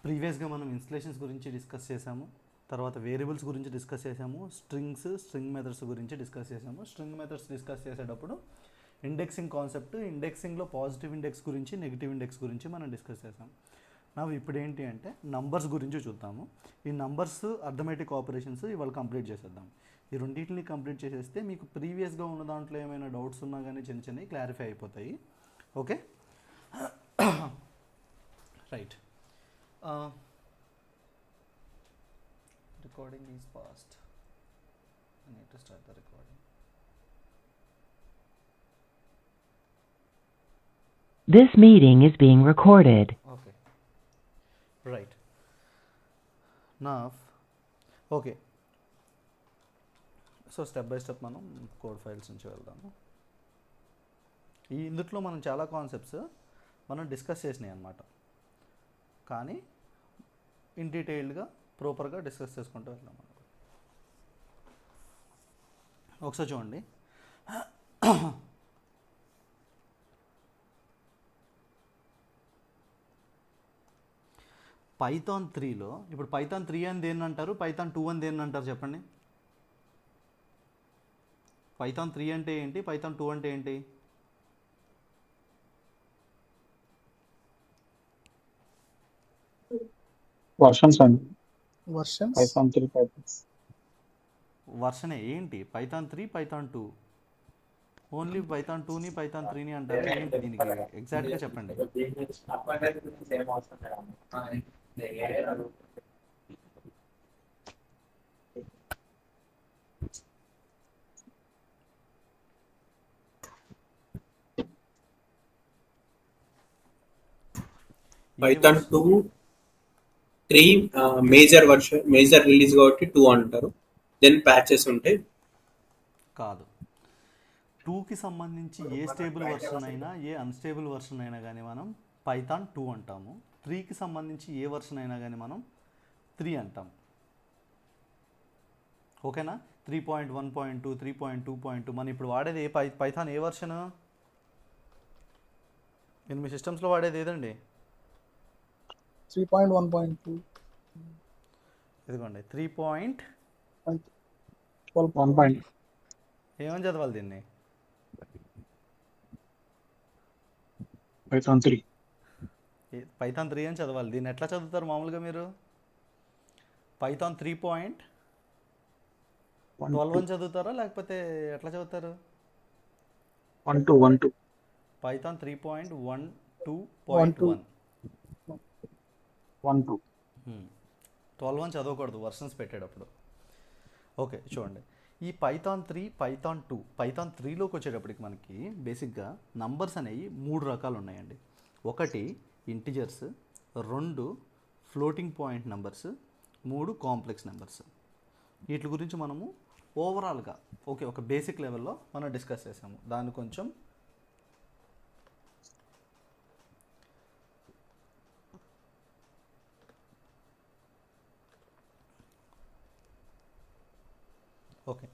ప్రీవియస్గా మనం ఇన్స్టలేషన్స్ గురించి డిస్కస్ చేసాము, తర్వాత వేరియబుల్స్ గురించి డిస్కస్ చేసాము, స్ట్రింగ్ మెథడ్స్ గురించి డిస్కస్ చేసాము. స్ట్రింగ్ మెథడ్స్ డిస్కస్ చేసేటప్పుడు ఇండెక్సింగ్ కాన్సెప్ట్, ఇండెక్సింగ్లో పాజిటివ్ ఇండెక్స్ గురించి, నెగిటివ్ ఇండెక్స్ గురించి మనం డిస్కస్ చేసాము. ఇప్పుడు ఏంటి అంటే నంబర్స్ గురించి చూద్దాము. ఈ నంబర్స్ అర్థమెటిక్ ఆపరేషన్స్ ఇవాళ కంప్లీట్ చేసేద్దాం. ఈ రెండింటిని కంప్లీట్ చేసేస్తే మీకు ప్రీవియస్గా ఉన్న దాంట్లో ఏమైనా డౌట్స్ ఉన్నా కానీ చిన్న చిన్నవి క్లారిఫై అయిపోతాయి. Okay, right. Recording is paused. I need to start the recording. This meeting is being recorded. Okay, right. Now, okay. So step by step మనం కోడ్ ఫైల్స్ నుంచి వెళ్దాము. ఇందులో మనం చాలా కాన్సెప్ట్స్ మనం డిస్కస్ చేసినాయి అన్నమాట, కానీ ఇన్ డీటెయిల్డ్గా ప్రాపర్గా డిస్కస్ చేసుకుంటూ వెళ్దాం. ఒకసారి చూడండి, పైథాన్ 3లో ఇప్పుడు పైథాన్ 3 అని దేన్ని అంటారు, పైథాన్ 2 అని దేన్ని అంటారు చెప్పండి. పైథాన్ 3 అంటే ఏంటి, పైథాన్ 2 అంటే ఏంటి? వర్షన్స్ అండి. వర్షన్ ఏంటి? Python 3, Python 2. ఓన్లీ పైథాన్ 2ని పైథాన్ 3ని అంటారు ఏంటి? దీనికి ఎగ్జాక్ట్గా చెప్పండి. పైథాన్ 2 3 మేజర్ రిలీజ్ కాబట్టి 2 అంటారు. దెన్ ప్యాచెస్ ఉంటాయి. కాదు, 2కి సంబంధించి ఏ స్టేబుల్ వర్షన్ అయినా, ఏ అన్స్టేబుల్ వర్షన్ అయినా కానీ మనం పైథాన్ 2 అంటాము. 3కి సంబంధించి ఏ వర్షన్ అయినా కానీ మనం 3 అంటాం. ఓకేనా? 3.1.2, 3.2.2 మనం ఇప్పుడు వాడేది ఏ పైథాన్ ఏ వర్షను? నేను మీ సిస్టమ్స్లో వాడేది ఏదండి? 3.1.2. ఇదిగోండి 3. ఏమని చదవాలి దీన్ని? పైథాన్ 3 పైథాన్ 3 అని చదవాలి. దీన్ని ఎట్లా చదువుతారు మామూలుగా మీరు? పైథాన్ 3.12 అని చదువుతారా, లేకపోతే ఎట్లా చదువుతారు? 1.2 పైథాన్ 3.12.1. 12 అని చదవకూడదు వర్షన్స్ పెట్టేటప్పుడు. ఓకే, చూడండి, ఈ పైథాన్ 3, పైథాన్ 2, పైథాన్ 3లోకి వచ్చేటప్పటికి మనకి బేసిక్గా నంబర్స్ అనేవి 3 రకాలు ఉన్నాయండి. 1 integers, 2 floating point numbers, 3 complex numbers. వీటి గురించి మనము ఓవరాల్గా ఒక బేసిక్ లెవెల్లో మనం డిస్కస్ చేసాము. దాన్ని కొంచెం ఓకే,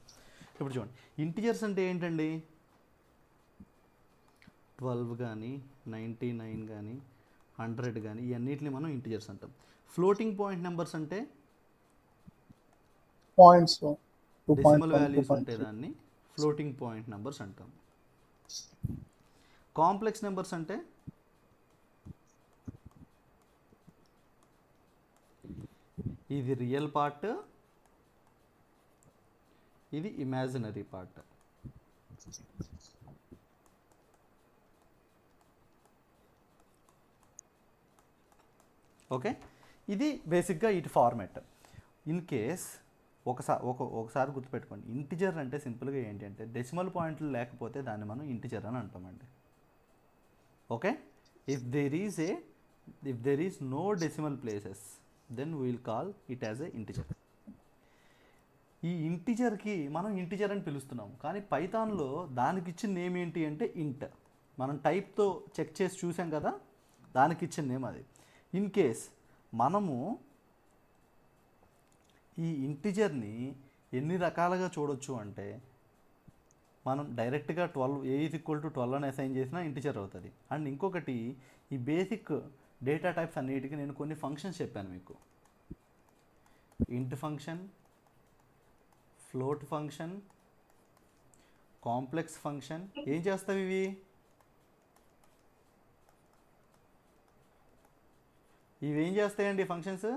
ఇప్పుడు చూడండి, ఇంటిజర్స్ అంటే ఏంటండి? 12 కానీ 99 కానీ 100 కానీ ఇవన్నిటిని మనం ఇంటిజర్స్ అంటాం. ఫ్లోటింగ్ పాయింట్ నెంబర్స్ అంటే పాయింట్స్, డెసిమల్ వాల్యూస్ ఉంటే దాన్ని ఫ్లోటింగ్ పాయింట్ నెంబర్స్ అంటాం. కాంప్లెక్స్ నెంబర్స్ అంటే ఇది రియల్ పార్ట్, ఇది ఇమాజినరీ పార్ట్. ఓకే, ఇది బేసిక్గా ఇటు ఫార్మాట్. ఇన్ కేస్ ఒకసారి గుర్తుపెట్టుకోండి, ఇంటిజర్ అంటే సింపుల్గా ఏంటి అంటే డెసిమల్ పాయింట్లు లేకపోతే దాన్ని మనం ఇంటిజర్ అని అంటామండి. Okay, if there is no decimal places then we will call it as a integer. ఈ ఇంటిజర్కి మనం ఇంటిజర్ అని పిలుస్తున్నాం, కానీ పైథాన్లో దానికి ఇచ్చిన నేమ్ ఏంటి అంటే ఇంట్. మనం టైప్తో చెక్ చేసి చూసాం కదా, దానికి ఇచ్చిన నేమ్ అది. ఇన్ కేస్ మనము ఈ ఇంటిజర్ని ఎన్ని రకాలుగా చూడొచ్చు అంటే, మనం డైరెక్ట్గా 12 A = 12 అని అసైన్ చేసినా ఇంటిజర్ అవుతుంది. అండ్ ఇంకొకటి, ఈ బేసిక్ డేటా టైప్స్ అన్నిటికీ నేను కొన్ని ఫంక్షన్స్ చెప్పాను మీకు. ఇంట్ function, float function, complex function. ఏం చేస్తావు ఇవి? ఏం చేస్తాయండి ఫంక్షన్స్?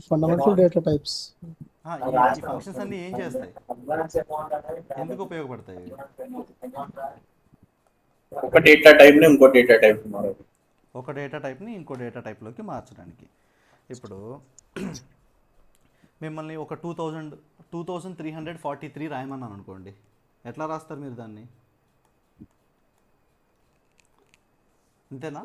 Fundamental data types. ఈ ఫంక్షన్స్ అన్నీ ఏం చేస్తాయి, ఎందుకు ఉపయోగపడతాయి? ఒక డేటా టైప్ ని ఇంకో డేటా టైప్ ఒక డేటా టైప్ని ఇంకో డేటా టైప్లోకి మార్చడానికి. ఇప్పుడు మిమ్మల్ని ఒక 2343 రాయమన్నాను అనుకోండి, ఎట్లా రాస్తారు మీరు దాన్ని? అంతేనా?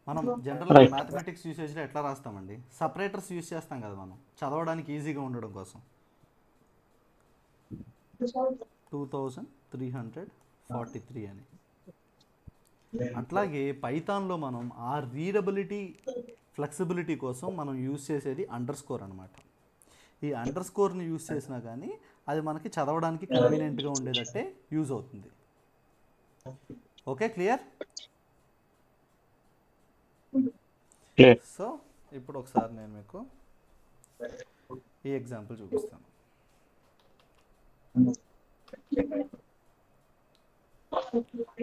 మనం జనరల్గా Right. మ్యాథమెటిక్స్ యూసేజ్లో ఎట్లా రాస్తామండి? సపరేటర్స్ యూజ్ చేస్తాం కదా మనం, చదవడానికి ఈజీగా ఉండడం కోసం. 2343 అని. అట్లాగే పైథాన్లో మనం ఆ రీడబిలిటీ, ఫ్లెక్సిబిలిటీ కోసం మనం యూజ్ చేసేది అండర్ స్కోర్ అనమాట. ఈ అండర్ స్కోర్ని యూజ్ చేసినా కానీ అది మనకి చదవడానికి కన్వీనియంట్గా ఉండేటట్టే యూజ్ అవుతుంది. Okay, clear? Clear. సో ఇప్పుడు ఒకసారి నేను మీకు ఈ ఎగ్జాంపుల్ చూపిస్తాను.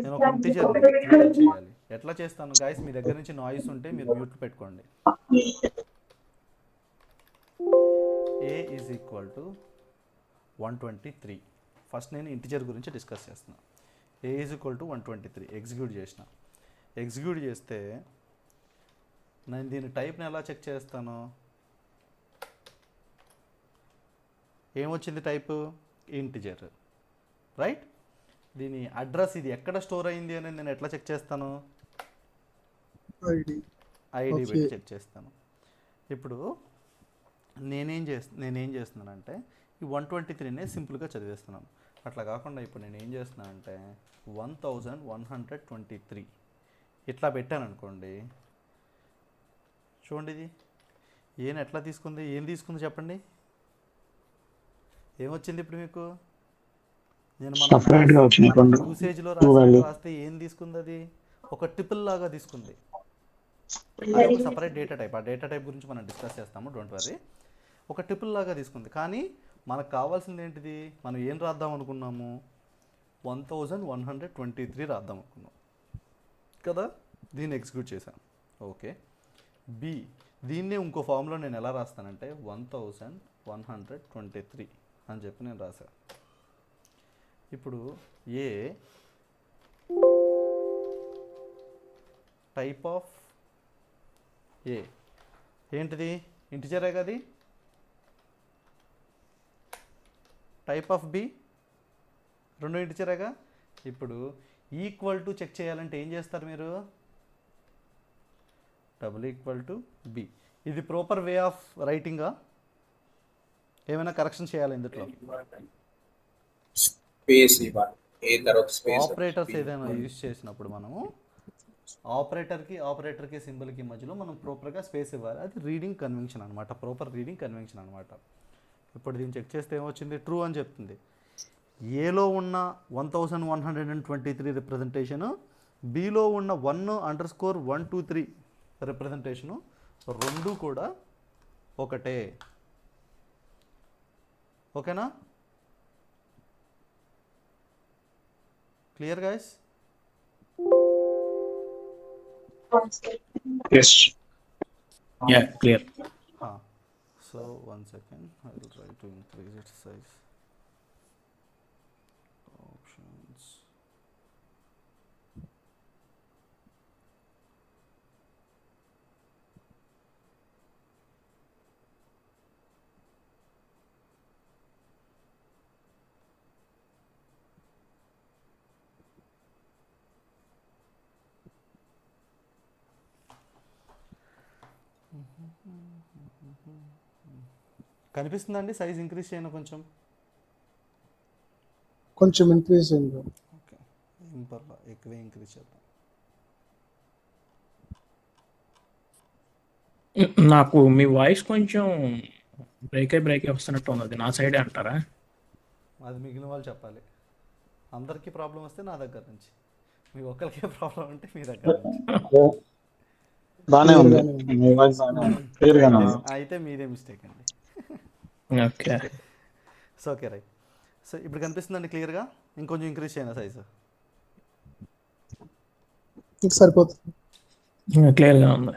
నేను ఒక ఇంటిజర్ క్రియేట్ చేయాలి. ఎట్లా చేస్తాను గాయస్? మీ దగ్గర నుంచి నాయిస్ ఉంటే మీరు మ్యూట్ పెట్టుకోండి. a is equal to 123. First నేను ఇంటిజర్ గురించి డిస్కస్ చేస్తున్నాను. a is equal to 123 execute చేసిన. ఎగ్జిక్యూట్ చేస్తే నేను దీని టైప్ని ఎలా చెక్ చేస్తాను? ఏమొచ్చింది టైపు? Integer, right? దీని అడ్రస్ ఇది ఎక్కడ స్టోర్ అయింది అని నేను ఎట్లా చెక్ చేస్తాను? ఐడి పెట్టి చెక్ చేస్తాను. ఇప్పుడు నేనేం చేస్తున్నానంటే ఈ 123నే సింపుల్గా చదివేస్తున్నాను. అట్లా కాకుండా ఇప్పుడు నేను ఏం చేస్తున్నానంటే 1123 ఇట్లా పెట్టాను అనుకోండి. చూడండి, ఇది ఏం ఎట్లా తీసుకుంది, ఏం తీసుకుంది చెప్పండి? ఏమొచ్చింది ఇప్పుడు మీకు? నేను Separate గా వచ్చింది రెండు. యూసేజ్లో value. రాస్తే ఏం తీసుకుంది? అది ఒక ట్రిపుల్ లాగా తీసుకుంది. అది ఒక సపరేట్ డేటా టైప్. ఆ డేటా టైప్ గురించి మనం డిస్కస్ చేస్తాము, డోంట్ వరీ. ఒక ట్రిపుల్ లాగా తీసుకుంది. కానీ మనకు కావాల్సింది ఏంటిది? మనం ఏం రాద్దాం అనుకున్నాము? 1123 రాద్దాం అనుకున్నాం కదా. దీన్ని ఎగ్జిక్యూట్ చేశాను. ఓకే. బి, దీన్నే ఇంకో ఫామ్లో నేను ఎలా రాస్తానంటే 1123 అని చెప్పి నేను రాశాను. ఇప్పుడు ఏ టైప్ ఆఫ్ ఏ ఏంటిది? ఇంటిజరే కదా. టైప్ ఆఫ్ బి రెండు ఇంటిజరేగా. ఇప్పుడు ఈక్వల్ టు చెక్ చేయాలంటే ఏం చేస్తారు మీరు? Double equal to be. ఇది ప్రాపర్ వే ఆఫ్ రైటింగా? ఏమైనా కరెక్షన్ చేయాలి ఇందులో? స్పేస్ ఇవ్వాలి, ఏ తర్వాత స్పేస్. ఆపరేటర్స్ ఏదైనా యూజ్ చేసినప్పుడు మనము ఆపరేటర్కి సింబల్కి మధ్యలో మనం ప్రాపర్గా స్పేస్ ఇవ్వాలి. అది రీడింగ్ కన్వెన్షన్ అనమాట, ప్రాపర్ రీడింగ్ కన్వెన్షన్ అనమాట. ఇప్పుడు దీన్ని చెక్ చేస్తే ఏమొచ్చింది? ట్రూ అని చెప్తుంది. ఏలో ఉన్న 1123 రిప్రజెంటేషను, బిలో ఉన్న 1_123 రిప్రజెంటేషను రెండు కూడా ఒకటే. ఓకేనా? Clear guys? Yes. Yeah, clear. So 1 second, I will try to increase its size. Options. కనిపిస్తుందండి? సైజ్ ఇంక్రీజ్ చేయను కొంచెం. కొంచెం ఇంక్రీజ్ అయింది. ఓకే, ఏం పర్లా, ఎక్కువే ఇంక్రీజ్ చేద్దాం. నాకు మీ వాయిస్ కొంచెం బ్రేక్ వస్తున్నట్టు ఉంది, అది నా సైడే అంటారా? అది మిగిలిన వాళ్ళు చెప్పాలి. అందరికీ ప్రాబ్లం వస్తే నా దగ్గర నుంచి, మీ ఒక్కరికే ప్రాబ్లం ఉంటే మీ దగ్గర నుంచి. బానే Clear ఉంది, గానే ఉంది. మీ వాయిస్ బానే ఉంది, క్లియర్ గానే అయితే ఉంది. అయితే మీదే మిస్టేక్ అండి. Okay. So okay right. So ఇప్పుడు కనిపిస్తుందండి క్లియర్గా? ఇంకొంచెం ఇంక్రీజ్ చేయనా సైజు? మీకు సరిపోతుంది. క్లియర్ గా ఉంది.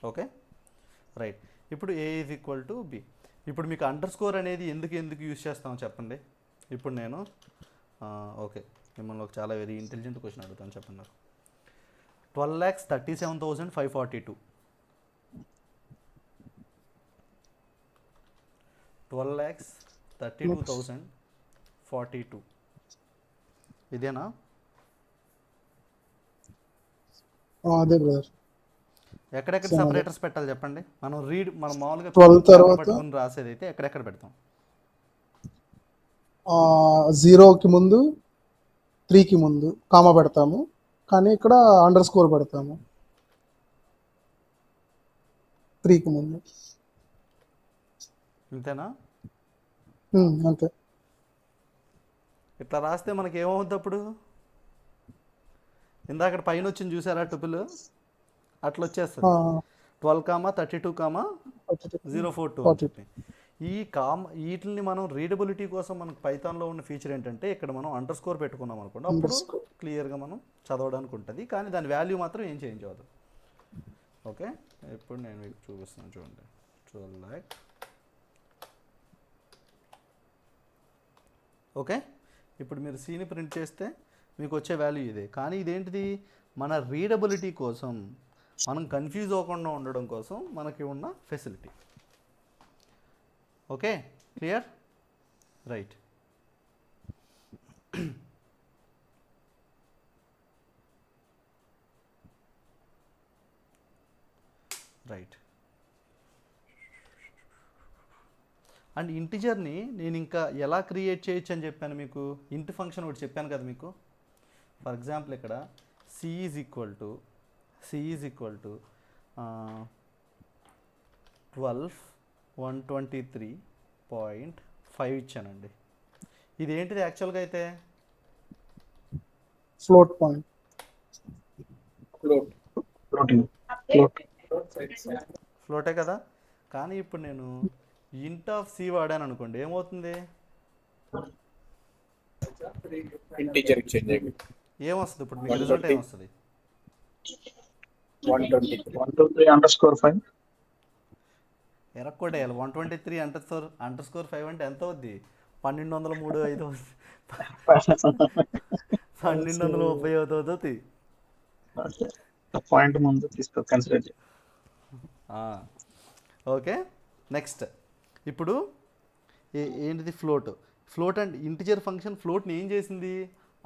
Okay right. ఇప్పుడు ఏ ఈజ్ ఈక్వల్ టు బి. ఇప్పుడు మీకు అండర్ స్కోర్ అనేది ఎందుకు యూజ్ చేస్తామో చెప్పండి. ఇప్పుడు నేను ఓకే, మిమ్మల్ని ఒక చాలా వెరీ ఇంటెలిజెంట్ క్వశ్చన్ అడుగుతాను, చెప్పండి నాకు. 12,37,542. 12,32,042 ఇదేనా? అదే బ్రదర్. ఎక్కడెక్కడ సరే. సపరేటర్స్ పెట్టాలి చెప్పండి. మనం మామూలుగా 12 తర్వాత పట్టుకుని రాసేది అయితే ఎక్కడెక్కడ పెడతాం? 0కి ముందు 3కి ముందు కామా పెడతాము, కానీ ఇక్కడ అండర్ స్కోర్ పెడతాము 3కి ముందు. అంతేనా? అంతే. ఇట్లా రాస్తే మనకి ఏమవుద్ది అప్పుడు? ఇందాక పైన వచ్చింది చూసారా టుపుల్, అట్లా వచ్చేస్తుంది. 12,32,042 అని చెప్పి. ఈ వీటిని మనం రీడబిలిటీ కోసం మనకు పైథాన్లో ఉన్న ఫీచర్ ఏంటంటే, ఇక్కడ మనం అండర్ స్కోర్ పెట్టుకున్నాం అనుకోండి, అప్పుడు Underscore. క్లియర్గా మనం చదవడానికి ఉంటుంది, కానీ దాని వాల్యూ మాత్రం ఏం చేంజ్ అవ్వదు. ఓకే, ఇప్పుడు నేను మీకు చూపిస్తున్నాను చూడండి. 12 lakh. ఓకే, ఇప్పుడు మీరు సీని ప్రింట్ చేస్తే మీకు వచ్చే వాల్యూ ఇదే, కానీ ఇదేంటిది? మన రీడబిలిటీ కోసం, మనం కన్ఫ్యూజ్ అవ్వకుండా ఉండడం కోసం మనకి ఉన్న facility. Okay clear right. Right. And ఇంటిజర్ని నేను ఇంకా ఎలా క్రియేట్ చేయొచ్చు అని చెప్పాను మీకు. ఇంట్ ఫంక్షన్ ఒకటి చెప్పాను కదా మీకు. ఫర్ ఎగ్జాంపుల్ ఇక్కడ c ఈజ్ ఈక్వల్ టు 12,123.5 ఇచ్చానండి. ఇది ఏంటిది యాక్చువల్గా అయితే? Float point. ఫ్లోటే కదా. కానీ ఇప్పుడు నేను ఇంట్ ఆఫ్ సి వాడాను అనుకోండి, ఏమవుతుంది? ఇంటీజర్ చేంజ్ అయ్యి ఏమొస్తుంది ఇప్పుడు మీకు రిజల్ట్? ఏమొస్తుంది? 123_5. ఎరక్కోటేయాలి. 123 _5 అంటే ఎంత అవుద్ది? 1203 అవుతుంది. 1230 అవుతుంది. పాయింట్ ముందు తీసుకో, కన్సిడర్ చేయి. Okay next. ఇప్పుడు ఏంటిది? ఫ్లోట్ అండ్ ఇంటిజర్ ఫంక్షన్ ఫ్లోట్ని ఏం చేసింది?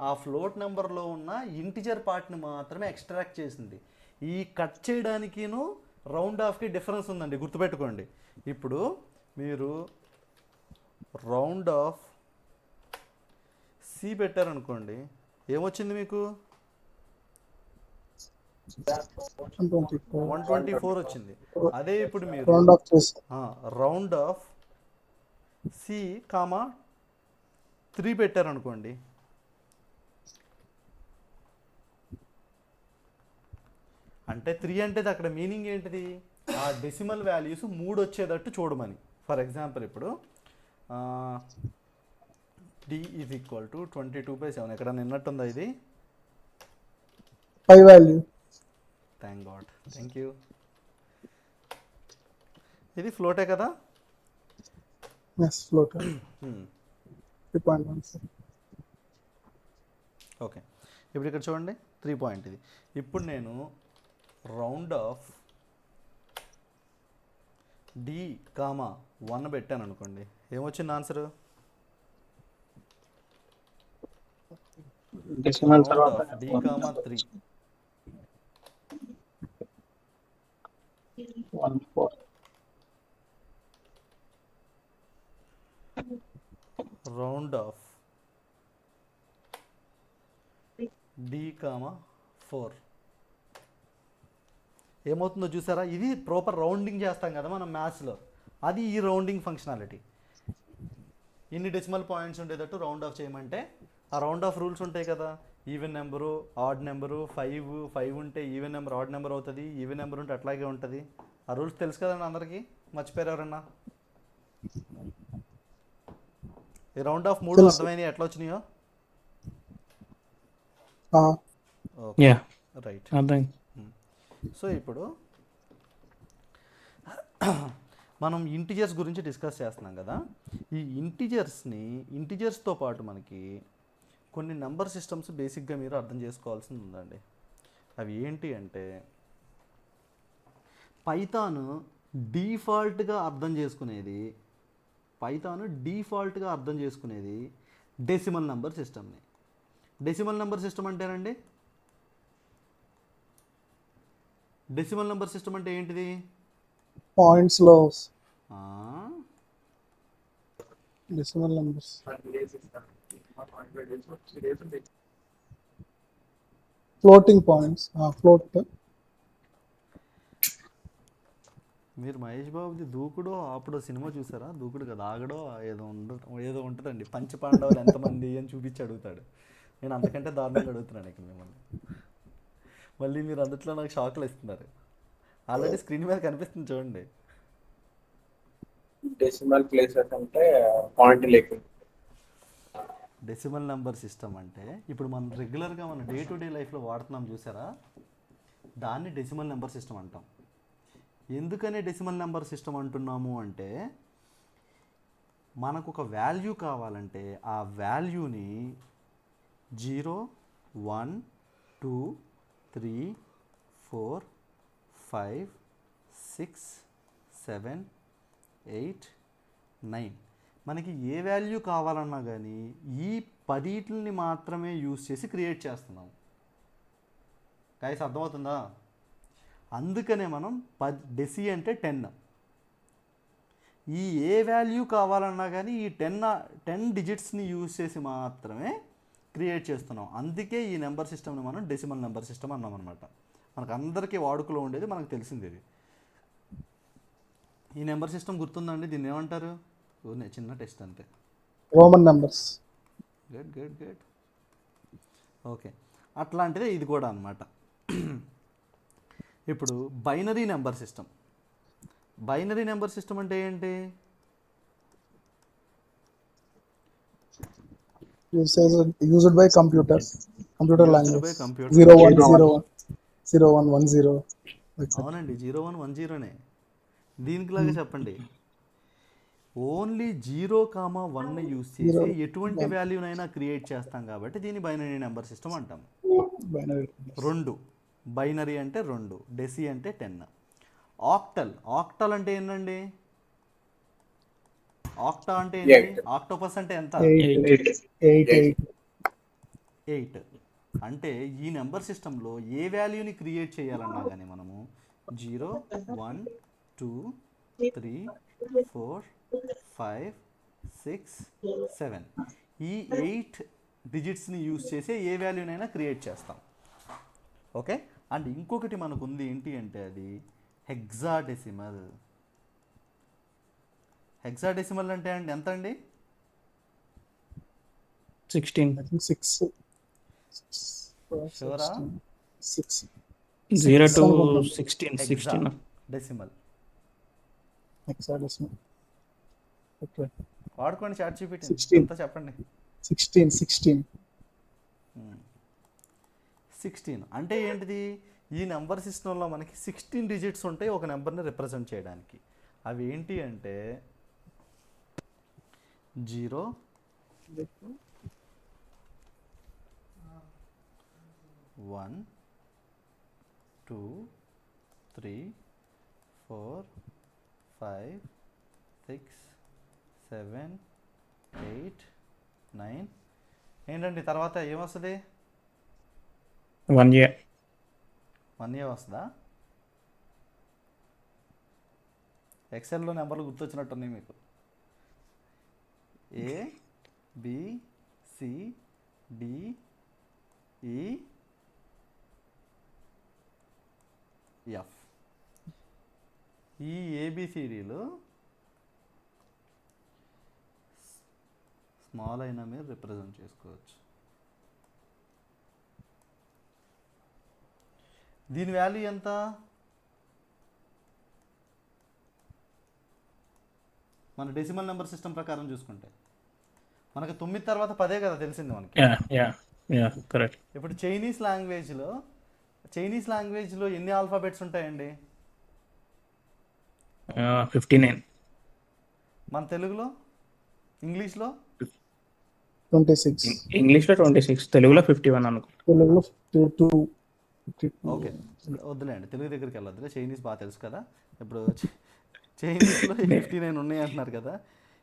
ఆ ఫ్లోట్ నెంబర్లో ఉన్న ఇంటిజర్ పార్ట్ని మాత్రమే ఎక్స్ట్రాక్ట్ చేసింది. ఈ కట్ చేయడానికిను రౌండ్ ఆఫ్కి డిఫరెన్స్ ఉందండి, గుర్తుపెట్టుకోండి. ఇప్పుడు మీరు రౌండ్ ఆఫ్ సి పెట్టారనుకోండి, ఏమొచ్చింది మీకు? 124 వచ్చింది. అదే ఇప్పుడు మీరు రౌండ్ ఆఫ్ చేసి రౌండ్ ఆఫ్ సి కామా 3 పెట్టారనుకోండి, అంటే 3 అంటే అక్కడ మీనింగ్ ఏంటిది? ఆ డెసిమల్ వాల్యూస్ 3 వచ్చేటట్టు చూడమని. ఫర్ ఎగ్జాంపుల్ ఇప్పుడు d ఈజ్ ఈక్వల్ టు 22/7. ఎక్కడ నిన్నట్టుందా ఇది? 5 value. Thank God, thank you. ఇది ఫ్లోటే కదా. ఫ్లోట్ 3.14. ఓకే, ఇప్పుడు ఇక్కడ చూడండి 3 పాయింట్ ఇది. ఇప్పుడు నేను రౌండ్ ఆఫ్ డి కామా 1 పెట్టాను అనుకోండి, ఏమొచ్చింది ఆన్సర్? డెసిమల్ తర్వాత the comma 3. 14. Round off the comma 4. ఏమవుతుందో చూసారా, ఇది ప్రాపర్ రౌండింగ్ చేస్తాం కదా మనం మ్యాథ్స్లో, అది ఈ రౌండింగ్ ఫంక్షనాలిటీ. ఇన్ని డెసిమల్ పాయింట్స్ ఉండేటట్టు రౌండ్ ఆఫ్ చేయమంటే ఆ రౌండ్ ఆఫ్ రూల్స్ ఉంటాయి కదా, even number add number, five ఉంటే ఈవెన్ నెంబర్ ఆడ్ నెంబర్ అవుతుంది, ఈవెన్ నెంబర్ ఉంటే అట్లాగే ఉంటుంది. ఆ రూల్స్ తెలుసు కదండి అందరికీ, మర్చిపోయారు ఎవరన్నా? ఈ రౌండ్ ఆఫ్ 3 తెలుసు. అర్థమైనవి ఎట్లా వచ్చినాయో? ఆ, ఓకే, యా రైట్. అర్థం. సో ఇప్పుడు మనం ఇంటిజర్స్ గురించి డిస్కస్ చేస్తున్నాం కదా. ఈ ఇంటిజర్స్తో పాటు మనకి కొన్ని నెంబర్ సిస్టమ్స్ బేసిక్గా మీరు అర్థం చేసుకోవాల్సింది ఉందండి. అవి ఏంటి అంటే, పైథాన్ డీఫాల్ట్గా అర్థం చేసుకునేది డెసిమల్ నెంబర్ సిస్టమ్ని. డెసిమల్ నెంబర్ సిస్టమ్ అంటేనండి, డెసిమల్ నెంబర్ సిస్టమ్ అంటే ఏంటిది? పాయింట్స్ లో ఆ, decimal numbers, floating points, float. మీరు మహేష్ బాబుది దూకుడో అప్పుడు సినిమా చూసారా? దూకుడు కదా, ఆగడో ఏదో ఉంటుందండి, పంచపాండవులు ఎంతమంది అని చూపించి అడుగుతాడు. నేను అంతకంటే దారుణంగా అడుగుతున్నాను ఇక్కడ మిమ్మల్ని. మళ్ళీ మీరు అందుట్లో నాకు షాక్లు ఇస్తున్నారు. ఆల్రెడీ స్క్రీన్ మీద కనిపిస్తుంది చూడండి. డెసిమల్ ప్లేసెస్ అంటే పాయింట్ లేకుండా. డెసిమల్ నెంబర్ సిస్టమ్ అంటే ఇప్పుడు మనం రెగ్యులర్గా మన డే టు డే లైఫ్లో వాడుతున్నాం చూసారా, దాన్ని డెసిమల్ నెంబర్ సిస్టమ్ అంటాం. ఎందుకనే డెసిమల్ నెంబర్ సిస్టమ్ అంటున్నాము అంటే, మనకు ఒక వాల్యూ కావాలంటే ఆ వాల్యూని 0, 1, 2, 3, 4, 5, 6, 7, 8, 9 మనకి ఏ వాల్యూ కావాలన్నా కానీ ఈ 10 మాత్రమే యూజ్ చేసి క్రియేట్ చేస్తున్నాం. గైస్ అర్థమవుతుందా? అందుకనే మనం డెసి అంటే 10. ఈ ఏ వాల్యూ కావాలన్నా కానీ ఈ 10 డిజిట్స్ని యూజ్ చేసి మాత్రమే క్రియేట్ చేస్తున్నాం. అందుకే ఈ నెంబర్ సిస్టమ్ని మనం డెసిమల్ నెంబర్ సిస్టమ్ అన్నాం అనమాట. మనకు అందరికీ వాడుకలో ఉండేది, మనకు తెలిసింది ఇది. ఈ నెంబర్ సిస్టమ్ గుర్తుందండి? దీన్ని ఏమంటారు? చిన్న టెస్ట్ అంతే. Roman numbers. గుడ్. ఓకే, అట్లాంటిదే ఇది కూడా అనమాట. ఇప్పుడు binary number system. Binary number system అంటే ఏంటి? used by computer language. By computer. 0101 0110. అవునండి, 0110నే. దీనికిలాగా చెప్పండి, ఓన్లీ 0, 1 యూస్ చేసి ఎటువంటి వాల్యూనైనా క్రియేట్ చేస్తాం కాబట్టి దీన్ని బైనరీ నెంబర్ సిస్టమ్ అంటాం. Binary. 2 బైనరీ అంటే 2, డెసి అంటే 10. ఆక్టల్ అంటే ఏంటండి? ఆక్టా అంటే ఏంటి? ఆక్టోపస్ అంటే ఎంత? 8. అంటే ఈ నెంబర్ సిస్టంలో ఏ వాల్యూని క్రియేట్ చేయాలన్నా కానీ మనము 0, 1, 2, 3, 4, 5, 6, 7 ఈ 8 డిజిట్స్ని యూజ్ చేసే ఏ వాల్యూనైనా క్రియేట్ చేస్తాం. ఓకే, అండ్ ఇంకొకటి మనకు ఉంది ఏంటి అంటే అది హెక్సాడెసిమల్. హెక్సాడెసిమల్ అంటే ఎంత అండి? 16. I think 6. షూరా? 6. 0 to అనుకుంటాం. 16. డెసిమల్. Hexadecimal. Okay. వాడుకోండి చాట్ జీపీటీ 16. అంతా చెప్పండి. 16. 16 అంటే ఏంటిది? ఈ నెంబర్ సిస్టంలో మనకి 16 డిజిట్స్ ఉంటాయి ఒక నెంబర్ని రిప్రజెంట్ చేయడానికి. అవి ఏంటి అంటే 0, 1, 2, 3, 4, 5, 6, 7, 8, 9 ఏంటండి తర్వాత ఏమొస్తుంది? 1 year. 1 year వస్తుందా? ఎక్సెల్లో నెంబర్లు గుర్తొచ్చినట్టున్నాయి మీకు. ఏ, బి, సి, డి, ఈ, ఎఫ్. ఈ ఏబిసిడీలు స్మాల్ అయినా మీరు రిప్రజెంట్ చేసుకోవచ్చు. దీని వాల్యూ ఎంత? మన డెసిమల్ నెంబర్ సిస్టమ్ ప్రకారం చూసుకుంటే మనకి 9 తర్వాత 10 కదా తెలిసింది మనకి. Yeah correct. ఇప్పుడు చైనీస్ లాంగ్వేజ్లో ఎన్ని ఆల్ఫాబెట్స్ ఉంటాయండి? 59. మన తెలుగులో, ఇంగ్లీష్లో 26, ఇంగ్లీష్లో 26, తెలుగులో 51 అనుకో. తెలుగులో 52. ఓకే వద్దులేండి, తెలుగు దగ్గరికి వెళ్ళొద్దులే, చైనీస్ బాగా తెలుసు కదా. ఇప్పుడు చైనీస్లో 59 ఉన్నాయి అంటున్నారు కదా.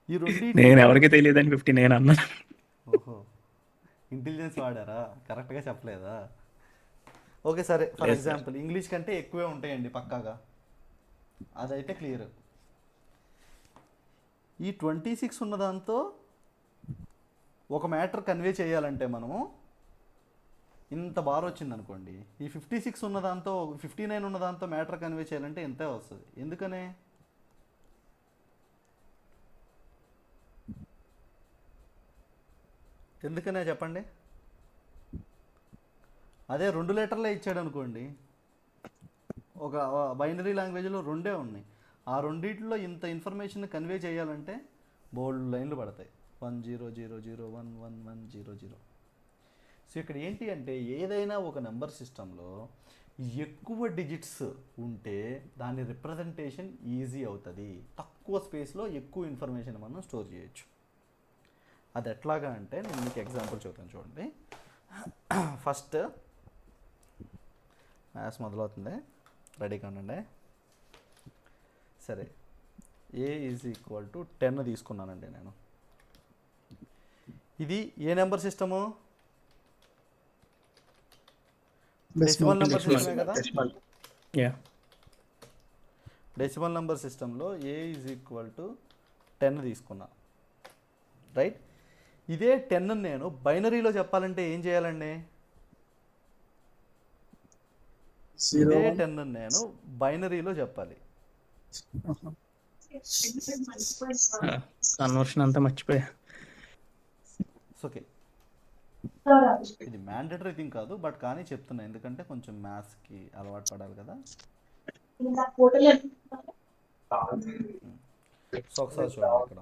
ఈ రెండింటి నేను ఎవరికి తెలియదని 59 అన్నాను. ఓహో, ఇంటెలిజెన్స్ వాడారా, కరెక్ట్గా చెప్పలేదా? ఓకే సరే, ఫర్ ఎగ్జాంపుల్ ఇంగ్లీష్ కంటే ఎక్కువే ఉంటాయండి పక్కాగా, అదైతే క్లియర్. ఈ 26 ఉన్న దాంతో ఒక మ్యాటర్ కన్వే చేయాలంటే మనము ఇంత బార్ వచ్చింది అనుకోండి, ఈ 56 ఉన్న దాంతో 59 ఉన్న దాంతో మ్యాటర్ కన్వే చేయాలంటే ఎంతే వస్తుంది. ఎందుకనే? చెప్పండి. అదే 2 లెటర్లే ఇచ్చాడు అనుకోండి, ఒక బైనరీ లాంగ్వేజ్లో 2 ఉన్నాయి, ఆ రెండిట్లో ఇంత ఇన్ఫర్మేషన్ కన్వే చేయాలంటే బోల్డ్ లైన్లు పడతాయి. 1000111100. సో ఇక్కడ ఏంటి అంటే, ఏదైనా ఒక నెంబర్ సిస్టంలో ఎక్కువ డిజిట్స్ ఉంటే దాని రిప్రజెంటేషన్ ఈజీ అవుతుంది, తక్కువ స్పేస్లో ఎక్కువ ఇన్ఫర్మేషన్ మనం స్టోర్ చేయొచ్చు. అది ఎట్లాగా అంటే నేను మీకు ఎగ్జాంపుల్ చెప్తాను చూడండి. ఫస్ట్ మ్యాథ్స్ మొదలవుతుంది, రెడీగా ఉండండి. సరే, ఏ ఈజ్ ఈక్వల్ టు 10 తీసుకున్నానండి నేను. ఇది ఏ నెంబర్ సిస్టము? డెసిమల్ నెంబర్ సిస్టమే కదా. యా డెసిమల్ నెంబర్ సిస్టంలో ఏ ఈజ్ ఈక్వల్ టు 10 తీసుకున్నా, రైట్. ఇదే 10 నేను బైనరీలో చెప్పాలంటే ఏం చేయాలండి? ఇదే 10 నేను బైనరీలో చెప్పాలి. కన్వర్షన్ అంతా మర్చిపోయా. ఓకే, ఇది మ్యాండేటరీ థింగ్ కాదు, బట్ కానీ చెప్తున్నా ఎందుకంటే కొంచెం మ్యాథ్స్కి అలవాటు పడాలి కదా. సో ఒకసారి చూడండి, ఇక్కడ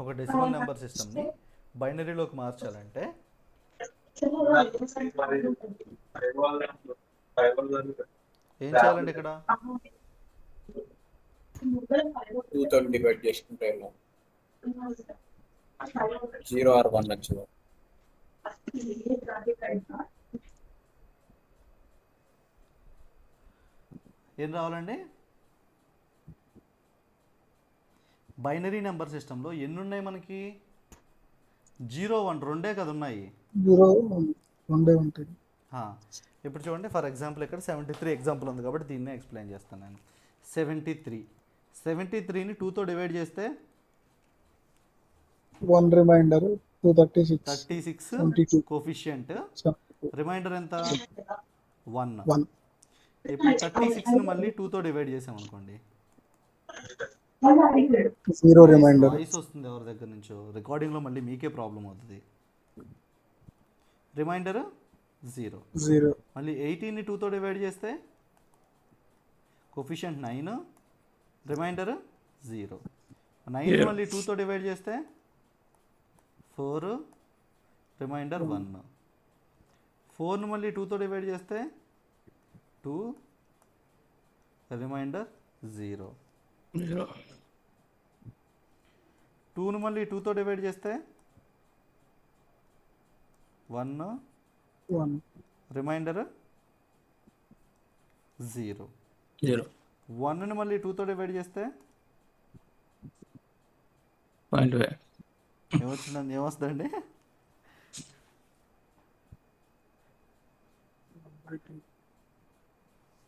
ఒక డెసిమల్ నెంబర్ సిస్టమ్ని బైనరీలోకి మార్చాలంటే ఏం చేయాలండి? ఇక్కడ 2తో డివైడ్ చేసుకుంటే 0 or 1 వచ్చింది. ఏం రావాలండి? బైనరీ నెంబర్ సిస్టంలో ఎన్ని ఉన్నాయి మనకి? 0, 1 రెండే కదా ఉన్నాయి. 0 2 ఉంటాయి. ఇప్పుడు చూడండి, ఫర్ ఎగ్జాంపుల్ ఇక్కడ 73 ఎగ్జాంపుల్ ఉంది కాబట్టి దీన్నే ఎక్స్ప్లెయిన్ చేస్తాను నేను. 73ని 2తో డివైడ్ చేస్తే 1 రిమైండర్ 236, 36 కోఫిషియంట్, రిమైండర్ ఎంత? 1. 1. ఇప్పుడు 36ని మళ్ళీ 2తో డివైడ్ చేసాం అనుకోండి, 0 రిమైండర్. వాయిస్ వస్తుంది ఎవరి దగ్గర నుంచో, రికార్డింగ్లో మళ్ళీ మీకే ప్రాబ్లం అవుతుంది. రిమైండర్ 0. మళ్ళీ 18ని 2తో డివైడ్ చేస్తే కోఫిషియంట్ 9, రిమైండర్ 0. 9 మళ్ళీ 2తో డివైడ్ చేస్తే 4, రిమైండర్ 1. 4ను మళ్ళీ 2తో డివైడ్ చేస్తే 2, రిమైండర్ 0. 2ను మళ్ళీ 2తో డివైడ్ చేస్తే 1, రిమైండర్ 0. 1ని మళ్ళీ 2తో డివైడ్ చేస్తే ఏమొస్తుందండి?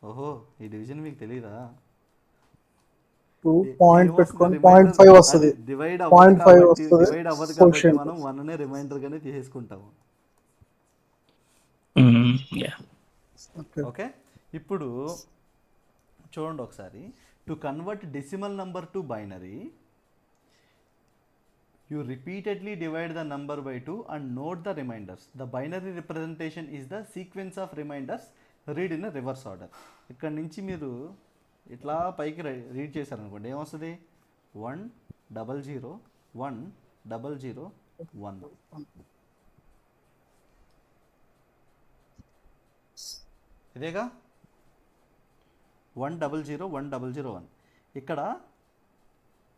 ఓహో, ఈ డివిజన్ మీకు తెలియదా? 2 పాయింట్ పెట్టుకొని 0.5 వస్తుంది. డివైడ్ 0.5 వస్తుంది. డివైడ్ అవ్వదు కాబట్టి మనం 1నే రిమైండర్ గానే తీసేసుకుంటాము. ఓకే, ఇప్పుడు చూడండి ఒకసారి, to convert decimal number to binary you repeatedly divide the number by 2 and note the reminders. The binary representation is the sequence of reminders read in a reverse order. ఇక్కడ నుంచి మీరు ఇట్లా పైకి read చేశారనుకోండి, ఏమొస్తుంది? 100 100 1. ఇదేగా 100 100 1. ఇక్కడ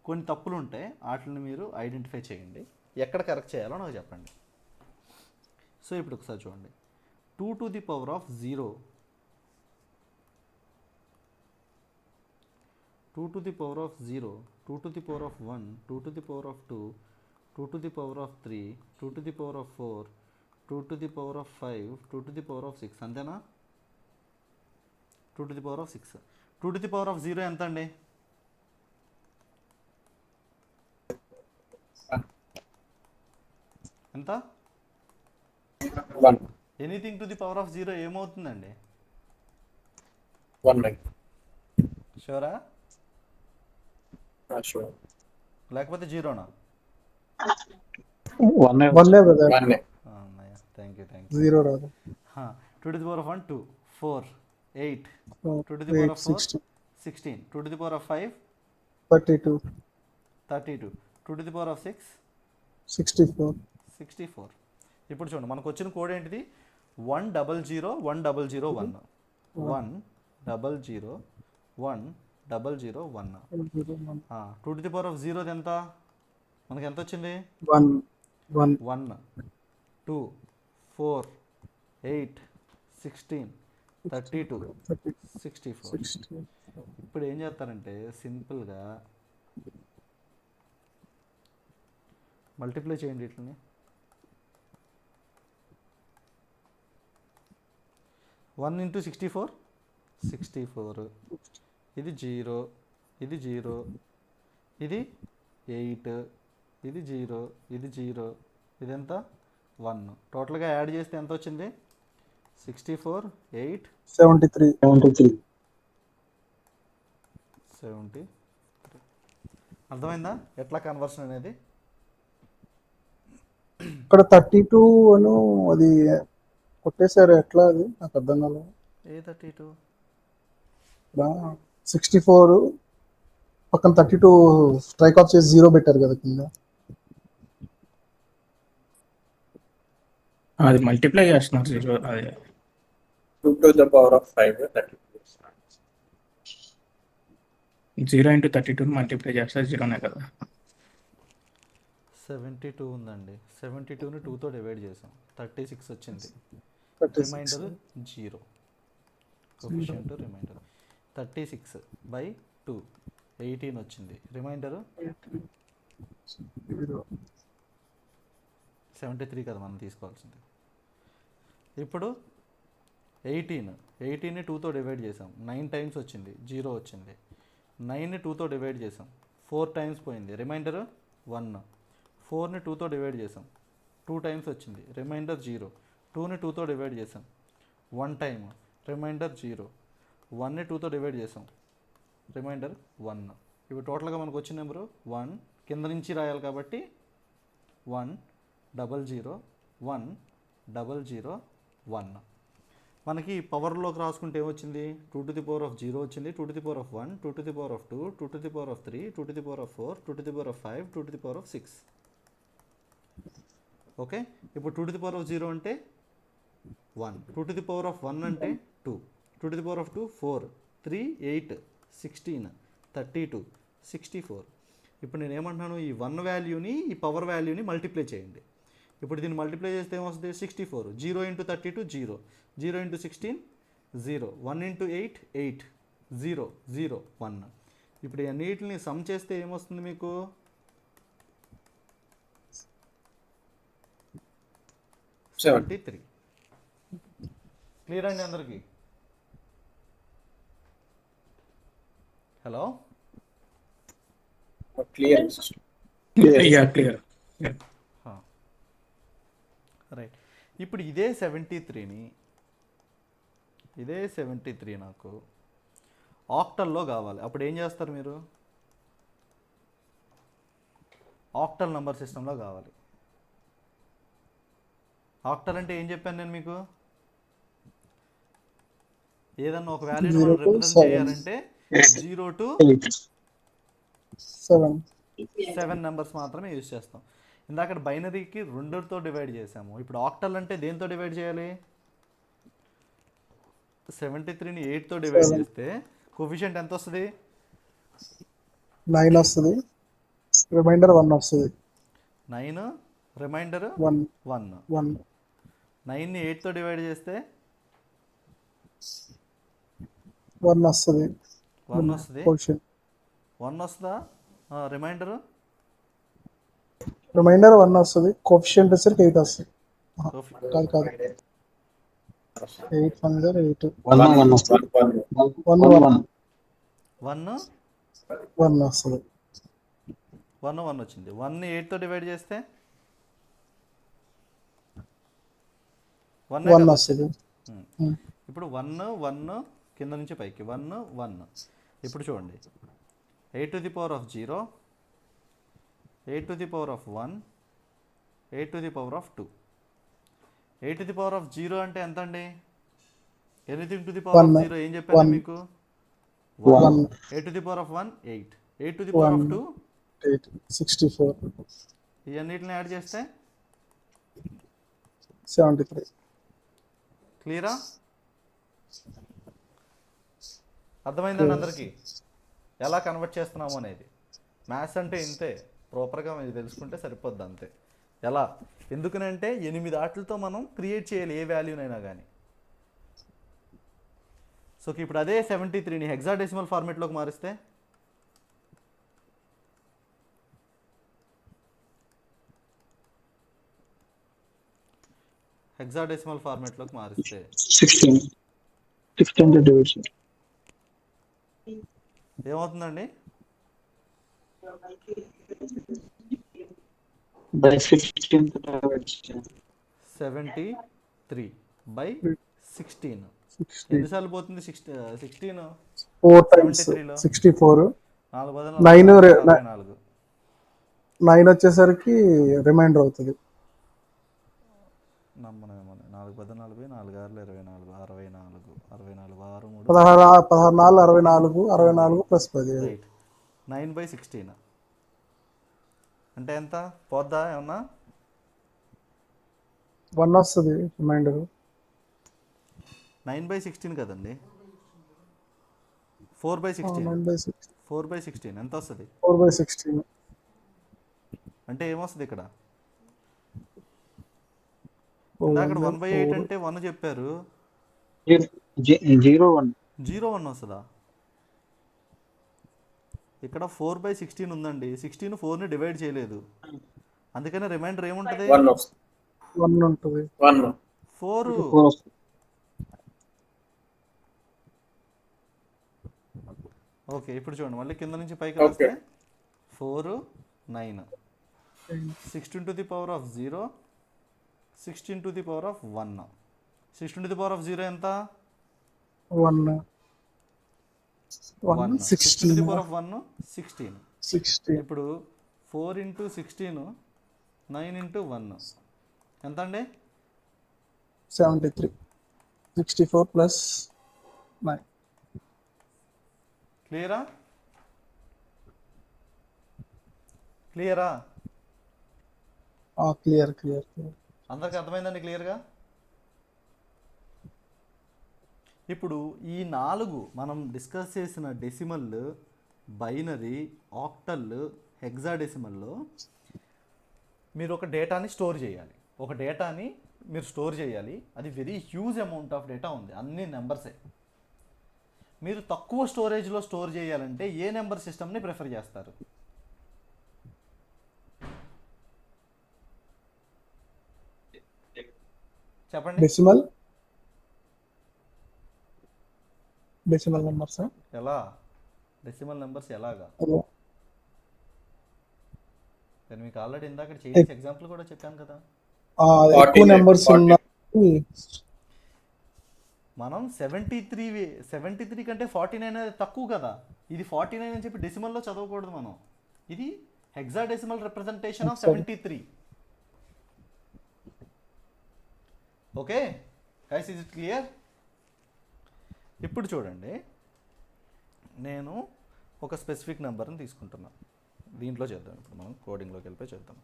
కొన్ని తప్పులు ఉంటాయి, వాటిని మీరు ఐడెంటిఫై చేయండి. ఎక్కడ కరెక్ట్ చేయాలో నాకు చెప్పండి. సో ఇప్పుడు ఒకసారి చూడండి, 2 to the power of 0, 2 to the power of 0, 2 to the power of 1, 2 to the power of 2, 2 to the power of 3, 2 to the power of 4, 2 to the power of 5, 2 to the power of 6. అంతేనా? 2 to the power of 6. 2 to the power of 0 ఎంత అండి? ఎంత? 1. Anything to the power of 0 ఏమవుతుందండి? 1. షూరా? Sure. లేకపోతే జీరోనా? వన్నే brother, 1. Thank you. 0 రాదు. 2 to the power of 1 2, 4 8, 2 to the 8, power of 4 16, 16, 2 to the power of 5 32, 32, 2 to the power of 6 64. 64. ఇప్పుడు చూడండి, మనకు వచ్చిన కోడ్ ఏంటిది? 100 100 1 100 100 1. 2 to the power of 0 ఎంత? మనకి ఎంత వచ్చింది? 1 1 2 4 8 16 32 64. 60. ఇప్పుడు ఏం చేస్తారంటే సింపుల్గా మల్టిప్లై చేయండి ఇట్లని. 1 into 64 64. ఇది 0, ఇది 0, ఇది 8, ఇది 0, ఇది 0, ఇదెంత? 1. టోటల్గా యాడ్ చేస్తే ఎంత వచ్చింది? 64 8 73. 70. అర్థమైందా ఎట్లా కన్వర్షన్ అనేది? ఇక్కడ 32 అను అది కొట్టేశారు, ఎట్లా అది నాకు అర్థం కాలేదు. ఏ 32? ఇక్కడ 64 పక్కన 32 స్ట్రైక్ ఆఫ్ చేసి 0 పెట్టారు కదా కింద. అది మల్టిప్లై చేస్తున్నారు 0. అది 2 to the power of 5, 32. 0 into 32 multiply చేస్తే 0నే కదా. 72 ఉందండి, 72ని 2తో డివైడ్ చేసాం, 36 వచ్చింది. 36. రిమైండర్ 0, కోఎఫిషియంట్ రిమైండర్ 36 by 2 18 వచ్చింది. రిమైండర్ 73 కదా మనం తీసుకోవాల్సింది. ఇప్పుడు 18ని 2తో డివైడ్ చేసాం, 9 టైమ్స్ వచ్చింది, 0 వచ్చింది. 9ని 2తో డివైడ్ చేసాం, 4 టైమ్స్ పోయింది, రిమైండర్ 1. 4ని 2తో డివైడ్ చేసాం, 2 టైమ్స్ వచ్చింది, రిమైండర్ 0. 2ని 2తో డివైడ్ చేసాం, 1 టైమ్, రిమైండర్ 0. 1ని 2తో డివైడ్ చేసాం, రిమైండర్ 1. ఇప్పుడు టోటల్గా మనకు వచ్చిన నెంబరు 1, కింద నుంచి రాయాలి కాబట్టి 100 100 1. మనకి పవర్లోకి రాసుకుంటే ఏమొచ్చింది? 2 to the power of 0 వచ్చింది, 2 to the power of 1, 2 to the power of 2, 2 to the power of 3, 2 to the power of 4, 2 to the power of 5, 2 to the power of 6. Okay, ఇప్పుడు 2 to the power of 0 అంటే 1, 2 to the power of 1 అంటే 2, 2 to the power of 2 4, 3 8 16 32 64. ఇప్పుడు నేను ఏమంటున్నాను, ఈ 1 వాల్యూని ఈ power వాల్యూని multiply చేయండి. ఇప్పుడు దీన్ని మల్టిప్లై చేస్తే ఏమొస్తుంది? 64. 0 into 32 0, 0 into 16 0, 1 into 8 8, 0 0 1. ఇప్పుడు ఈ అన్నిటిని సమ్ చేస్తే ఏమొస్తుంది మీకు? 73. క్లియర్ అండి అందరికీ? Hello, Clear. క్లియర్. రైట్. ఇప్పుడు ఇదే 73ని ఇదే 73 నాకు ఆక్టల్లో కావాలి. అప్పుడు ఏం చేస్తారు మీరు? ఆక్టల్ నెంబర్ సిస్టంలో కావాలి. ఆక్టల్ అంటే ఏం చెప్పాను నేను మీకు? ఏదన్నా ఒక వాల్యూని 0 మనం to రిప్రజెంట్ 7. చేయాలంటే 0 to 7. 7 నెంబర్స్ మాత్రమే యూజ్ చేస్తాం. ఇందాక బైనరీకి 2తో డివైడ్ చేసాము. ఇప్పుడు ఆక్టల్ అంటే దేంతో డివైడ్ చేయాలి? 73ని 8తో డివైడ్ 7. చేస్తే కోఫిషియంట్ ఎంత వస్తుంది? 9 వస్తుంది, రిమైండర్ 1 వస్తుంది. 9 రిమైండర్ 1 1. 1 9ని 8తో డివైడ్ చేస్తే 1 వస్తుంది. 1 వస్తుంది. కోషియన్ 1 వస్తుందా? రిమైండర్ రిమైండర్ 1 వస్తుంది. కోఫిషియంట్ వచ్చేసరికి 8 వస్తుంది. కాదు కాదు 8 1 8 1 1 వస్తుంది. 1 1 1 1 వస్తుంది. 1 వచ్చింది. 1ని 8తో డివైడ్ చేస్తే 1 వస్తుంది. ఇప్పుడు 1 1 కింద నుంచి పైకి 1 1. ఇప్పుడు చూడండి 8 to the power of 0, 8 to the power of 1, 8 to the power of 2. 8 to the power of 0 అంటే ఎంత అండి? Anything to the power of 0 ఏం చెప్పాను 1. మీకు? 1 8 to the power of 1 8, 8 to the power of 2 8 64 ఇవన్నిటిని యాడ్ చేస్తే 73. క్లియరా? అర్థమైందండి అందరికీ ఎలా కన్వర్ట్ చేస్తున్నాము అనేది? మ్యాథ్స్ అంటే ఇంతే, ప్రాపర్గా మీరు తెలుసుకుంటే సరిపోద్ది అంతే. ఎలా? ఎందుకనంటే 8 ఆటలతో మనం క్రియేట్ చేయాలి ఏ వాల్యూనైనా కానీ. సో ఇప్పుడు అదే 73ని హెక్సాడెసిమల్ ఫార్మేట్లోకి మారిస్తే హెక్సాడెసిమల్ ఫార్మేట్లోకి మారిస్తే 16 డివిజన్ ఏమవుతుందండి? by 16 divided 73 by 16. 60 ఎన్నిసార్లు పోతుంది? 16 4 times 73లో 64. 4 బదులు 9 44. 9 వచ్చేసరికి రిమైండర్ అవుతుంది. నమ్మనేమో 4 బదులు 40, 4 6 24, 64, 64 6 3 16 4 64 64 ప్లస్ 10 రైట్. 9 by 16 అంటే ఎంత పోద్దా ఏమన్నా? 1 వస్తుంది రిమైండర్. 9 by 16 కదండి, 4 by 16. 9 by 6 4 by 16 ఎంత వస్తుంది? 4 by 16 అంటే ఏమొస్తుంది ఇక్కడ? అక్కడ 1 by 8 అంటే 1 చెప్పారు, 0 1 0 1 వస్తుందా? ఇక్కడ 4 by 16 ఉందండి. 16 4ని డివైడ్ చేయలేదు, అందుకనే రిమైండర్ ఏముంటుంది? 1 వస్తుంది. 1 ఉంటుంది. 1 4. 4 వస్తుంది. ఓకే ఇప్పుడు చూడండి మళ్ళీ కింద నుంచి పైకి Okay. వస్తే 4 9, 16 to the power of 0, 16 to the power of 1. 16 to the power of 0 ఎంత? 1 1 16 to the 16 power of 1 16. 16 ఇప్పుడు 4 into 16 9 into 1 ఎంత అండి? 73 64 ప్లస్ 9. క్లియరా? క్లియరా? క్లియర్ అందరికి అర్థమైందండి క్లియర్గా? ఇప్పుడు ఈ 4 మనం డిస్కస్ చేసిన డెసిమల్, బైనరీ, ఆక్టల్, హెక్సాడెసిమల్లో మీరు ఒక డేటాని స్టోర్ చేయాలి. ఒక డేటాని మీరు స్టోర్ చేయాలి. అది very huge amount of data ఉంది, అన్ని నెంబర్సే. మీరు తక్కువ స్టోరేజ్లో స్టోర్ చేయాలంటే ఏ నెంబర్ సిస్టమ్ని ప్రిఫర్ చేస్తారు? చెప్పండి. డెసిమల్ నెంబర్స్ ఎలా? డెసిమల్ నెంబర్స్ ఎలాగా? నేను మీకు ఆల్రెడీ ఇందాక చేసి ఎగ్జాంపుల్ కూడా చెప్పాను కదా. ఎక్కువ నెంబర్స్ ఉన్న మనం 73 కంటే 49 అనేది తక్కువ కదా, ఇది 49 అని చెప్పి డెసిమల్లో చదవకూడదు మనం. ఇది hexadecimal representation of 73. Okay guys, is it clear? ఇప్పుడు చూడండి, నేను ఒక స్పెసిఫిక్ నెంబర్ని తీసుకుంటున్నాను. దీంట్లో చేద్దాం, ఇప్పుడు మనం కోడింగ్లోకి వెళ్ళిపోయి చేద్దాం.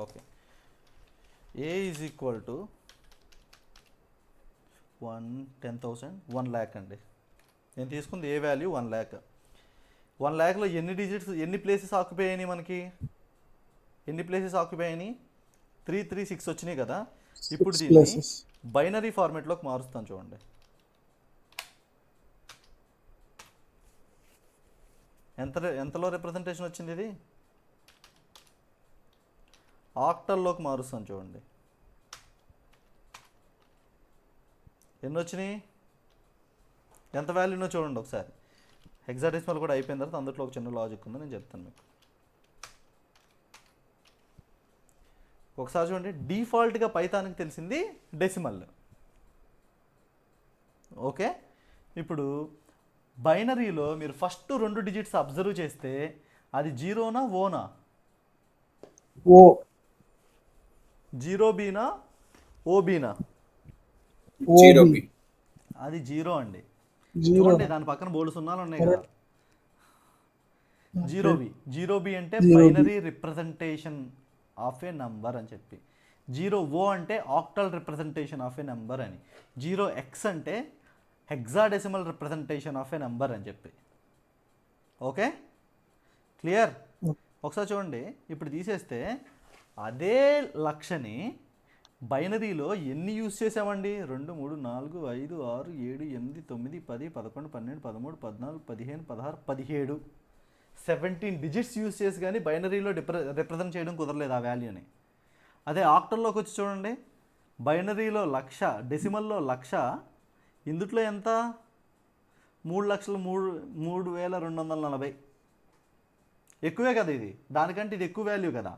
Okay, A is equal to 10,000 1 lakh అండి. నేను తీసుకుంది ఏ వాల్యూ 1 lakh. 1 lakhలో ఎన్ని డిజిట్స్, ఎన్ని ప్లేసెస్ ఆక్యుపై అయినాయి మనకి? ఎన్ని ప్లేసెస్ ఆక్యుపై అయినాయి? 336 వచ్చినాయి కదా. ఇప్పుడు దీన్ని ప్లేసెస్ బైనరీ ఫార్మేట్లోకి మారుస్తాను చూడండి. ఎంతలో రిప్రజెంటేషన్ వచ్చింది? ఇది ఆక్టల్లోకి మారుస్తాను చూడండి. ఎన్ని వచ్చినాయి? ఎంత వాల్యూనో చూడండి ఒకసారి. హెక్సాడెసిమల్ కూడా అయిపోయిన తర్వాత అందులో ఒక చిన్న లాజిక్ ఉంది, నేను చెప్తాను మీకు. ఒకసారి చూడండి, డిఫాల్ట్గా పైథాన్కి తెలిసింది డెసిమల్. ఓకే, ఇప్పుడు బైనరీలో మీరు ఫస్ట్ 2 డిజిట్స్ అబ్జర్వ్ చేస్తే అది జీరోనా ఓనా? ఓ 0Bనా ఓబీనా? 0B. అది 0 అండి. జీరో చూడండి, దాని పక్కన బోర్డు సున్నాలు ఉన్నాయి కదా. 0B అంటే zero B. Binary representation of a number అని చెప్పి. 0O అంటే octal representation of a number అని. 0X అంటే hexadecimal representation of a number అని చెప్పి. Okay, clear? ఒకసారి చూడండి, ఇప్పుడు తీసేస్తే అదే లక్షని బైనరీలో ఎన్ని యూజ్ చేసామండి? 2 3 4 5 6 7 8 9 10 11 12 13 14 15 16 17 17 డిజిట్స్ యూజ్ చేసి కానీ బైనరీలో రిప్రజెంట్ చేయడం కుదరలేదు ఆ వాల్యూని. అదే ఆక్టల్లోకి వచ్చి చూడండి, బైనరీలో 1,00,000, డెసిమల్లో 1,00,000, ఇందుట్లో ఎంత? 3,03,240. ఎక్కువే కదా ఇది, దానికంటే ఇది ఎక్కువ వాల్యూ కదా.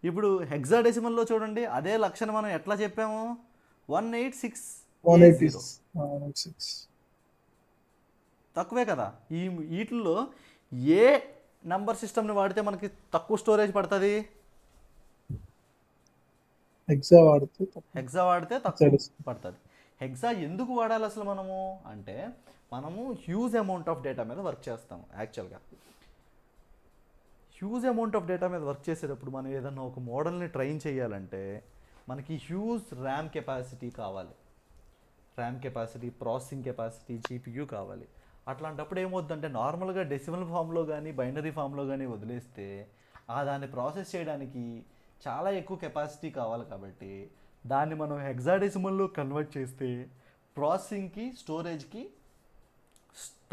ఇప్పుడు హెక్సాడెసిమల్లో చూడండి, అదే 1,00,000 మనం ఎట్లా చెప్పాము? 186. 186. తక్కువే కదా. వీటిల్లో ఏ నంబర్ సిస్టమ్ని వాడితే మనకి తక్కువ స్టోరేజ్ పడుతుంది? ఎగ్జా వాడితే హెక్సా వాడితే తక్కువ పడుతుంది. హెక్సా ఎందుకు వాడాలి అసలు మనము అంటే, మనము హ్యూజ్ అమౌంట్ ఆఫ్ డేటా మీద వర్క్ చేస్తాము. యాక్చువల్గా హ్యూజ్ అమౌంట్ ఆఫ్ డేటా మీద వర్క్ చేసేటప్పుడు మనం ఏదన్నా ఒక మోడల్ని ట్రైన్ చేయాలంటే మనకి హ్యూజ్ ర్యామ్ కెపాసిటీ కావాలి. RAM capacity, processing capacity, GPU కావాలి. అట్లాంటప్పుడు ఏమవుతుందంటే, నార్మల్గా డెసిమల్ ఫామ్లో కానీ బైనరీ ఫామ్లో కానీ వదిలేస్తే దాన్ని ప్రాసెస్ చేయడానికి చాలా ఎక్కువ కెపాసిటీ కావాలి. కాబట్టి దాన్ని మనం హెక్సాడెసిమల్లో కన్వర్ట్ చేస్తే ప్రాసెసింగ్కి, స్టోరేజ్కి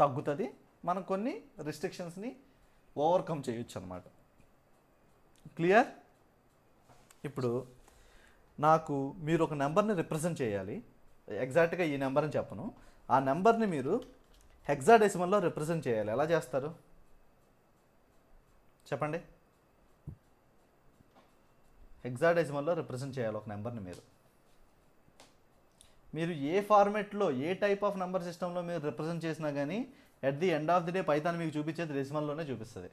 తగ్గుతుంది. మనం కొన్ని రిస్ట్రిక్షన్స్ని ఓవర్కమ్ చేయొచ్చు అన్నమాట. క్లియర్? ఇప్పుడు నాకు మీరు ఒక నెంబర్ని రిప్రజెంట్ చేయాలి. ఎగ్జాక్ట్గా ఈ నెంబర్ అని చెప్పను, ఆ నెంబర్ని మీరు హెక్సాడెసిమల్లో రిప్రజెంట్ చేయాలి. ఎలా చేస్తారు చెప్పండి? హెక్సాడెసిమల్లో రిప్రజెంట్ చేయాలి ఒక నెంబర్ని. మీరు ఏ ఫార్మెట్లో, ఏ టైప్ ఆఫ్ నెంబర్ సిస్టంలో మీరు రిప్రజెంట్ చేసినా కానీ at the end of the day Python మీకు చూపించేది డెసిమల్లోనే చూపిస్తుంది.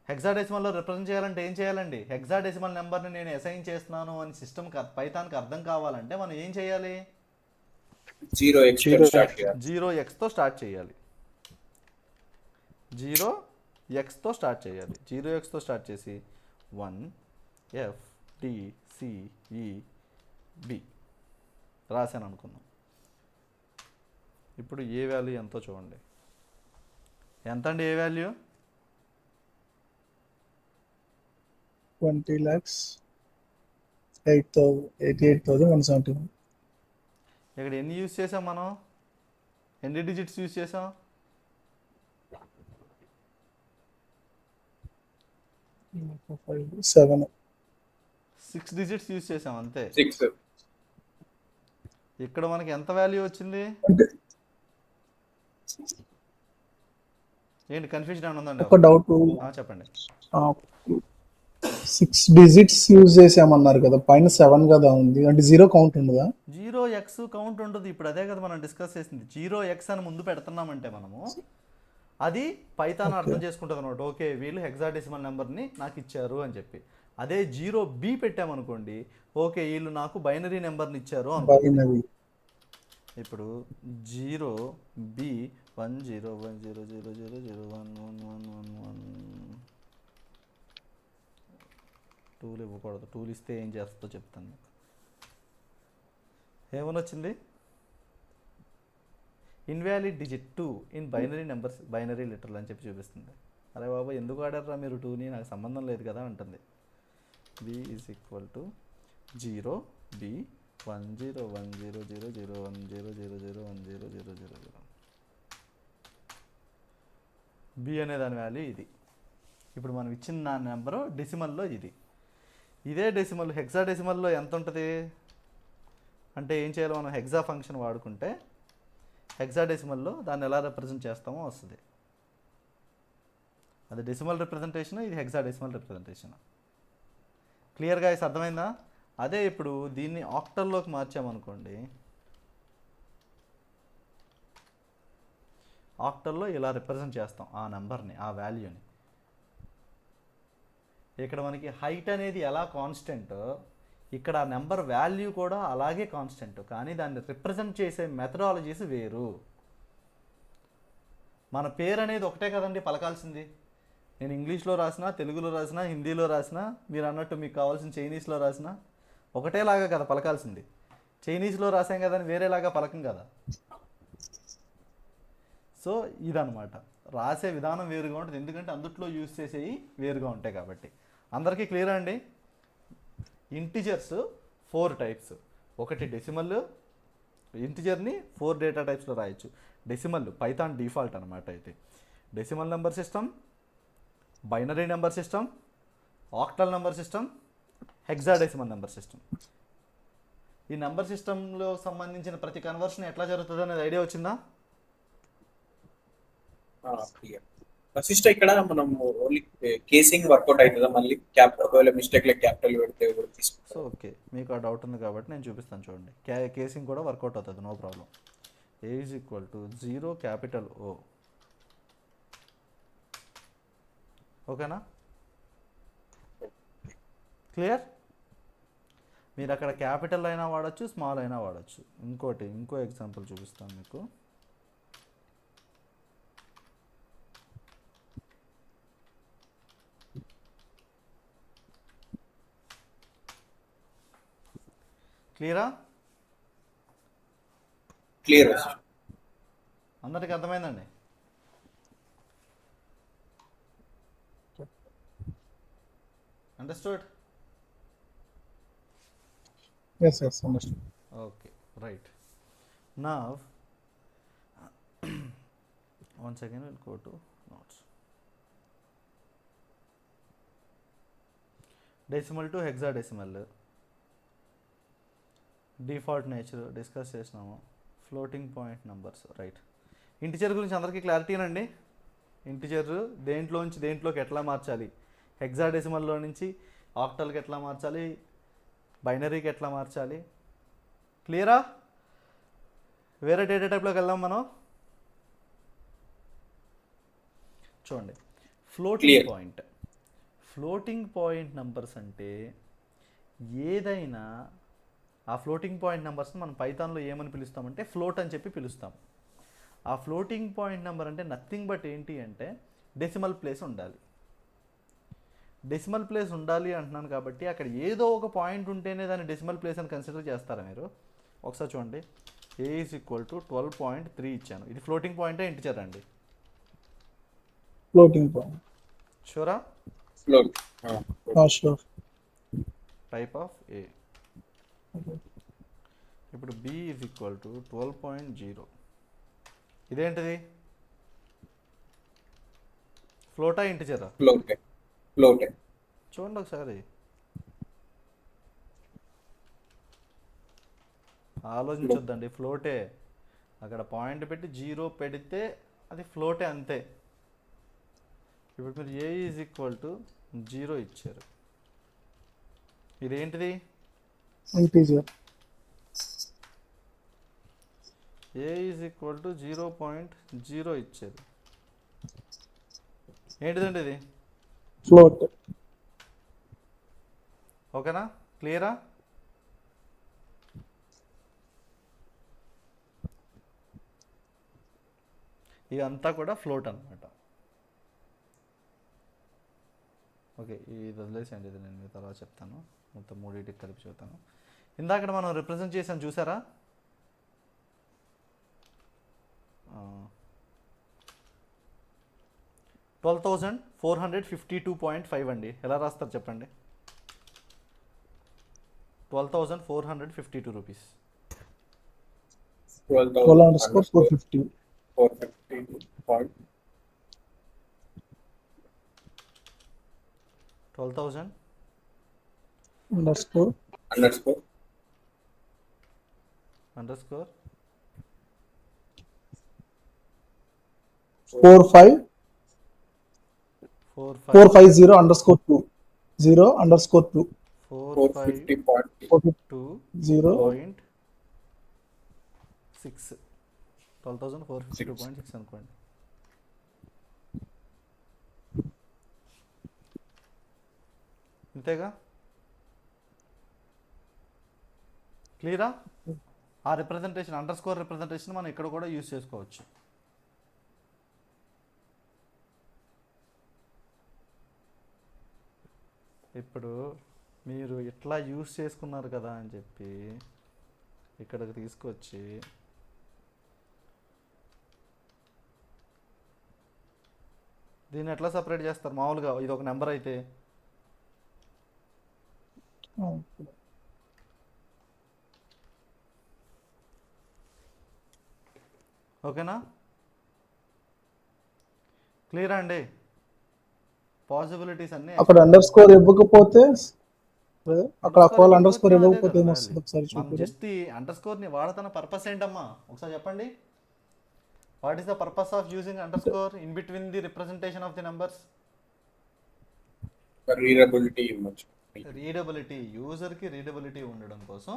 హెక్సాడెసిమల్లో రిప్రజెంట్ చేయాలంటే ఏం చేయాలండి? హెక్సాడెసిమల్ నెంబర్ని నేను అసైన్ చేస్తున్నాను అని సిస్టమ్కి, పైథాన్కి అర్థం కావాలంటే మనం ఏం చేయాలి? 0X తో స్టార్ట్ చేయాలి. 0Xతో స్టార్ట్ చేయాలి. 0Xతో స్టార్ట్ చేయాలి. 0Xతో స్టార్ట్ చేసి 1 F D C E B రాశాను అనుకుందాం. ఇప్పుడు ఏ వాల్యూ ఎంతో చూడండి. ఎంత అండి ఏ వాల్యూ? 20,88,171. ఇక్కడ ఎన్ని యూజ్ చేసాం మనం? ఎన్ని డిజిట్స్ యూజ్ చేసాం? 7. 6 డిజిట్స్ యూజ్ చేసాం అంతే. 6. ఇక్కడ మనకి ఎంత వాల్యూ వచ్చింది? అంటే ఏంటి కన్ఫ్యూజన్ అని ఉందండి? ఒక డౌట్, చెప్పండి. 6 డిజిట్స్ యూజ్ చేసామన్నారు కదా, పైన 7 కదా ఉంది, అంటే 0 కౌంట్ ఉండదా? 0x కౌంట్ ఉంటుంది. ఇప్పుడు అదే కదా మనం డిస్కస్ చేసింది. 0x అని ముందు పెడుతున్నామంటే మనము అది పైథాన్ అర్థం చేసుకుంటుంది అనమాట. ఓకే, వీళ్ళు హెక్సాడెసిమల్ నెంబర్ని నాకు ఇచ్చారు అని చెప్పి. అదే 0b పెట్టామనుకోండి, ఓకే వీళ్ళు నాకు బైనరీ నెంబర్ని ఇచ్చారు అనుకో. బైనరీ. ఇప్పుడు 0b 101000011111 టూల్ ఇవ్వకూడదు. టూల్ ఇస్తే ఏం చేస్తుందో చెప్తాను మీకు. ఏమని వచ్చింది? Invalid digit 2 in binary numbers binary literal అని చెప్పి చూపిస్తుంది. అరే బాబా ఎందుకు ఆడారా మీరు 2ని, నాకు సంబంధం లేదు కదా అంటుంది. b is equal to 0b 101000100010001000. b అనే దాని వాల్యూ ఇది. ఇప్పుడు మనం ఇచ్చిన నా నెంబరు డెసిమల్లో ఇది. ఇదే డెసిమల్ హెక్సాడెసిమల్లో ఎంత ఉంటుంది అంటే ఏం చేయాలి మనం? హెక్సా ఫంక్షన్ వాడుకుంటే హెక్సాడెసిమల్లో దాన్ని ఎలా రిప్రజెంట్ చేస్తామో వస్తుంది. అది డెసిమల్ రిప్రజెంటేషన్, ఇది హెక్సాడెసిమల్ రిప్రజెంటేషన్. క్లియర్గా ఇది అర్థమైందా? అదే ఇప్పుడు దీన్ని ఆక్టల్లోకి మార్చామనుకోండి, ఆక్టల్లో ఇలా రిప్రజెంట్ చేస్తాం ఆ నెంబర్ని, ఆ వాల్యూని. ఇక్కడ మనకి హైట్ అనేది ఎలా కాన్స్టెంట్, ఇక్కడ నెంబర్ వాల్యూ కూడా అలాగే కాన్స్టెంట్, కానీ దాన్ని రిప్రజెంట్ చేసే మెథడాలజీస్ వేరు. మన పేరు అనేది ఒకటే కదండి పలకాల్సింది. నేను ఇంగ్లీష్లో రాసినా, తెలుగులో రాసినా, హిందీలో రాసినా, మీరు అన్నట్టు మీకు కావాల్సిన చైనీస్లో రాసినా ఒకటేలాగా కదా పలకాల్సింది. చైనీస్లో రాసాం కదా అని వేరేలాగా పలకం కదా. సో ఇదనమాట, రాసే విధానం వేరుగా ఉంటుంది, ఎందుకంటే అందుట్లో యూజ్ చేసేవి వేరుగా ఉంటాయి కాబట్టి. అందరికీ క్లియర్ అండి? Integers 4 types. ఒకటి డెసిమల్, ఇంటిజర్ని 4 డేటా టైప్స్లో రాయొచ్చు. డెసిమల్ పైథాన్ డిఫాల్ట్ అనమాట. అయితే decimal number system, binary number system, octal number system, hexadecimal number system. ఈ నెంబర్ సిస్టంలో సంబంధించిన ప్రతి కన్వర్షన్ ఎట్లా జరుగుతుంది అనేది ఐడియా వచ్చిందా? వశిష్ట ఇక్కడ మనం ఓన్లీ కేసింగ్ వర్కౌట్ అవుతుందా? మళ్ళీ క్యాపిటల్ ఒకవేళ మిస్టేక్ లైక్ క్యాపిటల్ పెడితే కూడా సో తీసుకుంటాం. ఓకే, మీకు ఆ డౌట్ ఉంది కాబట్టి నేను చూపిస్తాను చూడండి. కేసింగ్ కూడా వర్కౌట్ అవుతుంది, no problem. A is equal to 0 capital O. ఓకేనా? క్లియర్? మీరు అక్కడ క్యాపిటల్ అయినా వాడచ్చు, స్మాల్ అయినా వాడచ్చు. ఇంకో ఎగ్జాంపుల్ చూపిస్తాను మీకు. క్లియరా? క్లియర్. అందరికి అర్థమైందండి? Understood? Yes, understood. Okay, right. Now, once again we'll go to notes. Decimal to hexadecimal. Default nature discuss చేసినాము. Floating point numbers, right. Integer గురించి అందరికీ క్లారిటీ అండి? ఇంటిజర్ దేంట్లోకి ఎట్లా మార్చాలి, హెక్సాడెసిమల్లో నుంచి ఆక్టల్కి ఎట్లా మార్చాలి, బైనరీకి ఎట్లా మార్చాలి, క్లియరా? వేరే డేటా టైప్లోకి వెళ్దాం మనం. చూడండి, ఫ్లోటింగ్ పాయింట్ నెంబర్స్ అంటే ఏదైనా ఆ ఫ్లోటింగ్ పాయింట్ నెంబర్స్ని మనం పైథాన్లో ఏమని పిలుస్తామంటే ఫ్లోట్ అని చెప్పి పిలుస్తాం. ఆ ఫ్లోటింగ్ పాయింట్ నెంబర్ అంటే నథింగ్ బట్ ఏంటి అంటే డెసిమల్ ప్లేస్ ఉండాలి. డెసిమల్ ప్లేస్ ఉండాలి అంటున్నాను కాబట్టి అక్కడ ఏదో ఒక పాయింట్ ఉంటేనే దాన్ని డెసిమల్ ప్లేస్ అని కన్సిడర్ చేస్తారా మీరు? ఒకసారి చూడండి, ఏ ఈజ్ ఈక్వల్ టు 12.3 ఇచ్చాను. ఇది ఫ్లోటింగ్ పాయింటే ఇంటిజర్ అండి? Floating point. షూరా? Float. Sure. Type of a. ఇప్పుడు b ఈజ్ ఈక్వల్ టు 12.0. ఇదేంటిది? ఫ్లోటా ఇంటిజరా? ఫ్లోట్. చూడండి ఒకసారి. ఆలోచించొద్దండి, ఫ్లోటే. అక్కడ పాయింట్ పెట్టి 0 పెడితే అది ఫ్లోటే అంతే. ఇప్పుడు మీరు ఏ ఈజ్ ఈక్వల్ టు 0 ఇచ్చారు, ఇదేంటిది? Integer. A is equal to 0.0 ఇచ్చారు, ఏంటిదండి ఇది? ఫ్లోట్. ఓకేనా, క్లియరా? ఇదంతా కూడా ఫ్లోట్ అనమాట. ఓకే, ఇది వదిలేసేయండి, ఇది నేను మీ తర్వాత చెప్తాను, మొత్తం మూడింటికి కలిపి చెప్తాను. ఇందాక మనం రిప్రజెంట్ చేసాం చూసారా? 12,452.5 అండి. ఎలా రాస్తారు చెప్పండి? 12,452 rupees. 12_450. 12,000 underscore underscore 450 underscore 2 0 underscore 2 450.6 12,452.6 అనుకోండి. అంతేగా, క్లియరా? ఆ రిప్రజెంటేషన్, అండర్స్కోర్ రిప్రజెంటేషన్ మనం ఇక్కడ కూడా యూజ్ చేసుకోవచ్చు. ఇప్పుడు మీరు ఇట్లా యూజ్ చేసుకున్నారు కదా అని చెప్పి ఇక్కడికి తీసుకొచ్చి దీన్ని ఎట్లా సపరేట్ చేస్తారు? మామూలుగా ఇది ఒక నెంబర్ అయితే ఓకేనా, క్లియరా అండి? పాసిబిలిటీస్ అన్నీ అక్కడ అండర్స్కోర్ ఇవ్వకపోతే, అక్కడ ఒకవేళ అండర్స్కోర్ ఇవ్వకపోతే ఏమొస్తుంది ఒకసారి మనం చూడండి. జస్ట్ ఈ అండర్స్కోర్ని వాడుతున్న పర్పస్ ఏంటమ్మా ఒకసారి చెప్పండి. What is the purpose of using underscore in between the representation of the numbers? Readability, యూజర్కి రీడబిలిటీ ఉండడం కోసం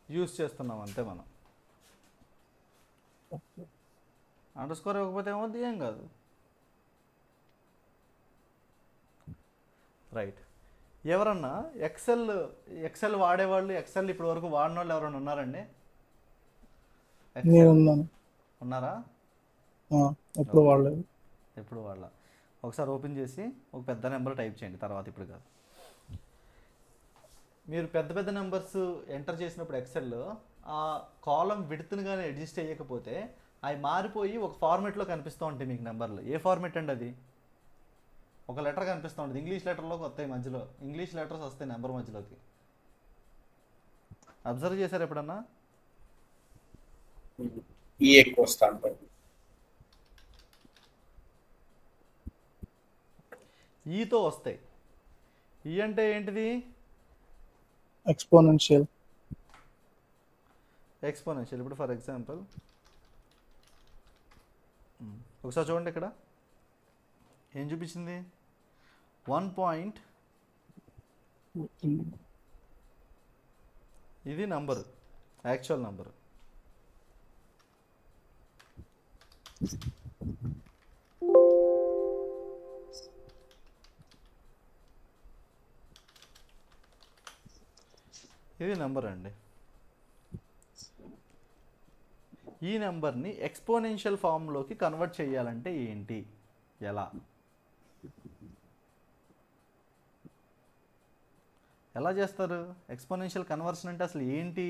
యూజ్ చేస్తున్నాం అంతే మనం. అండర్స్కోర్ ఇవ్వకపోతే ఏమవుద్ది? ఏం కాదు. రైట్. ఎవరన్నా ఎక్సెల్ వాడేవాళ్ళు, ఎక్సెల్ ఇప్పటి వరకు వాడిన వాళ్ళు ఎవరైనా ఉన్నారండి? నేను ఉన్నాను. ఉన్నారా? ఎప్పుడు వాడలేదు. ఎప్పుడు వాళ్ళ ఒకసారి ఓపెన్ చేసి ఒక పెద్ద నెంబర్ టైప్ చేయండి తర్వాత, ఇప్పుడు కాదు. మీరు పెద్ద పెద్ద నెంబర్స్ ఎంటర్ చేసినప్పుడు ఎక్సెల్లో ఆ కాలం విడ్త్ని కానీ అడ్జస్ట్ చేయకపోతే అవి మారిపోయి ఒక ఫార్మేట్లో కనిపిస్తూ ఉంటాయి మీకు నెంబర్లు. ఏ ఫార్మేట్ అండి అది? ఒక లెటర్ కనిపిస్తూ ఉంటుంది, ఇంగ్లీష్ లెటర్లోకి వస్తాయి, మధ్యలో ఇంగ్లీష్ లెటర్స్ వస్తాయి నెంబర్ మధ్యలోకి. అబ్జర్వ్ చేశారు ఎప్పుడన్నా? ఈతో వస్తాయి. ఈ అంటే ఏంటిది? ఎక్స్పోనెన్షియల్. ఎక్స్పోనెన్షియల్. ఇప్పుడు ఫర్ ఎగ్జాంపుల్ ఒకసారి చూడండి, ఇక్కడ ఏం చూపించింది? 1. ఇది నంబరు, యాక్చువల్ నంబరు. ఇది నెంబర్ అండి. ఈ నెంబర్ని ఎక్స్పోనెన్షియల్ ఫామ్లోకి కన్వర్ట్ చేయాలంటే ఏంటి, ఎలా ఎలా చేస్తారు? ఎక్స్పోనెన్షియల్ కన్వర్షన్ అంటే అసలు ఏంటి?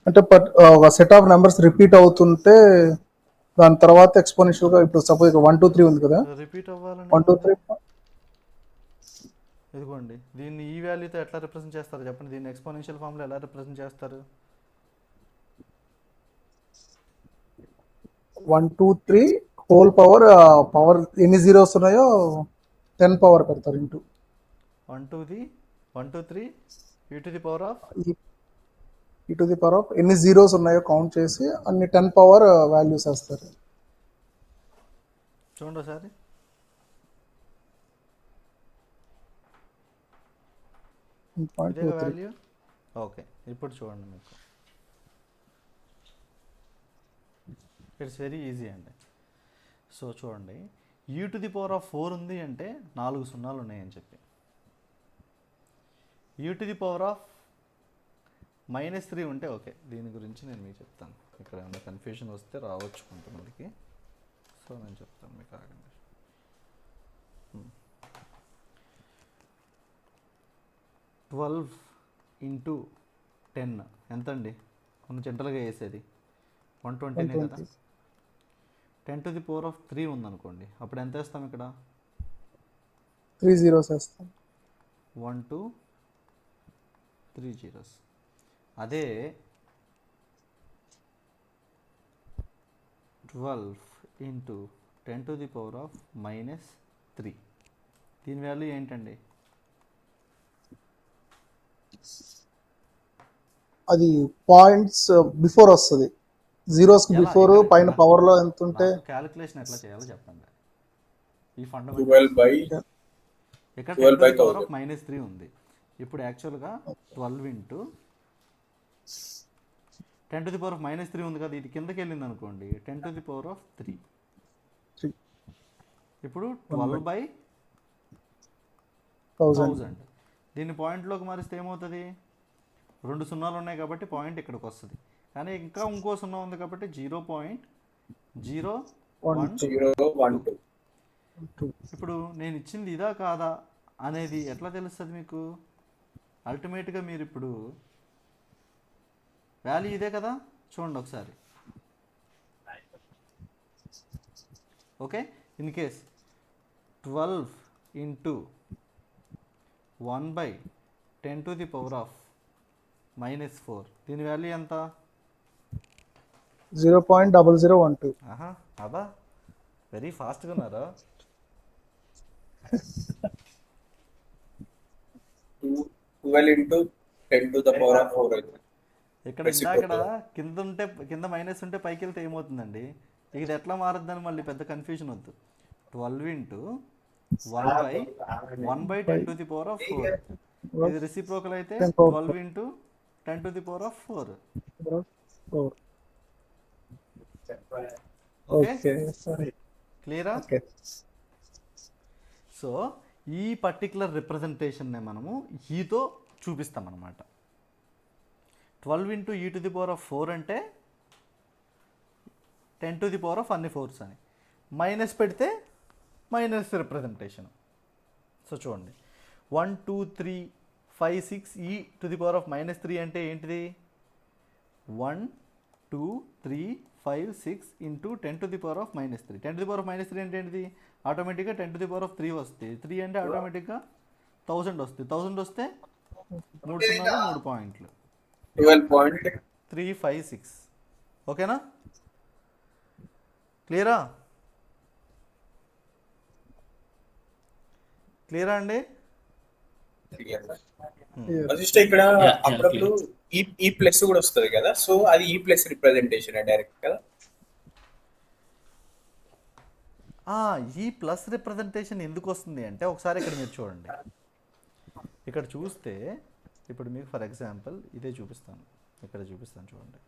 అంటే ఒక సెట్ ఆఫ్ నెంబర్స్ రిపీట్ అవుతుంటే దాని తర్వాత ఎక్స్పోనెన్షియల్ గా, ఇప్పుడు సపోజ్ 1 2 3 ఉంది కదా, రిపీట్ అవ్వాలంటే 1 2 3 ఇదిగోండి, దీన్ని ఈ వాల్యూతో ఎట్లా రిప్రజెంట్ చేస్తారు చెప్పండి? దీన్ని ఎక్స్పోనెన్షియల్ ఫామ్లో ఎలా రిప్రజెంట్ చేస్తారు? 1 2 3 హోల్ పవర్ ఎన్ని జీరోస్ ఉన్నాయో 10 పవర్ పెడతారు into 1 to the 1 2 3 e to the power of ఈ టు ది పవర్ ఆఫ్ ఎన్ని జీరోస్ ఉన్నాయో కౌంట్ చేసి అన్ని 10 పవర్ వాల్యూస్ వేస్తారు. చూడండి ఒకసారి. ఇదే వాల్యూ. ఓకే, ఇప్పుడు చూడండి మీకు ఇట్స్ వెరీ ఈజీ అండి. సో చూడండి, you to the power of 4 ఉంది అంటే 4 సున్నాలు ఉన్నాయని చెప్పి. You to the power of -3 ఉంటే ఓకే, దీని గురించి నేను మీకు చెప్తాను. ఇక్కడ ఏమైనా కన్ఫ్యూజన్ వస్తే రావచ్చు కొంతమందికి, సో నేను చెప్తాను మీకు. ఆగండి. 12 ఇంటూ 10 ఎంత అండి? మనం జనరల్గా వేసేది 120 కదా. 10 టు ది పవర్ ఆఫ్ 3 ఉందనుకోండి, అప్పుడు ఎంత వేస్తాం ఇక్కడ? 3 zeros వేస్తాం. 1 2 3 zeros. అదే 12 into 10 to the power of -3, దీని వాల్యూ ఏంటండి? అది పాయింట్స్ బిఫోర్ వస్తుంది. జీరోస్ కి బిఫోర్ పైన పవర్ లో ఎంత ఉంటే క్యాలిక్యులేషన్ ఎట్లా చేయాలో చెప్పండి. ఈ 12 ఫండమెంటల్ by ఇక్కడ 12 by 10 పవర్ ఆఫ్ -3 ఉంది. ఇప్పుడు యాక్చువల్గా 12 into 10 to the power of -3 ఉంది కదా, ఇది కిందకి వెళ్ళింది అనుకోండి, 10 టు ది పవర్ ఆఫ్ 3. 3. ఇప్పుడు 12 by 1000. దీన్ని పాయింట్లోకి మారిస్తే ఏమవుతుంది? 2 సున్నాలు ఉన్నాయి కాబట్టి పాయింట్ ఇక్కడికి వస్తుంది, కానీ ఇంకా ఇంకో సున్నా ఉంది కాబట్టి 0.012. ఇప్పుడు నేను ఇచ్చింది ఇదా కాదా అనేది ఎట్లా తెలుస్తుంది మీకు? అల్టిమేట్గా మీరు ఇప్పుడు వాల్యూ ఇదే కదా, చూడండి ఒకసారి. Okay, in case 12 into 1/10 to the power of -4, దీని వాల్యూ ఎంత? 0.0012. ఆహా, అబ్బా వెరీ ఫాస్ట్గా ఉన్నారా? 12 into 10 to the power of 4 అయితే ఇక్కడ ఇందాక కింద మైనస్ ఉంటే పైకి వెళ్తే ఏమవుతుందండి? ఇది ఎట్లా మారుద్దని మళ్ళీ పెద్ద కన్ఫ్యూజన్ వద్దు. 12 into 1/10 to the power of 4, ఇది రెసిప్రోకల్ అయితే 12 into 10 to the power of 4. Okay, క్లియరా? సో ఈ పర్టికులర్ రిప్రజెంటేషన్నే మనము ఈతో చూపిస్తాం అన్నమాట. 12 ఇంటూ ఈ టు ది పవర్ ఆఫ్ 4 అంటే 10 టు ది పవర్ ఆఫ్ అన్ని 4s అని, మైనస్ పెడితే మైనస్ రిప్రజెంటేషన్. సో చూడండి, 1 2 3 5 6 ఈ టు ది పవర్ ఆఫ్ -3 అంటే ఏంటిది? 1 2 3 5 6 into 10 to the power of -3. 10 to the power of -3 అంటే ఏంటిది? ఆటోమేటిక్గా 10 టు ది పవర్ ఆఫ్ 3 వస్తుంది. 3 అంటే ఆటోమేటిక్గా 1000 వస్తుంది. 1000 వస్తే 3 సున్నాలు 3 పాయింట్లు, 12.356. ఓకేనా? క్లియరా? క్లియరా అండి? వశిష్ఠ ఇక్కడ అప్పుడప్పుడు ఈ ప్లస్ కూడా వస్తుంది కదా, సో అది ఈ ప్లస్ రిప్రజెంటేషన్ డైరెక్ట్ కదా. ఈ ప్లస్ రిప్రజెంటేషన్ ఎందుకు వస్తుంది అంటే, ఒకసారి ఇక్కడ మీరు చూడండి. ఇక్కడ చూస్తే ఇప్పుడు మీకు ఫర్ ఎగ్జాంపుల్ ఇదే చూపిస్తాను, ఇక్కడ చూపిస్తాను చూడండి.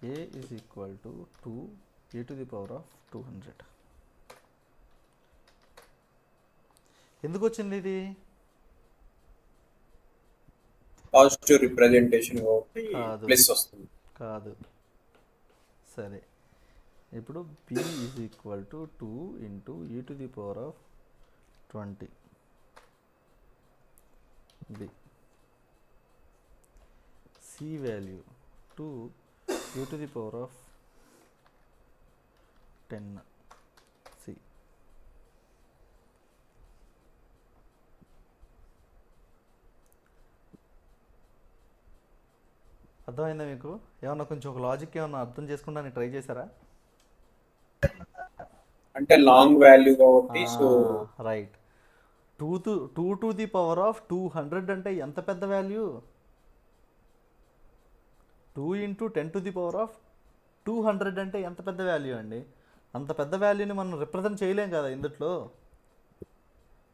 A is equal to 2 e to the power of 200. ఎందుకు వచ్చింది ఇది? పాజిటివ్ రిప్రజెంటేషన్ కాదు. ప్లస్ వస్తుంది కాదు. సరే, ఇప్పుడు b is equal to 2 into e to the power of 20. b c value 2 e to the power of 10 c. అర్థమైందా మీకు? ఏమన్నా కొంచెం ఒక లాజిక్ ఏమన్నా అర్థం చేసుకుంటానికి ట్రై చేశారా? అంటే లాంగ్ వాల్యూ కాబట్టి so right. 2 to the power of 200 అంటే ఎంత పెద్ద value? 2 into 10 to the power of 200 అంటే ఎంత పెద్ద వాల్యూ అండి? అంత పెద్ద వాల్యూని మనం రిప్రజెంట్ చేయలేం కదా ఇందులో,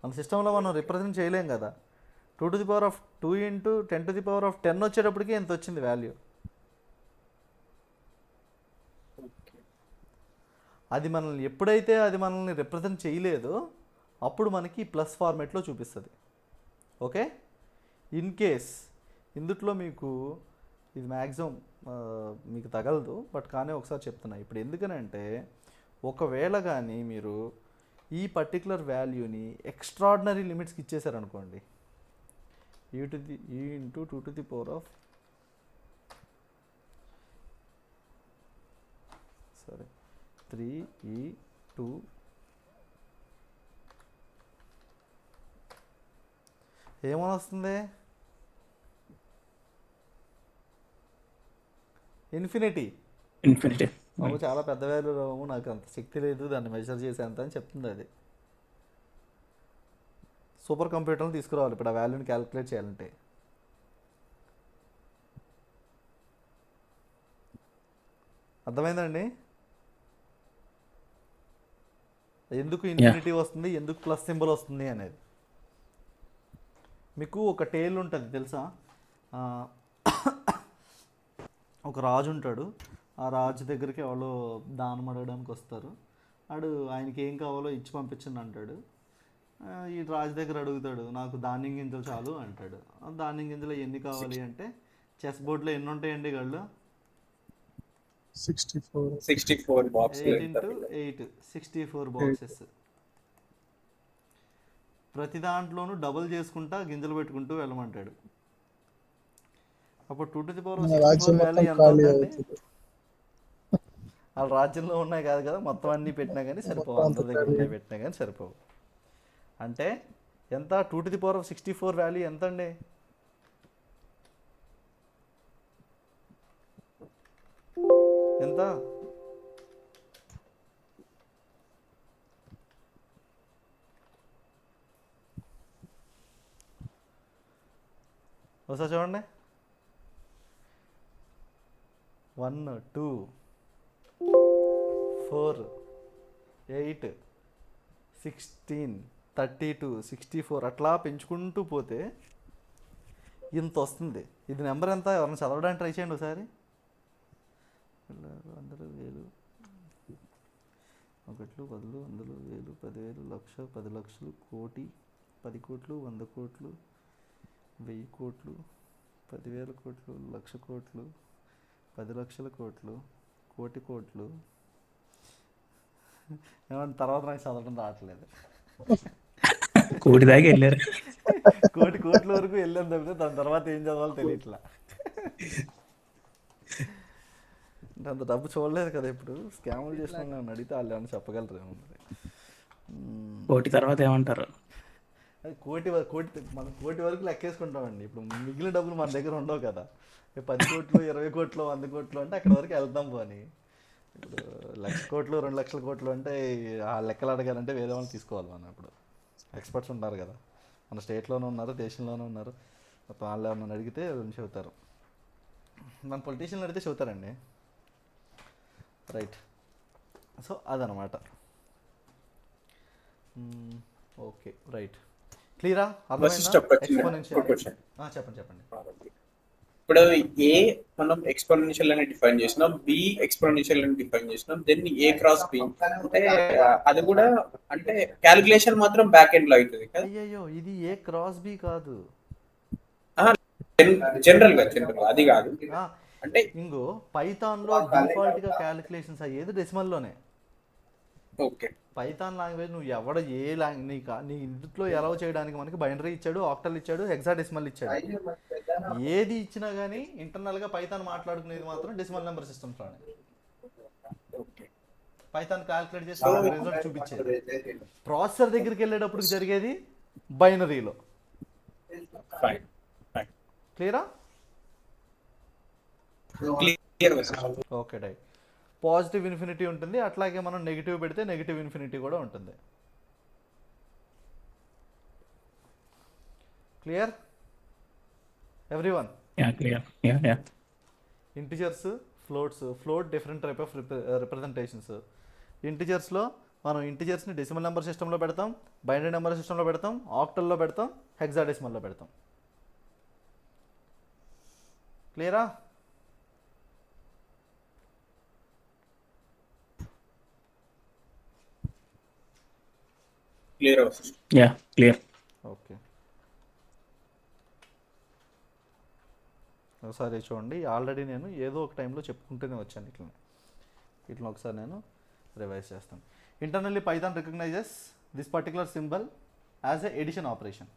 మన సిస్టంలో మనం రిప్రజెంట్ చేయలేం కదా. 2 to the power of 2 into 10 to the power of 10 వచ్చేటప్పటికి ఎంత వచ్చింది వాల్యూ? అది మనల్ని ఎప్పుడైతే అది మనల్ని రిప్రజెంట్ చేయలేదో అప్పుడు మనకి ప్లస్ ఫార్మేట్లో చూపిస్తుంది. ఓకే, ఇన్ కేస్ ఇందుట్లో మీకు ఇది మ్యాక్సిమం మీకు తగలదు, బట్ కానీ ఒకసారి చెప్తున్నా ఇప్పుడు. ఎందుకనంటే ఒకవేళ కానీ మీరు ఈ పర్టికులర్ వాల్యూని ఎక్స్ట్రాడినరీ లిమిట్స్కి ఇచ్చేసారనుకోండి, ఈ into 2 to the power of సరే 3e2 ఏమని వస్తుంది? ఇన్ఫినిటీ. బాబు చాలా పెద్ద వాల్యూ రాము, నాకు అంత శక్తి లేదు దాన్ని మెజర్ చేసేంత అని చెప్తుంది అది. సూపర్ కంప్యూటర్ని తీసుకురావాలి ఇప్పుడు ఆ వాల్యూని క్యాలిక్యులేట్ చేయాలంటే. అర్థమైందండి ఎందుకు ఇన్ఫినిటీ వస్తుంది, ఎందుకు ప్లస్ సింబల్ వస్తుంది అనేది? మీకు ఒక టేల్ ఉంటుంది తెలుసా? ఒక రాజు ఉంటాడు, ఆ రాజు దగ్గరికి ఎవరో దానం అడగడానికి వస్తారు. ఆయనకి ఏం కావాలో ఇచ్చి పంపించండి అంటాడు. ఈ రాజు దగ్గర అడుగుతాడు, నాకు ధాన్యం గింజలు చాలు అంటాడు. ధాన్యం గింజలు ఎన్ని కావాలి అంటే, చెస్ బోర్డ్లో ఎన్ని ఉంటాయండి గళ్ళు? 64 బాక్స్ 8 into 8 64 బాక్సెస్. ప్రతి దాంట్లోనూ డబుల్ చేసుకుంటా గింజలు పెట్టుకుంటూ వెళ్ళమంటాడు. అప్పుడు 2 to the power of 64 value ఎంత ఉందండి? వాళ్ళ రాజ్యంలో ఉన్నాయి కాదు కదా, మొత్తం అన్నీ పెట్టినా కానీ సరిపోవు, అందరి దగ్గర ఉన్నాయి పెట్టినా కానీ సరిపోవు. అంటే ఎంత? 2 to the power of 64 value ఎంత అండి? ఎంత? ఒకసారి చూడండి. 1 2 4 8 16 32 64 అట్లా పెంచుకుంటూ పోతే ఇంత వస్తుంది. ఇది నెంబర్ ఎంత? ఎవరైనా చదవడానికి ట్రై చేయండి ఒకసారి. 100 1000 100 1000 10,000 లక్ష 10 లక్షలు కోటి 10 కోట్లు 100 కోట్లు 1000 కోట్లు 10,000 కోట్లు లక్ష కోట్లు 10 లక్షల కోట్లు కోటి కోట్లు. ఏమంటే తర్వాత నాకు చదవడం రావట్లేదు. కోటి దాకా వెళ్ళారు. కోటి కోట్ల వరకు వెళ్ళాను తప్పితే దాని తర్వాత ఏం చదవాలో తెలియట్లా. అంటే అంత డబ్బు చూడలేదు కదా ఇప్పుడు. స్కాములు చేసిన అడిగితే వాళ్ళు ఏమన్నా చెప్పగలరు ఏముంది. కోటి తర్వాత ఏమంటారు? అది కోటి మనం కోటి వరకు లెక్కేసుకుంటామండి. ఇప్పుడు మిగిలిన డబ్బులు మన దగ్గర ఉండవు కదా. 10 కోట్లు 20 కోట్లు 100 కోట్లు అంటే అక్కడ వరకు వెళ్తాం. పోనీ ఇప్పుడు 1,00,000 కోట్లు 2,00,000 కోట్లు అంటే ఆ లెక్కలు అడగాలంటే వేరే వాళ్ళని తీసుకోవాలి మనం. ఇప్పుడు ఎక్స్పర్ట్స్ ఉంటారు కదా, మన స్టేట్లోనే ఉన్నారు, దేశంలోనే ఉన్నారు. మొత్తం వాళ్ళు ఏమన్నా అడిగితే చెబుతారు. మన పొలిటీషియన్లు అడిగితే చెబుతారండి. రైట్. సో అదనమాట. Okay right. క్లియరా? చెప్పండి. చెప్పండి. ఇప్పుడు ఏ మనం ఎక్స్పోనెన్షియల్ అని డిఫైన్ చేసినాం, బి ఎక్స్పోనెన్షియల్ అని డిఫైన్ చేసినాం, దెన్ ఏ క్రాస్ బి అంటే అది కూడా అంటే క్యాలిక్యులేషన్ మాత్రం బ్యాక్ ఎండ్ లో అవుతుంది కదా. అయ్యో ఇది ఏ క్రాస్ బి కాదు, జనరల్ గా అది కాదు. అంటే ఇంకో పైథాన్ లో డిఫాల్ట్ గా క్యాలిక్యులేషన్స్ అయ్యేది డెసిమల్ లోనే. ఓకే, పైథాన్ లాంగ్వేజ్ నువ్వు ఎవడ ఏ లాంగ్వేజ్ నీ ఇంట్లో ఎలా చేయడానికి మనకి బైనరీ ఇచ్చాడు, ఆక్టల్ ఇచ్చాడు, హెక్సాడెసిమల్ ఇచ్చాడు. ఏది ఇచ్చినా కానీ ఇంటర్నల్ గా పైథాన్ మాట్లాడుకునేది మాత్రం డెసిమల్ నెంబర్ సిస్టమ్స్ లోనే. పైథాన్ క్యాలిక్యులేట్ చేసి రిజల్ట్ చూపించేది. ప్రాసెసర్ దగ్గరికి వెళ్ళేటప్పుడు జరిగేది బైనరీలో. క్లియరా? Okay right. పాజిటివ్ ఇన్ఫినిటీ ఉంటుంది, అట్లాగే మనం నెగిటివ్ పెడితే నెగిటివ్ ఇన్ఫినిటీ కూడా ఉంటుంది. Clear everyone? Clear. Yeah. Integers, float different type of representations. ఇంటిజర్స్లో మనం ఇంటిజర్స్ని డెసిమల్ నెంబర్ సిస్టంలో పెడతాం, బైనరీ నెంబర్ సిస్టంలో పెడతాం, ఆక్టల్లో పెడతాం, హెక్సాడెసిమల్లో పెడతాం. క్లియరా? Clear yeah clear. ఓకే, ఒకసారి చూడండి. ఆల్రెడీ నేను ఏదో ఒక టైంలో చెప్పుకుంటూనే వచ్చాను ఇట్లా ఒకసారి నేను రివైజ్ చేస్తాను. Internally Python recognises this particular symbol as a addition operation.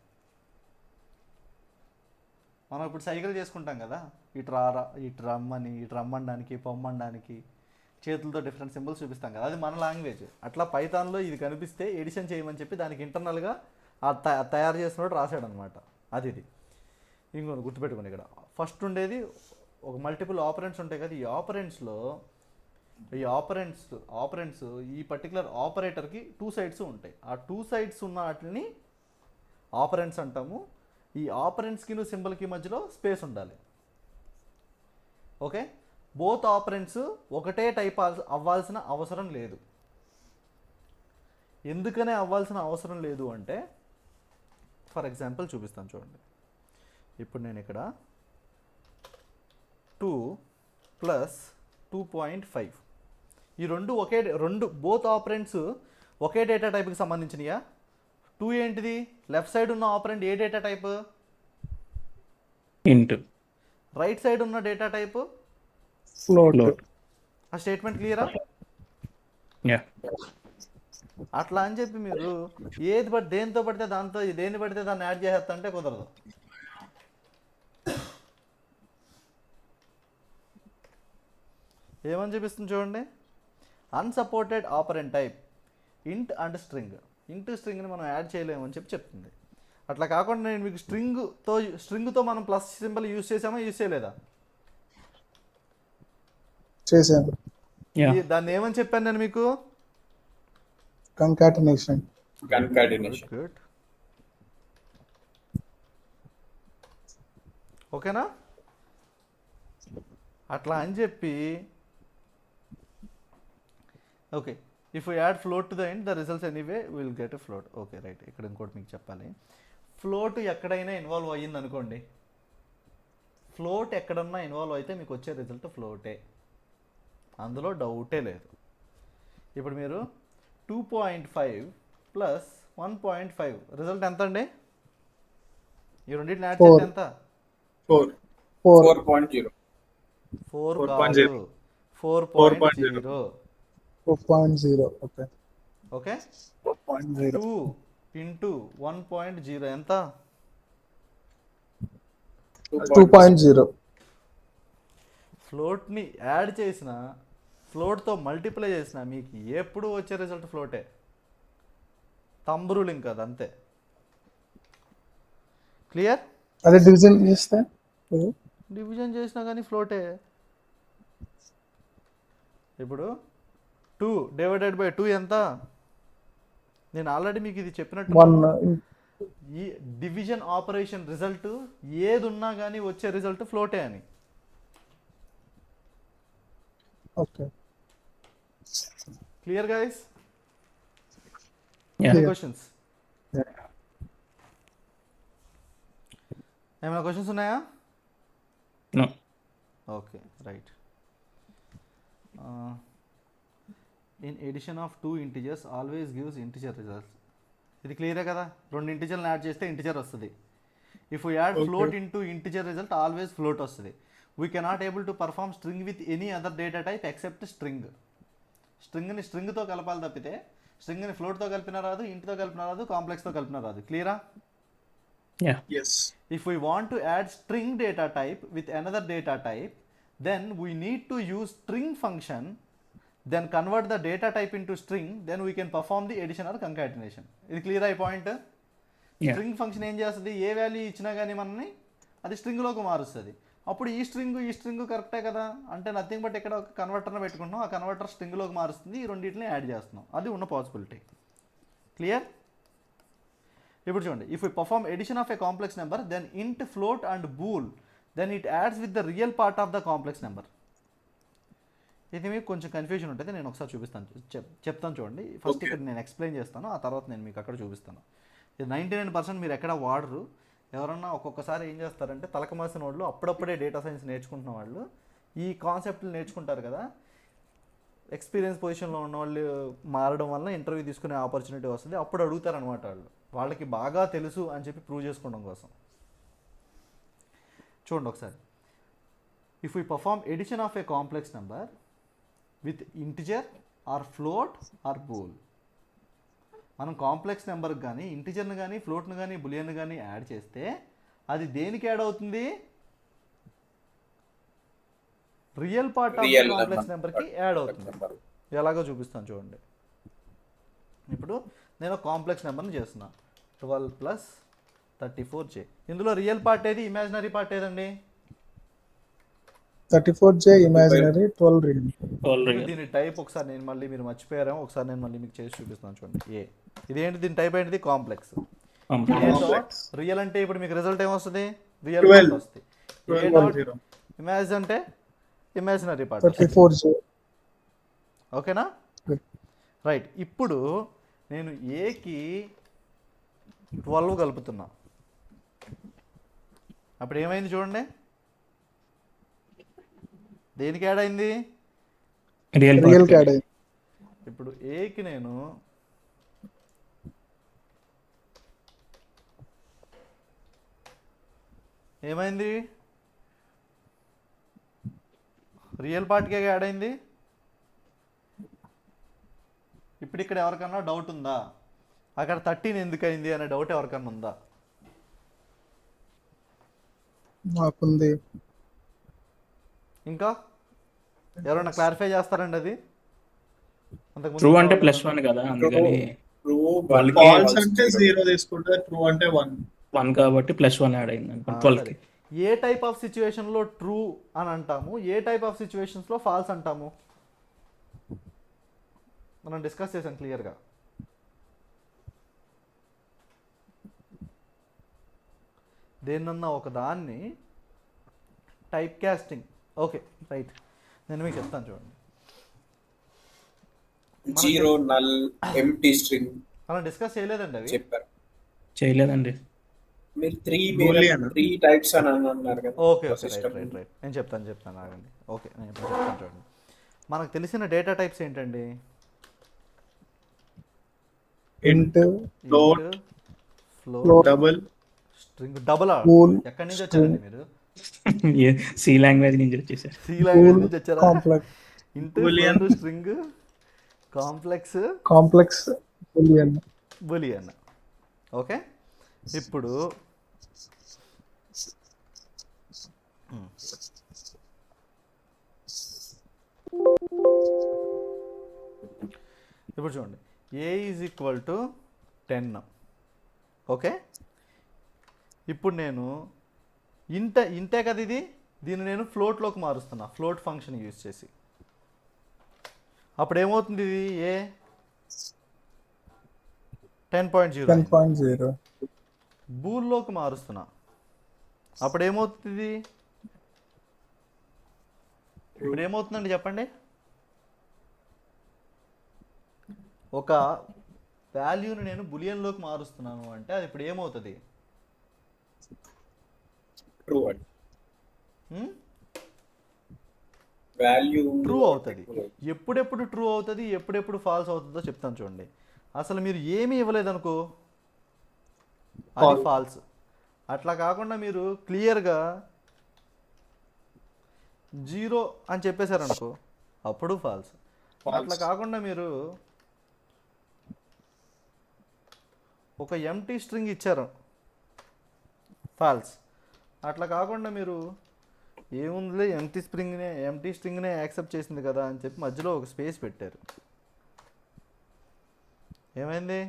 మనం ఇప్పుడు సైకిల్ చేసుకుంటాం కదా, ఇటు రమ్మనడానికి, పొమ్మనడానికి చేతులతో డిఫరెంట్ సింబల్స్ చూపిస్తాం కదా, అది మన లాంగ్వేజ్. అట్లా పైథాన్లో ఇది కనిపిస్తే ఎడిషన్ చేయమని చెప్పి దానికి ఇంటర్నల్గా తయారు చేసినోడు రాశాడు అనమాట. ఇది ఇంకొన్ని గుర్తుపెట్టుకోండి. ఇక్కడ ఫస్ట్ ఉండేది ఒక మల్టిపుల్ ఆపరెంట్స్ ఉంటాయి కదా, ఈ ఆపరెంట్స్ ఈ పర్టికులర్ ఆపరేటర్కి 2 సైడ్స్ ఉంటాయి. ఆ 2 సైడ్స్ ఉన్న వాటిని ఆపరెంట్స్ అంటాము. ఈ ఆపరెంట్స్కి సింబల్కి మధ్యలో స్పేస్ ఉండాలి. ఓకే, బోత్ ఆపరెంట్స్ ఒకటే టైప్ అవ్వాల్సిన అవసరం లేదు. ఎందుకనే అవ్వాల్సిన అవసరం లేదు అంటే, ఫర్ ఎగ్జాంపుల్ చూపిస్తాను చూడండి. ఇప్పుడు నేను ఇక్కడ 2 + 2.5 ఈ రెండు బోత్ ఆపరెంట్స్ ఒకే డేటా టైప్కి సంబంధించినయా? 2 ఏంటిది? లెఫ్ట్ సైడ్ ఉన్న ఆపరెంట్ ఏ డేటా టైప్? ఇంట్. రైట్ సైడ్ ఉన్న డేటా టైప్ ఫ్లోట్. ఆ స్టేట్మెంట్ క్లియరా? యా. అట్లా అని చెప్పి మీరు దేంతో పడితే దేన్ని పడితే దాన్ని యాడ్ చేసేస్తా అంటే కుదరదు. ఏమని చూపిస్తుంది చూడండి. అన్సపోర్టెడ్ ఆపరెంట్ టైప్ ఇంట్ అండ్ స్ట్రింగ్ని మనం యాడ్ చేయలేమని చెప్తుంది. అట్లా కాకుండా నేను మీకు స్ట్రింగ్తో మనం ప్లస్ సింబల్ యూజ్ చేసామా, యూజ్ చేయలేదా? చేశాను. దాన్ని ఏమని చెప్పాను నేను మీకు? కంకాటినేషన్. గుడ్. ఓకేనా? అట్లా అని చెప్పి okay, if you add float to the end the results anyway will get a float. Okay right. ఇక్కడ ఇంకోటి మీకు చెప్పాలి. ఫ్లోట్ ఎక్కడైనా ఇన్వాల్వ్ అయ్యింది అనుకోండి, ఫ్లోట్ ఎక్కడన్నా ఇన్వాల్వ్ అయితే మీకు వచ్చే రిజల్ట్ ఫ్లోటే, అందులో డౌటే లేదు. ఇప్పుడు మీరు 2.5 + 1.5 రిజల్ట్ ఎంత అండి? ఈ రెండింటిని యాడ్ చేస్తే ఎంత? 4.0. 4.0. 4.0. ఓకే. ఓకే, 4.0 2 × 1.0 ఎంత? 2.0. ఫ్లోట్ని యాడ్ చేసిన, ఫ్లోట్తో మల్టిప్లై చేసిన మీకు ఎప్పుడు వచ్చే రిజల్ట్ ఫ్లోటే. థంబ్ రూలింగ్ కాదు, అంతే. క్లియర్? అదే డివిజన్ చేస్తే డివిజన్ చేసినా కానీ ఫ్లోటే. ఇప్పుడు 2 / 2 ఎంత? నేను ఆల్రెడీ మీకు ఇది చెప్పినట్టు 1. ఈ డివిజన్ ఆపరేషన్ రిజల్ట్ ఏది ఉన్నా కానీ వచ్చే రిజల్ట్ ఫ్లోటే అని. Okay. Clear guys? Yeah. Questions? ఏమైనా క్వశ్చన్స్ ఉన్నాయా? No. Okay right. In addition of 2 integers always gives integer results. ఇది క్లియరే కదా? 2 ఇంటిజర్ని యాడ్ చేస్తే ఇంటిజర్ వస్తుంది. If you add float into integer result always float వస్తుంది. We cannot able to perform string with any other data type except స్ట్రింగ్ని స్ట్రింగ్తో కలపాలి తప్పితే స్ట్రింగ్ని ఫ్లోట్తో కలిపినా రాదు, ఇంటితో కలిపినా రాదు, కాంప్లెక్స్తో కలిపినా రాదు. క్లియరా? Yeah. Yes. If we want to add string data type with another data type, then we need to use string function, then convert the data type into string, then we can perform the addition or concatenation. ఇది clear అయ్యే point. Yeah. String function ఏం చేస్తుంది? ఏ value ఇచ్చినా కానీ మనని అది స్ట్రింగ్లోకి మారుస్తుంది. అప్పుడు ఈ స్ట్రింగ్ కరెక్టే కదా, అంటే నథింగ్ బట్ ఇక్కడ ఒక కన్వర్టర్ని పెట్టుకుంటున్నాం, ఆ కన్వర్టర్ స్ట్రింగ్లోకి మారుస్తుంది, ఈ రెండింటిని యాడ్ చేస్తున్నాం, అది ఉన్న పాసిబిలిటీ. క్లియర్? ఇప్పుడు చూడండి, if you perform addition of a complex number then int float and bool then it adds with the real part of the complex number. ఇది మీకు కొంచెం కన్ఫ్యూజన్ ఉంటుంది, నేను ఒకసారి చూపిస్తాను, చెప్తాను చూడండి. ఫస్ట్ ఇక్కడ నేను ఎక్స్ప్లెయిన్ చేస్తాను, ఆ తర్వాత నేను మీకు అక్కడ చూపిస్తాను. ఇది 99% మీరు ఎక్కడ వాడరు. ఎవరన్నా ఒక్కొక్కసారి ఏం చేస్తారంటే తలకమాసిన వాళ్ళు, అప్పుడప్పుడే డేటా సైన్స్ నేర్చుకుంటున్న వాళ్ళు ఈ కాన్సెప్ట్లు నేర్చుకుంటారు కదా, ఎక్స్పీరియన్స్ పొజిషన్లో ఉన్న వాళ్ళు మారడం వల్ల ఇంటర్వ్యూ తీసుకునే ఆపర్చునిటీ వస్తుంది, అప్పుడు అడుగుతారనమాట వాళ్ళకి బాగా తెలుసు అని చెప్పి ప్రూవ్ చేసుకోవడం కోసం. చూడండి ఒకసారి, if you perform addition of a complex number with integer or float or bool. మనం కాంప్లెక్స్ నెంబర్కి కానీ ఇంటిజర్ని కానీ ఫ్లోట్ని కానీ బులియన్ కానీ యాడ్ చేస్తే అది దేనికి యాడ్ అవుతుంది? రియల్ పార్ట్ ఆఫ్ కాంప్లెక్స్ నెంబర్కి యాడ్ అవుతుంది. ఎలాగో చూపిస్తాను చూడండి. ఇప్పుడు నేను కాంప్లెక్స్ నెంబర్ని చేస్తున్నా, 12 + 34J. ఇందులో రియల్ పార్ట్ ఏది, ఇమాజినరీ పార్ట్ ఏదండి? 34J imaginary, 12 real. దీని టైప్ ఒకసారి నేను మళ్ళీ, మీరు మర్చిపోయారేమో, ఒకసారి నేను మళ్ళీ మీకు చేసి చూపిస్తాను చూడండి. ఏ ఇదేంటి, దీని టైప్ ఏంటిది? కాంప్లెక్స్. రియల్ అంటే ఇప్పుడు మీకు రిజల్ట్ ఏమొస్తుంది? రియల్ పార్ట్ వస్తుంది. ఏ డాట్ ఇమాజ్ అంటే ఇమాజినరీ పార్ట్. 34J. ఓకేనా? రైట్. ఇప్పుడు నేను ఏకి 12 కలుపుతున్నా, అప్పుడు ఏమైంది చూడండి, దేనికి యాడ్ అయింది? రియల్ యాడ్ అయింది. ఇప్పుడు ఏకి నేను ఏమైంది, రియల్ పార్ట్కే యాడ్ అయింది. ఇప్పుడు ఇక్కడ ఎవరికన్నా డౌట్ ఉందా? అక్కడ 13 ఎందుకు అయింది అనే డౌట్ ఎవరికన్నా ఉందా? నాకుంది. ఇంకా ఎవరైనా క్లారిఫై చేస్తారండి అది? ట్రూ అంటే +1 కదా, అందుకని వాళ్ళకి ఫాల్స్ అంటే 0 తీసుకుంటే, ట్రూ అంటే 1 కాబట్టి +1 యాడ్ అయింది అనుకో 12కి. ఏ టైప్ ఆఫ్ సిచ్యువేషన్లో ట్రూ అని అంటాము, ఏ టైప్ ఆఫ్ సిచ్యువేషన్స్లో ఫాల్స్ అంటాము, మనం డిస్కస్ చేసాం క్లియర్గా. దేన్నన్నా ఒక దాన్ని టైప్ కాస్టింగ్. ఓకే రైట్, నేను మీకు చెప్తాను చూడండి. 0 నల్ ఎంప్టీ స్ట్రింగ్ మనం డిస్కస్ చేయలేదండి అవి. చెప్పారు. చేయలేదండి. మీరు 3 టైప్స్ అని అన్నారు కదా. ఓకే రైట్ నేను చెప్తాను ఆగండి. ఓకే నేను ఇప్పుడు చెప్తాను చూడండి. మనకు తెలిసిన డేటా టైప్స్ ఏంటండి? ఇంట్, float, double, string. Double bool, ఎక్కడి నుంచి వచ్చారండి మీరు? సి లాంగ్వేజ్ నుంచి వచ్చేసారు. సి లాంగ్వేజ్ నుంచి వచ్చారా? కాంప్లెక్స్, ఇంట్, Boolean. Float, string, complex, Boolean. Boolean. Okay, ఇప్పుడు చూడండి, ఏ ఈజ్ ఈక్వల్ టు 10. ఓకే, ఇప్పుడు నేను ఇంతే కదా ఇది, దీన్ని నేను ఫ్లోట్లోకి మారుస్తున్నా, ఫ్లోట్ ఫంక్షన్ యూజ్ చేసి. అప్పుడు ఏమవుతుంది ఇది? ఏ 10.0 బూల్లోకి మారుస్తున్నా, అప్పుడు ఏమవుతుంది? ఇప్పుడు ఏమవుతుందండి చెప్పండి? ఒక వాల్యూని నేను బులియన్లోకి మారుస్తున్నాను అంటే అది ఇప్పుడు ఏమవుతుంది? ట్రూ అండి. వాల్యూ ట్రూ అవుతుంది. ఎప్పుడెప్పుడు ట్రూ అవుతుంది, ఎప్పుడెప్పుడు ఫాల్స్ అవుతుందో చెప్తాను చూడండి. అసలు మీరు ఏమీ ఇవ్వలేదనుకో, అది ఫాల్స్. అట్లా కాకుండా మీరు క్లియర్గా 0 అని చెప్పేశారనుకో, అప్పుడు ఫాల్స్. అట్లా కాకుండా మీరు ఒక ఎంటీ స్ట్రింగ్ ఇచ్చారు, ఫాల్స్. అట్లా కాకుండా మీరు ఏముందిలే ఎంటీ స్ట్రింగ్నే యాక్సెప్ట్ చేసింది కదా అని చెప్పి మధ్యలో ఒక స్పేస్ పెట్టారు, ఏమైంది?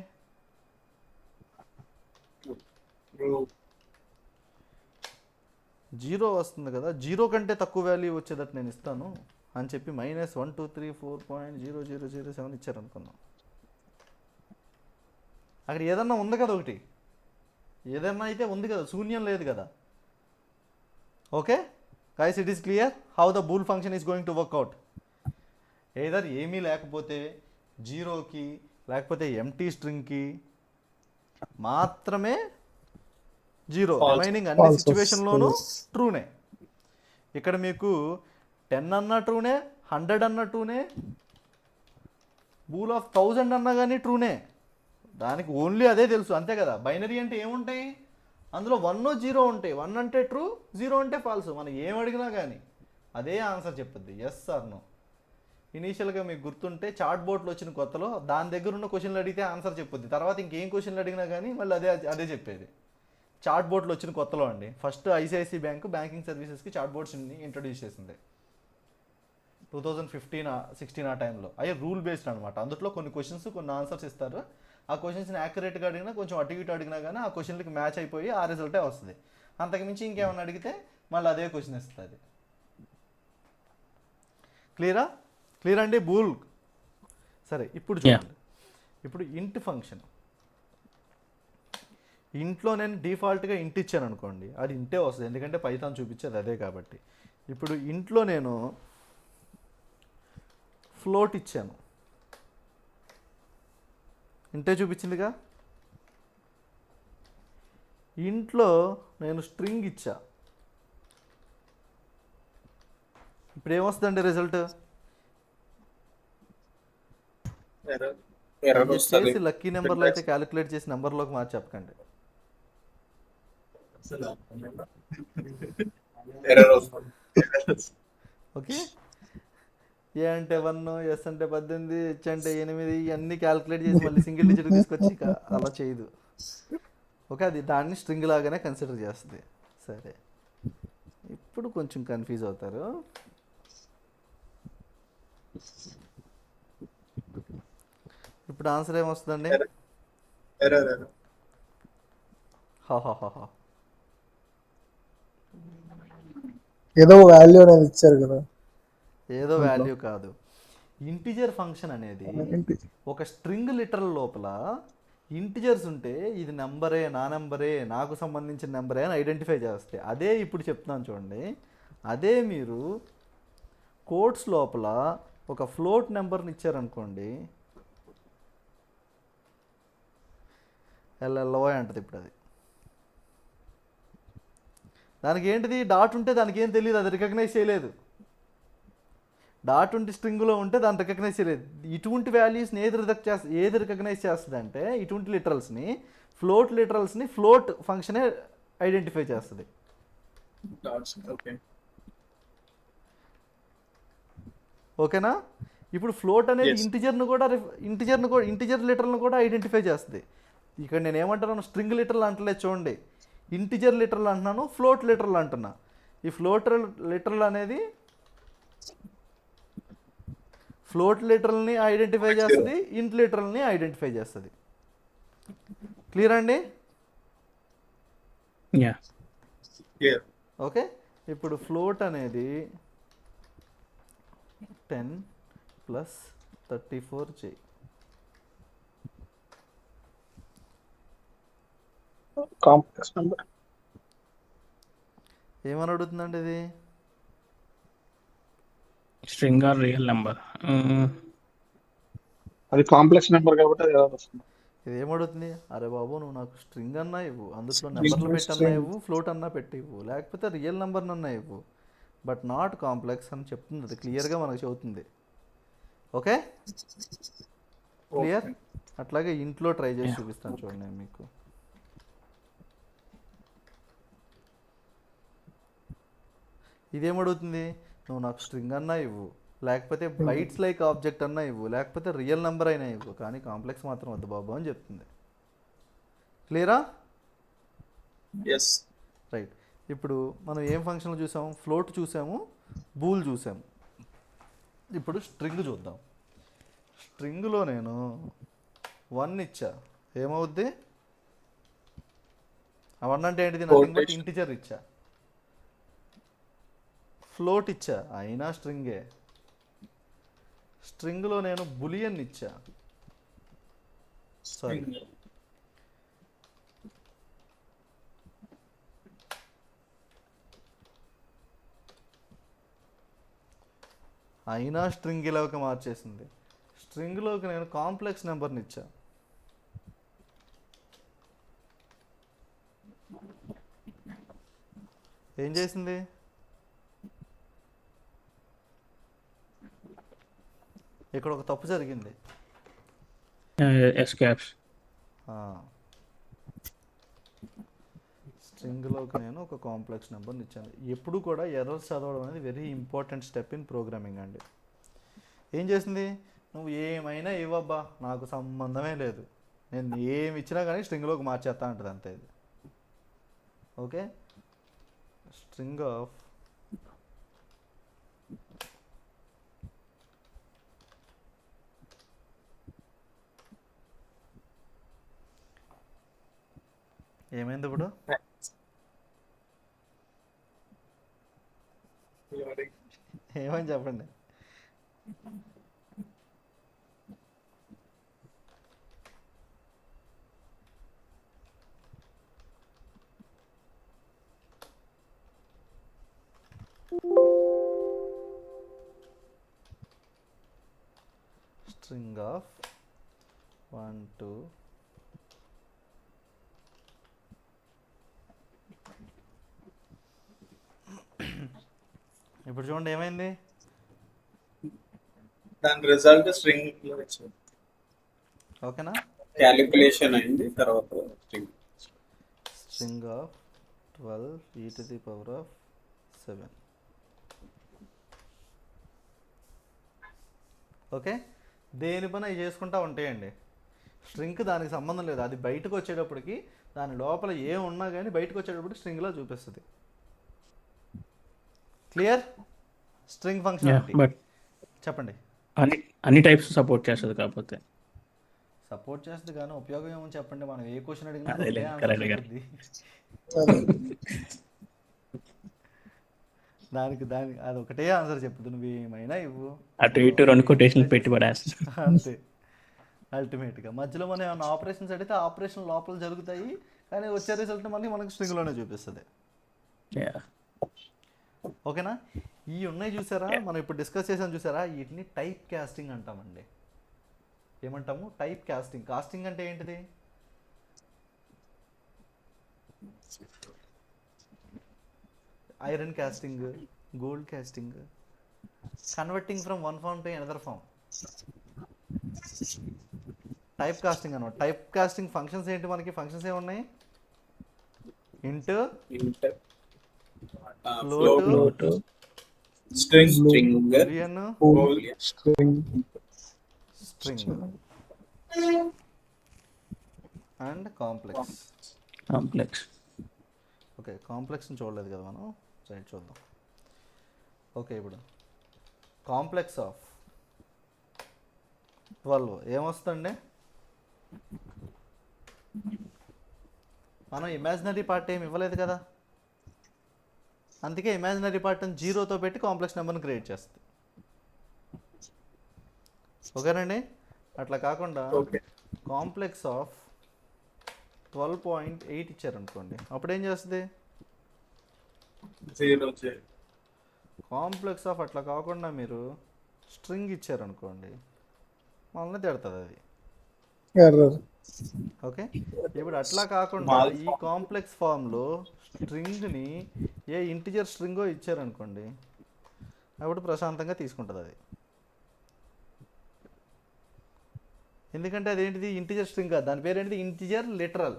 జీరో వస్తుంది కదా, జీరో కంటే తక్కువ వాల్యూ వచ్చేటట్టు నేను ఇస్తాను అని చెప్పి -123.00007 ఇచ్చారనుకున్నాం. అక్కడ ఏదన్నా ఉంది కదా, ఒకటి ఏదన్నా అయితే ఉంది కదా, శూన్యం లేదు కదా. Okay guys, it is clear how the bool function is going to work out. Either ఏమీ లేకపోతే జీరోకి లేకపోతే ఎంటీ స్ట్రింగ్కి మాత్రమే జీరో, రిమైనింగ్ అన్ని False సిచ్యువేషన్లోనూ వస్తుంది. ట్రూనే. ఇక్కడ మీకు 10 అన్నా ట్రూనే, 100 అన్నా ట్రూనే, బూల్ ఆఫ్ 1000 అన్నా కానీ ట్రూనే. దానికి ఓన్లీ అదే తెలుసు, అంతే కదా. బైనరీ అంటే ఏముంటాయి, అందులో 1 0 ఉంటాయి. 1 అంటే ట్రూ, 0 అంటే ఫాల్స్. మనం ఏం అడిగినా కానీ అదే ఆన్సర్ చెప్పుద్ది, ఎస్ ఆర్ నో. ఇనీషియల్గా మీకు గుర్తుంటే చాట్ బోర్డ్లో వచ్చిన కొత్తలో దాని దగ్గర ఉన్న క్వశ్చన్లు అడిగితే ఆన్సర్ చెప్పుద్ది, తర్వాత ఇంకేం క్వశ్చన్లు అడిగినా కానీ మళ్ళీ అదే చెప్పేది. చాట్ బోర్డ్లో వచ్చిన కొత్తలో అండి, ఫస్ట్ ఐసిఐసి బ్యాంకు బ్యాంకింగ్ సర్వీసెస్కి చాట్ బోర్డ్స్ని ఇంట్రడ్యూస్ చేసింది 2015-16 ఆ టైంలో. అవి రూల్ బేస్డ్ అనమాట. అందులో కొన్ని క్వశ్చన్స్ కొన్ని ఆన్సర్స్ ఇస్తారు. ఆ క్వశ్చన్స్ని యాక్యురేట్గా అడిగినా, కొంచెం అటు ఇటు అడిగినా కానీ ఆ క్వశ్చన్లకి మ్యాచ్ అయిపోయి ఆ రిజల్టే వస్తుంది. అంతకుమించి ఇంకేమైనా అడిగితే మళ్ళీ అదే క్వశ్చన్ ఇస్తుంది. క్లియర్ అండి బూల్? సరే, ఇప్పుడు చూడండి. ఇప్పుడు ఇంట్ ఫంక్షన్, ఇంట్లో నేను డిఫాల్ట్గా ఇంట్ ఇచ్చాను అనుకోండి, అది ఇంటే వస్తుంది, ఎందుకంటే పైథాన్ చూపించేది అదే కాబట్టి. ఇప్పుడు ఇంట్లో నేను ఫ్లోట్ ఇచ్చాను, ఇంటే చూపించిందిగా. ఇంట్లో నేను స్ట్రింగ్ ఇచ్చా, ఇప్పుడు ఏమొస్తుందండి రిజల్ట్? ఎర్రర్ వస్తుంది. చేసి లక్కీ నెంబర్లో అయితే క్యాలిక్యులేట్ చేసి నెంబర్లోకి మార్చి చెప్పకండి. ఎర్రర్ వస్తుంది. ఓకే, ఏ అంటే 1, ఎస్ అంటే 18, హెచ్ అంటే 8, ఇవన్నీ క్యాలిక్యులేట్ చేసి మళ్ళీ సింగిల్ డిజిట్ తీసుకొచ్చి అలా చేయదు. ఓకే, అది దాన్ని స్ట్రింగ్ లాగానే కన్సిడర్ చేస్తుంది. సరే, ఇప్పుడు కొంచెం కన్ఫ్యూజ్ అవుతారు. ఇప్పుడు ఆన్సర్ ఏమొస్తుందండి? ఎర్రర్ హా. ఏదో వాల్యూ అనేది ఇచ్చారు కదా. ఏదో వాల్యూ కాదు, ఇంటిజర్ ఫంక్షన్ అనేది ఒక స్ట్రింగ్ లిటరల్ లోపల ఇంటిజర్స్ ఉంటే ఇది నెంబరే, నా నెంబరే, నాకు సంబంధించిన నెంబరే అని ఐడెంటిఫై చేస్తాయి. అదే ఇప్పుడు చెప్తున్నాను చూడండి. అదే మీరు కోడ్స్ లోపల ఒక ఫ్లోట్ నెంబర్ని ఇచ్చారనుకోండి, ఎల్ఎల్ఓ అంటది. ఇప్పుడు అది దానికి ఏంటిది, డాట్ ఉంటే దానికి ఏం తెలియదు, అది రికగ్నైజ్ చేయలేదు. డాట్ ఉంటే స్ట్రింగ్లో ఉంటే దాన్ని రికగ్నైజ్ చేయలేదు. ఇటువంటి వాల్యూస్ని ఏది రికగ్నైజ్ చేస్తుంది అంటే, ఇటువంటి లిటరల్స్ని, ఫ్లోట్ లిటరల్స్ని ఫ్లోట్ ఫంక్షనే ఐడెంటిఫై చేస్తుంది. ఓకేనా? ఇప్పుడు ఫ్లోట్ అనేది ఇంటిజర్ లిటరల్ని కూడా ఐడెంటిఫై చేస్తుంది. ఇక్కడ నేను ఏమంటున్నాను, స్ట్రింగ్ లిటరల్ అంటలేదు చూడండి, ఇంటిజర్ లిటరల్ అంటున్నాను, ఫ్లోట్ లిటరల్ అంటున్నా. ఈ ఫ్లోట్ లిటరల్ అనేది ఫ్లోట్ లిటరల్ని ఐడెంటిఫై చేస్తుంది, ఇంట్ లిటరల్ని ఐడెంటిఫై చేస్తుంది. క్లియర్ అండి? యా. ఓకే, ఇప్పుడు ఫ్లోట్ అనేది 10 + 34J. Complex number. ఏమని అడుగుతుందండి ఇది? String or real number. అది కాంప్లెక్స్ నెంబర్ కాబట్టి అది ఎలా వస్తుంది? ఇది ఏమడుగుతుంది? అరే బాబు, నువ్వు నాకు స్ట్రింగ్ అన్నా ఇవ్వు, అందులో నెంబర్లు పెట్టన్నా ఇవ్వు, ఫ్లోట్ అన్నా పెట్టి ఇవ్వు, లేకపోతే రియల్ నెంబర్ అన్నా ఇవ్వు, బట్ నాట్ కాంప్లెక్స్ అని చెప్తుంది. అది క్లియర్గా మనకు చెబుతుంది. Okay, clear? అట్లాగే ఇంట్లో ట్రై చేసి చూపిస్తాను చూడండి నేను మీకు. ఇదేమడుగుతుంది? నువ్వు నాకు స్ట్రింగ్ అన్నా ఇవ్వు, లేకపోతే బైట్స్ లైక్ ఆబ్జెక్ట్ అన్నా ఇవ్వు, లేకపోతే రియల్ నెంబర్ అయినా ఇవ్వు, కానీ కాంప్లెక్స్ మాత్రం వద్దు బాబు అని చెప్తుంది. క్లియరా? రైట్. ఇప్పుడు మనం ఏం ఫంక్షన్లు చూసాము? ఫ్లోట్ చూసాము, బూల్ చూసాము. ఇప్పుడు స్ట్రింగ్ చూద్దాం. స్ట్రింగ్లో నేను 1 ఇచ్చా, ఏమవుద్ది? ఆ 1 అంటే ఏంటిది? నథింగ్ బట్ ఇంటిజర్ ఇచ్చా. ఫ్లోట్ ఇచ్చా అయినా స్ట్రింగే. స్ట్రింగ్లో నేను బులియన్ ఇచ్చా, సారీ అయినా స్ట్రింగ్ ఇలాగ మార్చేసింది. స్ట్రింగ్లోకి నేను కాంప్లెక్స్ నెంబర్ని ఇచ్చా, ఏం చేసింది? ఇక్కడ ఒక తప్పు జరిగింది. ఎస్కేప్స్. స్ట్రింగ్లోకి నేను ఒక కాంప్లెక్స్ నెంబర్ని ఇచ్చాను. ఎప్పుడు కూడా ఎర్రర్స్ చదవడం అనేది very important step in programming అండి. ఏం చేసింది? నువ్వు ఏమైనా ఇవ్వబ్బా, నాకు సంబంధమే లేదు, నేను ఏమి ఇచ్చినా కానీ స్ట్రింగ్లోకి మార్చేస్తా అంటది అంతే. ఇది ఓకే. స్ట్రింగ్ ఆఫ్ ఏమైంది ఇప్పుడు? ఏమని చెప్పండి. స్ట్రింగ్ ఆఫ్ 1 2 ఇప్పుడు చూడండి ఏమైంది. దాని రిజల్ట్ స్ట్రింగ్ లో వచ్చింది. ఓకేనా? క్యాలిక్యులేషన్ అయింది, తర్వాత స్ట్రింగ్ ఆఫ్ 12e⁻7. ఓకే. దేని పని అవి చేసుకుంటా ఉంటాయండి. స్ట్రింగ్ దానికి సంబంధం లేదు, అది బయటకు వచ్చేటప్పటికి దాని లోపల ఏం ఉన్నా కానీ బయటకు వచ్చేటప్పటికి స్ట్రింగ్లో చూపిస్తుంది. క్లియర్? స్ట్రింగ్ ఫంక్షన్ బట్ చెప్పండి. అన్ని టైప్స్ సపోర్ట్ చేస్తుంది, కాకపోతే సపోర్ట్ చేస్తుంది కానీ ఉపయోగం ఏమో చెప్పండి. మనం ఏ క్వశ్చన్ అడిగినా అదేలే, ఒకటే ఆన్సర్ correct గా. చెప్తుంది. దానికి అది ఒకటే ఆన్సర్ చెప్తుంది. నువ్వు ఏమైనా ఇవ్వు, అటు ఇటు 2 కొటేషన్లు పెట్టి పడేస్తా. అంతే. అల్టిమేట్గా మధ్యలో మనం ఏమైనా ఆపరేషన్స్ అడిగితే ఆపరేషన్ లోపల జరుగుతాయి, కానీ వచ్చే రిజల్ట్ మనకి స్ట్రింగ్లోనే చూపిస్తుంది. ఓకేనా? ఈ ఉన్నాయి చూసారా, మనం ఇప్పుడు డిస్కస్ చేసాం చూసారా, వీటిని టైప్ కాస్టింగ్ అంటామండి. ఏమంటాము? Type casting. కాస్టింగ్ అంటే ఏంటిది? Iron casting, gold casting, converting from one form to another form. Type casting అనమాట. టైప్ కాస్టింగ్ ఫంక్షన్స్ ఏంటి? మనకి ఫంక్షన్స్ ఏమున్నాయి? Int, float, string boolean, string string and complex. Okay, కాంప్లెక్స్ని చూడలేదు కదా మనం, సైడ్ చూద్దాం. ఓకే, ఇప్పుడు కాంప్లెక్స్ ఆఫ్ 12 ఏమొస్తుందండి? మనం ఇమాజినరీ పార్ట్ ఏమి ఇవ్వలేదు కదా, అందుకే ఇమాజినరీ పార్ట్ని 0తో పెట్టి కాంప్లెక్స్ నెంబర్ని క్రియేట్ చేస్తుంది. ఓకేనండి? అట్లా కాకుండా కాంప్లెక్స్ ఆఫ్ 12.8 ఇచ్చారనుకోండి, అప్పుడు ఏం చేస్తుంది? కాంప్లెక్స్ ఆఫ్ అట్లా కాకుండా మీరు స్ట్రింగ్ ఇచ్చారనుకోండి, మనల్ని తిడుతుంది అది. ఎర్రర్. ఓకే. ఇప్పుడు అట్లా కాకుండా ఈ కాంప్లెక్స్ ఫామ్లో స్ట్రింగ్ని ఏ ఇంటిజర్ స్ట్రింగో ఇచ్చారనుకోండి, అప్పుడు ప్రశాంతంగా తీసుకుంటుంది అది. ఎందుకంటే అదేంటిది? ఇంటిజర్ స్ట్రింగ్ కాదు, దాని పేరు ఏంటిది? Integer literal.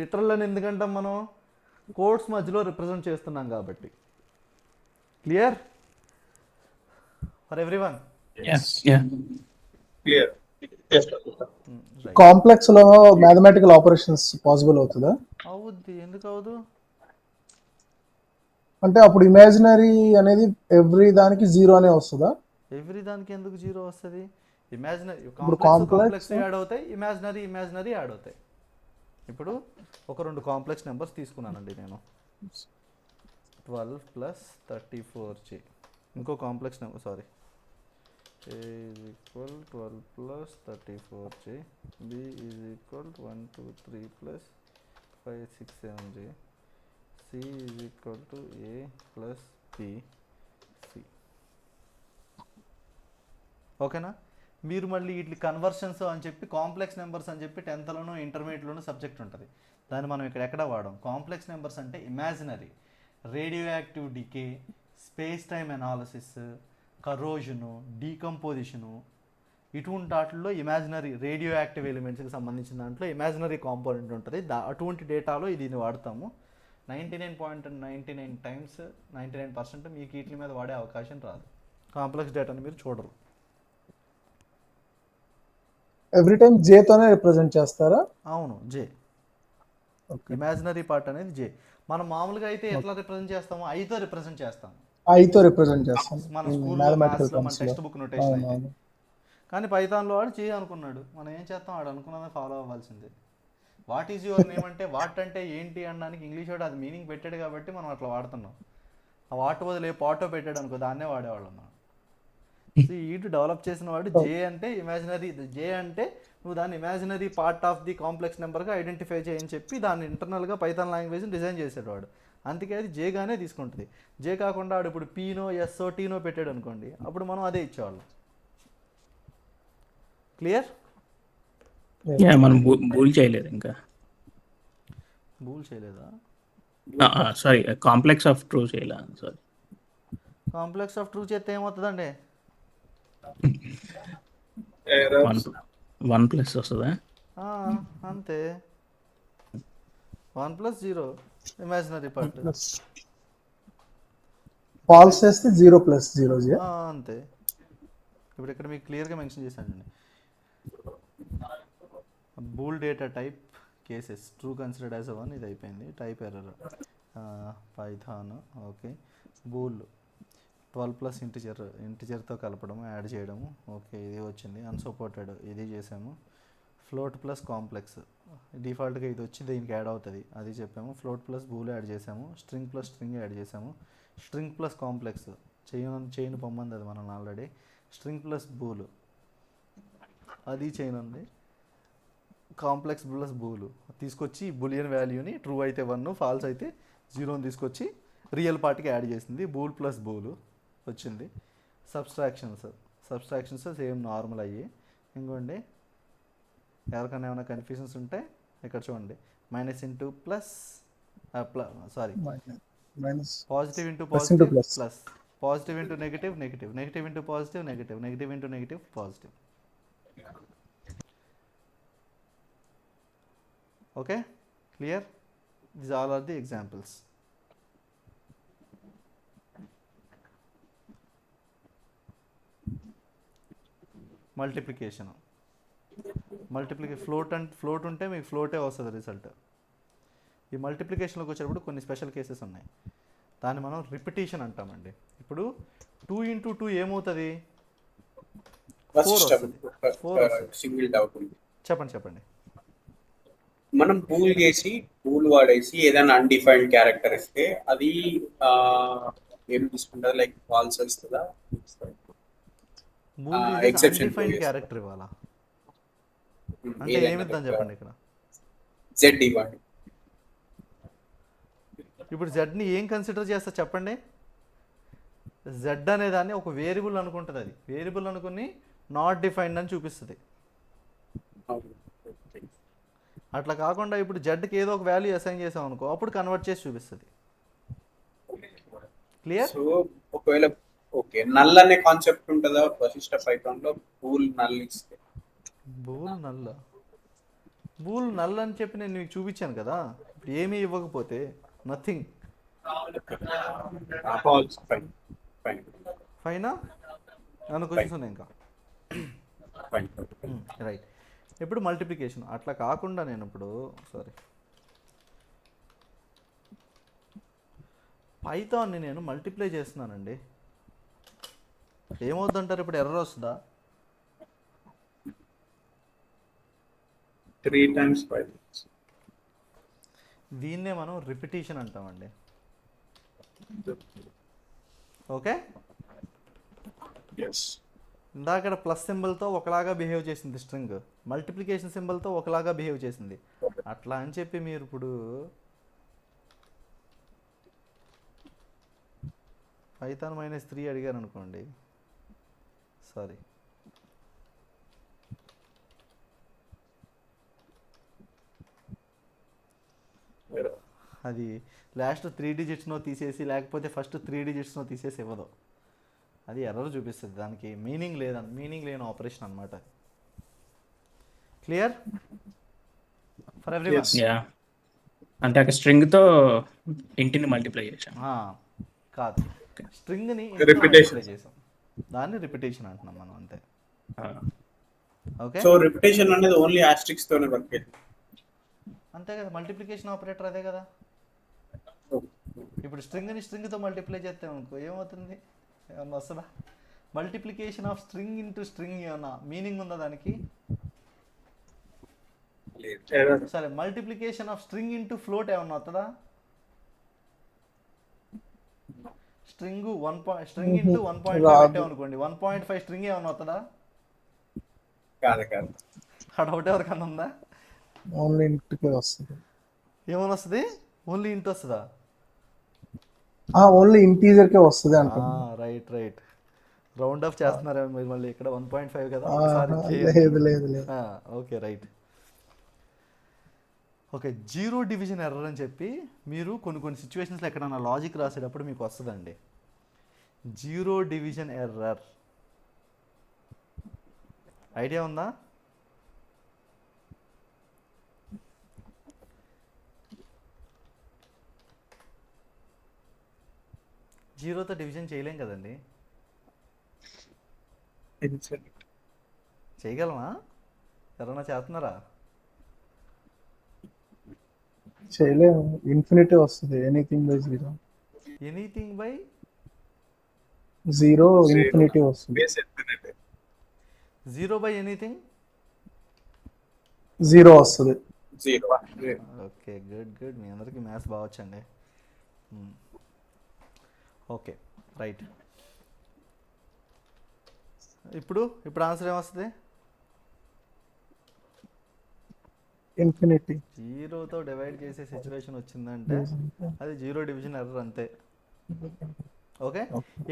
లిటరల్ అని ఎందుకంటాం మనం? కోడ్స్ మధ్యలో రిప్రజెంట్ చేస్తున్నాం కాబట్టి. Clear for everyone? కాంప్లెక్స్ లో మ్యాథమెటికల్ ఆపరేషన్స్ పాసిబుల్ అవుతుందా? అవుద్ది. ఎందుకు అవదు? అంటే అప్పుడు ఇమాజినరీ అనేది ఎవ్రీ దానికి 0 అనే వస్తుందా? ఎవ్రీ దానికి ఎందుకు 0 వస్తుంది? ఇమాజినరీ ఇప్పుడు కాంప్లెక్స్ యాడ్ అవుతాయి, ఇమాజినరీ యాడ్ అవుతాయి. ఇప్పుడు ఒక 2 కాంప్లెక్స్ నెంబర్స్ తీసుకున్నానండి నేను. 12 ప్లస్ 34J. ఇంకో complex number, sorry, A is equal 12 plus 34J, B is equal 1 2 3 plus 5 6 7J, C is equal to A plus B, C. ఓకేనా? మీరు మళ్ళీ ఇట్లా కన్వర్షన్స్ అని చెప్పి కాంప్లెక్స్ నెంబర్స్ అని చెప్పి 10th ఇంటర్మీడియట్లోనూ సబ్జెక్ట్ ఉంటుంది. దాన్ని మనం ఇక్కడ ఎక్కడ వాడాం. కాంప్లెక్స్ నెంబర్స్ అంటే imaginary, radioactive decay, space time analysis, corrosion, decomposition, ఇటువంటి వాటిల్లో ఇమాజినరీ రేడియో యాక్టివ్ ఎలిమెంట్స్కి సంబంధించిన దాంట్లో ఇమాజినరీ కాంపోనెంట్ ఉంటుంది. అటువంటి డేటాలో దీన్ని వాడతాము. 99.99 టైమ్స్ 99% మీకు వీటి మీద వాడే అవకాశం రాదు. కాంప్లెక్స్ డేటాని మీరు చూడరు. ఎవ్రీ టైం జేతోనే రిప్రజెంట్ చేస్తారా? అవును, జే. ఇమాజినరీ పార్ట్ అనేది జే. మనం మామూలుగా అయితే ఎట్లా రిప్రజెంట్ చేస్తాము? ఐతో రిప్రజెంట్ చేస్తాము. ఐతో రిప్రజెంట్ చేస్తాం మన in స్కూల్లో mathematical మ్యాథ్స్లో మన terms లో. టెక్స్ట్ బుక్ నొటేషన్ అయితే. అవునవును. కానీ పైథాన్లో వాడు చేయి అనుకున్నాడు. మనం ఏం చేస్తాం? వాడు అనుకున్నది ఫాలో అవ్వాల్సిందే. వాట్ ఈజ్ యువర్ నేమ్ అంటే వాట్ అంటే ఏంటి అనడానికి ఇంగ్లీష్ వాడు అది మీనింగ్ పెట్టాడు కాబట్టి మనం అట్లా వాడుతున్నాం. ఆ వాట్ వదిలే పాటో పెట్టాడు అనుకో, దాన్నే వాడేవాళ్ళం మనం. సో ఈటు డెవలప్ చేసిన వాడు జే అంటే ఇమాజినరీ, జే అంటే నువ్వు దాన్ని imaginary part of the complex నెంబర్గా ఐడెంటిఫై చేయని చెప్పి దాన్ని ఇంటర్నల్గా పైథాన్ లాంగ్వేజ్ని డిజైన్ చేసాడు వాడు. అందుకే అది జేగానే తీసుకుంటుంది. జే కాకుండా వాడు ఇప్పుడు పీనో ఎస్ఓ టీనో పెట్టాడు అనుకోండి, అప్పుడు మనం అదే ఇచ్చేవాళ్ళం. క్లియర్? మనం బూల్ చేయలేదు ఇంకా. బూల్ చేయలేదా? సారీ, కాంప్లెక్స్ ఆఫ్ ట్రూ చేయలే. సారీ, కాంప్లెక్స్ ఆఫ్ ట్రూ చేస్తే ఏమవుతుందండి? Errors. 1+ వస్తుందా? అంతే. 1 + 0 ఇమాజినరీ పార్ట్. ఫాల్స్ చేస్తే 0 + 0 జే. అంతే. ఇప్పుడు ఇక్కడ మీకు క్లియర్గా మెన్షన్ చేశానండి. Bool data type cases true considered as 1, ఇది అయిపోయింది. Type error Python. Okay. Bool 12 plus ఇంటిజర్తో కలపడం, యాడ్ చేయడము. ఓకే, ఇది వచ్చింది. అన్సపోర్టెడ్ ఇది చేసాము. ఫ్లోట్ ప్లస్ కాంప్లెక్స్ డిఫాల్ట్గా ఇది వచ్చి దీనికి యాడ్ అవుతుంది, అది చెప్పాము. ఫ్లోట్ ప్లస్ బూల్ యాడ్ చేసాము. స్ట్రింగ్ ప్లస్ స్ట్రింగ్ యాడ్ చేసాము. స్ట్రింగ్ ప్లస్ కాంప్లెక్స్ చైన్ పొమ్మంది అది మనం ఆల్రెడీ. స్ట్రింగ్ ప్లస్ బూల్ అది చైన్ ఉంది. కాంప్లెక్స్ ప్లస్ బూలు తీసుకొచ్చి బులియన్ వాల్యూని ట్రూ అయితే 1, ఫాల్స్ అయితే 0 తీసుకొచ్చి రియల్ పార్ట్కి యాడ్ చేసింది. బూల్ ప్లస్ బూలు వచ్చింది. సబ్స్ట్రాక్షన్స్ సేమ్ నార్మల్ అయ్యి. ఇంకోండి, ఎవరికైనా ఏమైనా కన్ఫ్యూజన్స్ ఉంటే ఇక్కడ చూడండి. -into plus sorry positive into positive plus, positive into negative negative, negative into positive negative, negative into negative positive. Okay, clear? These all are the examples. Multiplication float ఉంటే మీకు ఫ్లోటే వస్తుంది రిజల్ట్. ఈ మల్టిప్లికేషన్లోకి వచ్చేటప్పుడు కొన్ని స్పెషల్ కేసెస్ ఉన్నాయి. దాన్ని మనం repetition అంటామండి. ఇప్పుడు 2 × 2 ఏమవుతుంది? 4 వస్తుంది. 4 వస్తుంది. సింగిల్ డౌట్ ఉంది. చెప్పండి. మనం పూల్ వాడేసి ఏదైనా అన్డిఫైన్డ్ క్యారెక్టర్ ఇస్తే అది ఏం తీసుకుంటుంది? లైక్ ఫాల్స్ వస్తుందా? అన్డిఫైన్డ్ క్యారెక్టర్ ఇవ్వాలా అంటే ఏమిద్దాం చెప్పండి. ఇక్కడ జెడ్ ఇవ్వండి. ఇప్పుడు జెడ్ని ఏం కన్సిడర్ చేస్తా చెప్పండి. జెడ్ అనే దాన్ని ఒక వేరియబుల్ అనుకుంటుంది. అది వేరియబుల్ అనుకుని నాట్ డిఫైన్డ్ అని చూపిస్తుంది. అట్లా కాకుండా ఇప్పుడు జెడ్కి ఏదో ఒక వాల్యూ అసైన్ చేసాం అనుకో, అప్పుడు కన్వర్ట్ చేసి చూపిస్తుంది. క్లియర్? సో ఒకవేళ ఓకే, నల్ అనే కాన్సెప్ట్ ఉంటుందా వశిష్ట పైథాన్ లో? బూల్ నల్ ఇస్తే బూల్ నల్ అని చెప్పి నేను మీకు చూపించాను కదా. ఇప్పుడు ఏమీ ఇవ్వకపోతే నథింగ్. ఫైనా అనుకుంటున్నాను ఇంకా. రైట్. ఇప్పుడు మల్టిప్లికేషన్ అట్లా కాకుండా నేను ఇప్పుడు పైథాన్ని నేను మల్టిప్లై చేస్తున్నానండి. ఏమవుతుందంటారు? ఇప్పుడు ఎర్రర్ వస్తుందా? 3 times 5. దీన్నే మనం రిపిటీషన్ అంటామండి. Okay, yes. ఇందాక ప్లస్ సింబల్తో ఒకలాగా బిహేవ్ చేసింది స్ట్రింగ్, మల్టిప్లికేషన్ సింబల్తో ఒకలాగా బిహేవ్ చేసింది. అట్లా అని చెప్పి మీరు ఇప్పుడు పైథాన్ -3 అడిగారు అనుకోండి, సారీ, అది లాస్ట్ 3 డిజిట్స్నో తీసేసి లేకపోతే ఫస్ట్ 3 డిజిట్స్నో తీసేసి ఇవ్వదు, అది ఎర్రర్ చూపిస్తుంది. దానికి మీనింగ్ లేని ఆపరేషన్ అనమాట. Clear for everyone? Yes. Yeah, అంటే అక్కడ స్ట్రింగ్ తో ఇంటిని మల్టిప్లై చేశాం. కాదు, స్ట్రింగ్ని Repetition. మల్టిప్లై చేసాం, దాన్ని రిపిటేషన్ అంటున్నాం మనం, అంతే. ఓకే, సో రిపిటేషన్ అనేది ఓన్లీ ఆస్ట్రిక్స్ తోనే వర్క్. అంతే కదా, మల్టిప్లికేషన్ ఆపరేటర్ అదే కదా. ఇప్పుడు స్ట్రింగ్తో మల్టిప్లై చేస్తే అనుకో ఏమవుతుంది, ఏమన్నా వస్తుందా? Multiplication of string into string ఏమన్నా మీనింగ్ ఉందా దానికి? సరే, multiplication of string into float ఏమన్నా వస్తుందా? స్ట్రింగ్ ఇంటూ 1.5 పెట్టాం అనుకోండి, 1.5 స్ట్రింగ్ ఏమన్నా వస్తుందా? కాదు. ఆ డౌట్ ఎవరికన్నా ఉందా? ఓన్లీ ఇంటికే వస్తుంది. ఏమని వస్తుంది? ఓన్లీ ఇంటూ వస్తుందా? ఓన్లీ ఇంటీజర్కే వస్తుంది అంటున్నా. రైట్, రౌండ్ ఆఫ్ చేస్తున్నారా మీరు మళ్ళీ? ఇక్కడ 1.5 కదా, లేదు. Okay, right. Okay, zero division error అని చెప్పి మీరు కొన్ని సిచ్యువేషన్స్లో ఎక్కడన్నా లాజిక్ రాసేటప్పుడు మీకు వస్తుందండి. జీరో డివిజన్ ఎర్రర్ ఐడియా ఉందా? జీరోతో డివిజన్ చేయలేం కదండి, చేయగలమా? ఎవరన్నా చేస్తున్నారా? చేయలేము, ఇన్ఫినిటీ వస్తుంది. Anything by zero. Anything by zero infinity వస్తుంది. Base infinity. 0 by anything zero వస్తుంది. జీరో. ఓకే, గుడ్, మీ అందరికీ మ్యాథ్స్ బాగా వచ్చండి. Okay, right. ఇప్పుడు ఆన్సర్ ఏమొస్తుంది? ఇన్ఫినిటీ. జీరోతో డివైడ్ చేసే సిచ్యువేషన్ వచ్చిందంటే అది జీరో డివిజన్ ఎర్రర్, అంతే. ఓకే,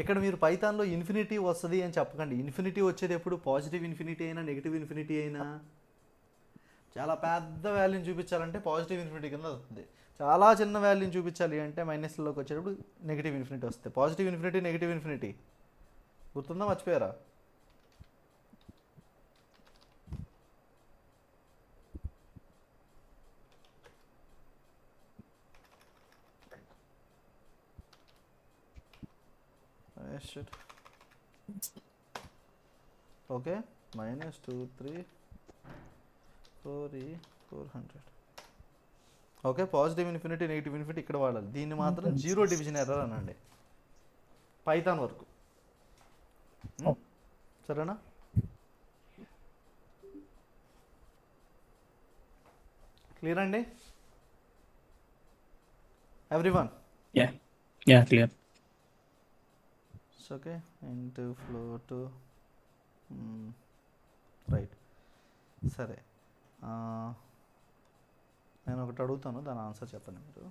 ఇక్కడ మీరు పైథాన్లో ఇన్ఫినిటీ వస్తుంది అని చెప్పకండి. ఇన్ఫినిటీ వచ్చేది ఎప్పుడు? పాజిటివ్ ఇన్ఫినిటీ అయినా నెగిటివ్ ఇన్ఫినిటీ అయినా. చాలా పెద్ద వాల్యూని చూపించాలంటే పాజిటివ్ ఇన్ఫినిటీ కింద వస్తుంది, చాలా చిన్న వాల్యూని చూపించాలి అంటే మైనస్లోకి వచ్చేటప్పుడు నెగిటివ్ ఇన్ఫినిటీ వస్తుంది. పాజిటివ్ ఇన్ఫినిటీ, నెగిటివ్ ఇన్ఫినిటీ గుర్తుందా, మర్చిపోయారా? Okay, -2 3 4 400. Okay, positive infinity, negative infinity ఇక్కడ వాడాలి. దీన్ని మాత్రం జీరో డివిజన్ ఎర్రర్ అనండి పైథాన్ వరకు. సరేనా? క్లియర్ అండి everyone? Yeah, clear. Okay, into float, right. సరే, నేను ఒకటి అడుగుతాను, దాని ఆన్సర్ చెప్పండి మీరు.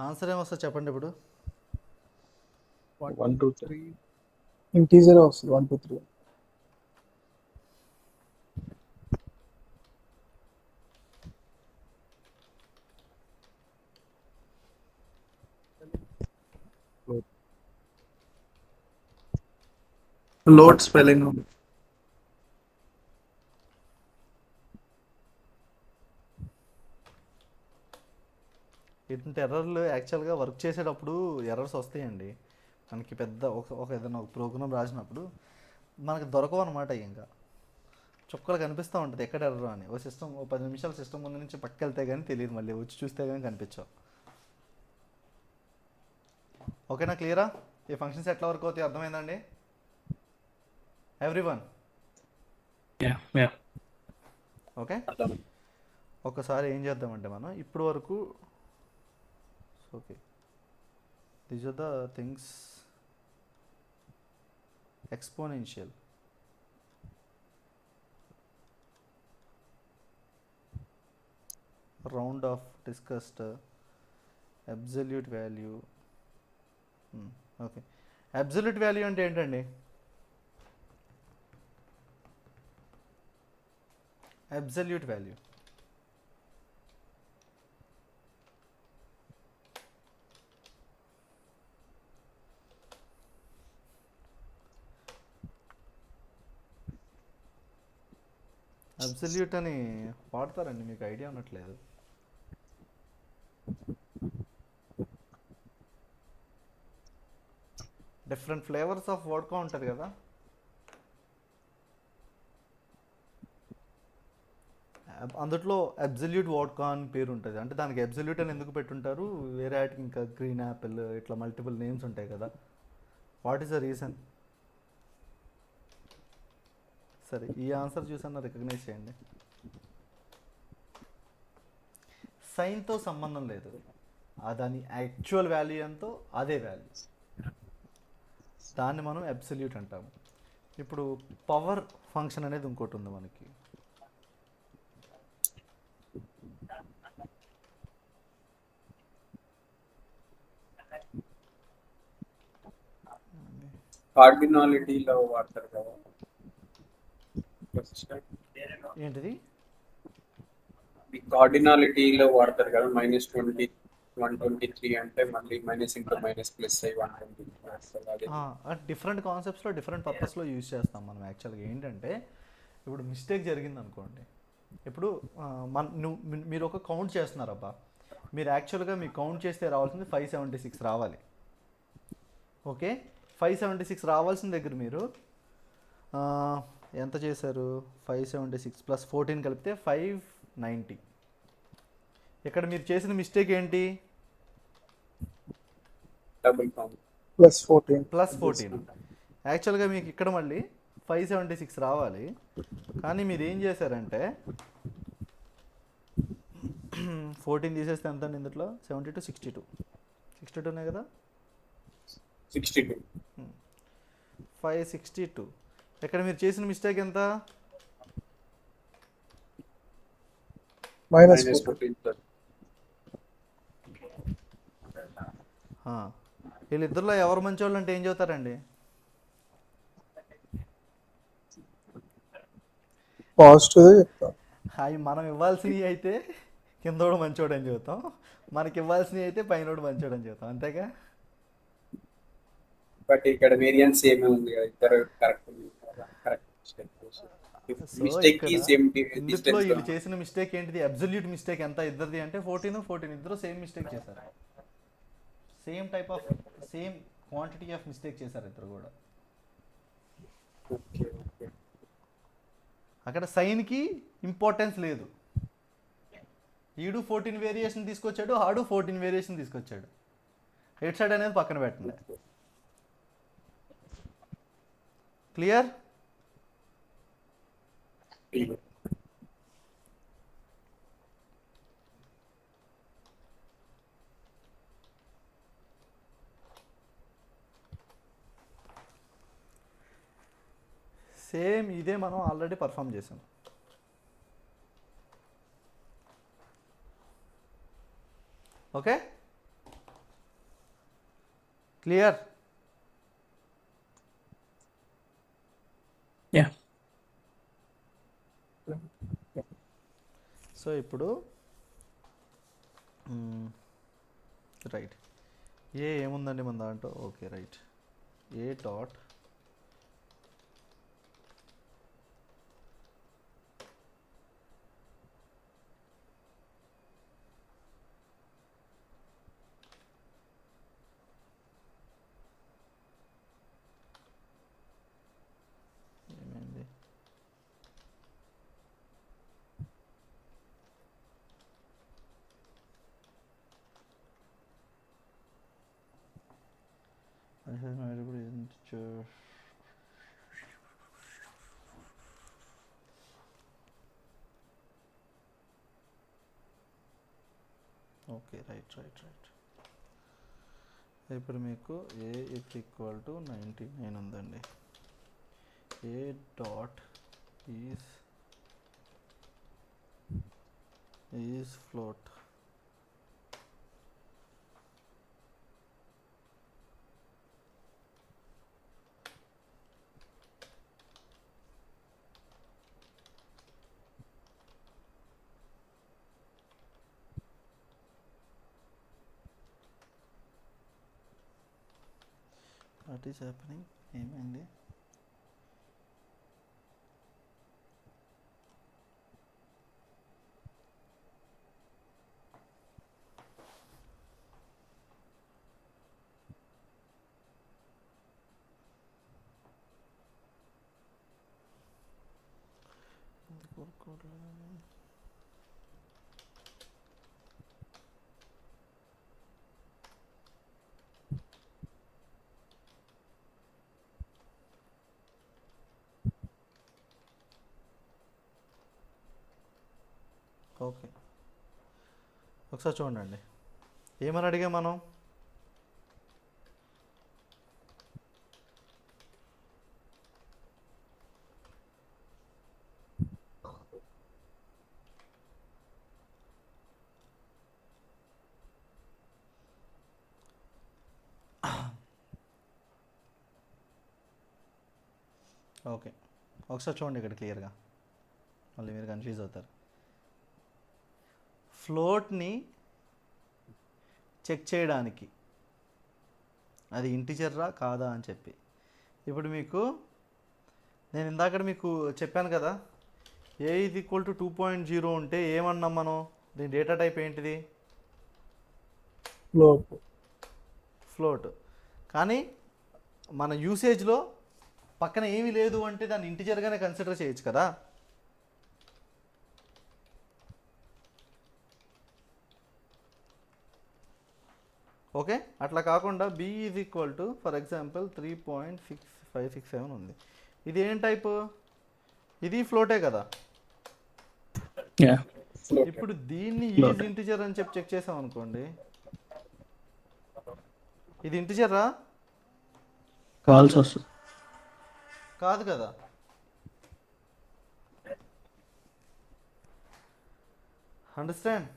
ఆన్సర్ ఏమొస్తా చెప్పండి ఇప్పుడు. 1 2 3. ఇంటీజర్ వస్తుంది. 1 2 3. Load spelling. ఇటువంటి ఎర్రర్లు యాక్చువల్గా వర్క్ చేసేటప్పుడు ఎర్రర్స్ వస్తాయండి మనకి. పెద్ద ఏదైనా ఒక ప్రోగ్రామ్ రాసినప్పుడు మనకి దొరకవు అనమాట. ఇంకా చుక్కలు కనిపిస్తూ ఉంటుంది ఎక్కడ ఎర్రర్ అని. ఓ 10 నిమిషాలు సిస్టమ్ ముందు నుంచి పక్క వెళ్తే కానీ తెలియదు, మళ్ళీ వచ్చి చూస్తే కానీ కనిపించవు. ఓకేనా, క్లియరా? ఈ ఫంక్షన్స్ ఎట్లా వర్క్ అవుతాయి అర్థమైందండి ఎవ్రీవన్? యా యా ఓకే, అర్థం. ఒకసారి ఏం చేద్దామంటే మనం ఇప్పుడు వరకు okay these are the things exponential, round off discussed, absolute value. Okay, absolute value అంటే ఏంటండి? అబ్సల్యూట్ వాల్యూ అబ్సల్యూట్ అని వాడతారండి, మీకు ఐడియా ఉన్నట్లేదు. డిఫరెంట్ ఫ్లేవర్స్ ఆఫ్ వోడ్కా ఉంటుంది కదా, అందుట్లో అబ్సల్యూట్ వోడ్కా అని పేరు ఉంటుంది. అంటే దానికి అబ్సల్యూట్ అని ఎందుకు పెట్టుంటారు? వేరే వాటికి ఇంకా గ్రీన్ యాపిల్ ఇట్లా మల్టిపుల్ నేమ్స్ ఉంటాయి కదా. What is the reason? సరే, ఈ ఆన్సర్ చూసన్నా రికగ్నైజ్ చేయండి. సైన్తో సంబంధం లేదు, దాని యాక్చువల్ వాల్యూ ఎంతో అదే వాల్యూ, దాన్ని మనం అబ్సల్యూట్ అంటాము. ఇప్పుడు పవర్ ఫంక్షన్ అనేది ఇంకోటి ఉంది మనకి. కార్డినాలిటీలో వాడతారు కదా. ఏంటిది? ఈ కార్డినాలిటీలో వాడతారు కదా, -20 123 అంటే మళ్ళీ మైనస్ ఇంటూ మైనస్ ప్లస్ అయ్యి 120 అదే. డిఫరెంట్ కాన్సెప్ట్స్లో డిఫరెంట్ పర్పస్లో యూజ్ చేస్తాం మనం. యాక్చువల్గా ఏంటంటే ఇప్పుడు మిస్టేక్ జరిగింది అనుకోండి, ఇప్పుడు మీరు ఒక కౌంట్ చేస్తున్నారబ్బా, మీరు యాక్చువల్గా మీకు కౌంట్ చేస్తే రావాల్సింది 576 రావాలి. ఓకే, 576 రావాల్సిన దగ్గర మీరు ఎంత చేశారు? 576 + 14 కలిపితే 590. ఇక్కడ మీరు చేసిన మిస్టేక్ ఏంటి? Double count +14. యాక్చువల్గా మీకు ఇక్కడ మళ్ళీ 576 రావాలి, కానీ మీరు ఏం చేశారంటే 14 తీసేస్తే ఎంత అండి ఇందులో? 72 62నే కదా. 62 562. ఇక్కడ మీరు చేసిన మిస్టేక్ ఎంత? -14. వీళ్ళిద్దరిలో ఎవరు మంచోళ్ళు అంటే ఏం చెబుతారండి? పాజిటివ్ చెప్తా. అవి మనం ఇవ్వాల్సినవి అయితే కిందోడు మంచోడు అని చెబుతాం, మనకి ఇవ్వాల్సినవి అయితే పైనోడు మంచోడు అని చెబుతాం, అంతేగా. బట్ ఇక్కడ వేరియన్స్ ఏమీ ఉంది కదా, ఇద్దరు కరెక్ట్ మిస్టేక్ కి సేమ్ ఇందులో వీళ్ళు చేసిన మిస్టేక్ ఏంటిది? అబ్సల్యూట్ మిస్టేక్ ఎంత ఇద్దరిది అంటే 14 ఇద్దరు సేమ్ మిస్టేక్ చేశారు. Same type of same quantity of mistake చేశారు ఇద్దరు కూడా. అక్కడ సైన్కి ఇంపార్టెన్స్ లేదు. ఈడు 14 వేరియేషన్ తీసుకొచ్చాడు, ఆడు 14 వేరియేషన్ తీసుకొచ్చాడు. హెడ్ సైడ్ అనేది పక్కన పెట్టండి. క్లియర్? సేమ్ ఇదే మనం ఆల్రెడీ పర్ఫామ్ చేసాం. Okay, clear? యా సో ఇప్పుడు రైట్, ఏముందండి మన దాంట్లో? ఓకే రైట్, ఏ డాట్ ఏమైంది? Okay, right. ఇప్పుడు మీకు ఏ ఇస్ ఈక్వల్ టు 99 ఉందండి. A dot is float. What is happening? ఏమైంది? ఓకే, ఒకసారి చూడండి. ఏమని అడిగా మనం? ఓకే, ఒకసారి చూడండి ఇక్కడ క్లియర్గా, మళ్ళీ మీరు కన్ఫ్యూజ్ అవుతారు. ఫ్లోట్ని చెక్ చేయడానికి అది ఇంటిజర్రా కాదా అని చెప్పి. ఇప్పుడు నేను ఇందాక మీకు చెప్పాను కదా, ఏ ఈజ్ ఈక్వల్ టు 2.0 ఉంటే ఏమన్నాం మనం? దీని డేటా టైప్ ఏంటిది? ఫ్లోట్. కానీ మన యూసేజ్లో పక్కన ఏమీ లేదు అంటే దాన్ని ఇంటిజర్గానే కన్సిడర్ చేయొచ్చు కదా. ఓకే, అట్లా కాకుండా B is equal to for example 3.6567 ఉంది. ఇది ఏం టైపు? ఇది ఫ్లోటే కదా. ఇప్పుడు దీన్ని ఈజ్ ఇంటిజర్ అని చెప్పి చెక్ చేసాం అనుకోండి, ఇది ఇంటిజర్రా? కాదు కదా. అండర్స్టాండ్?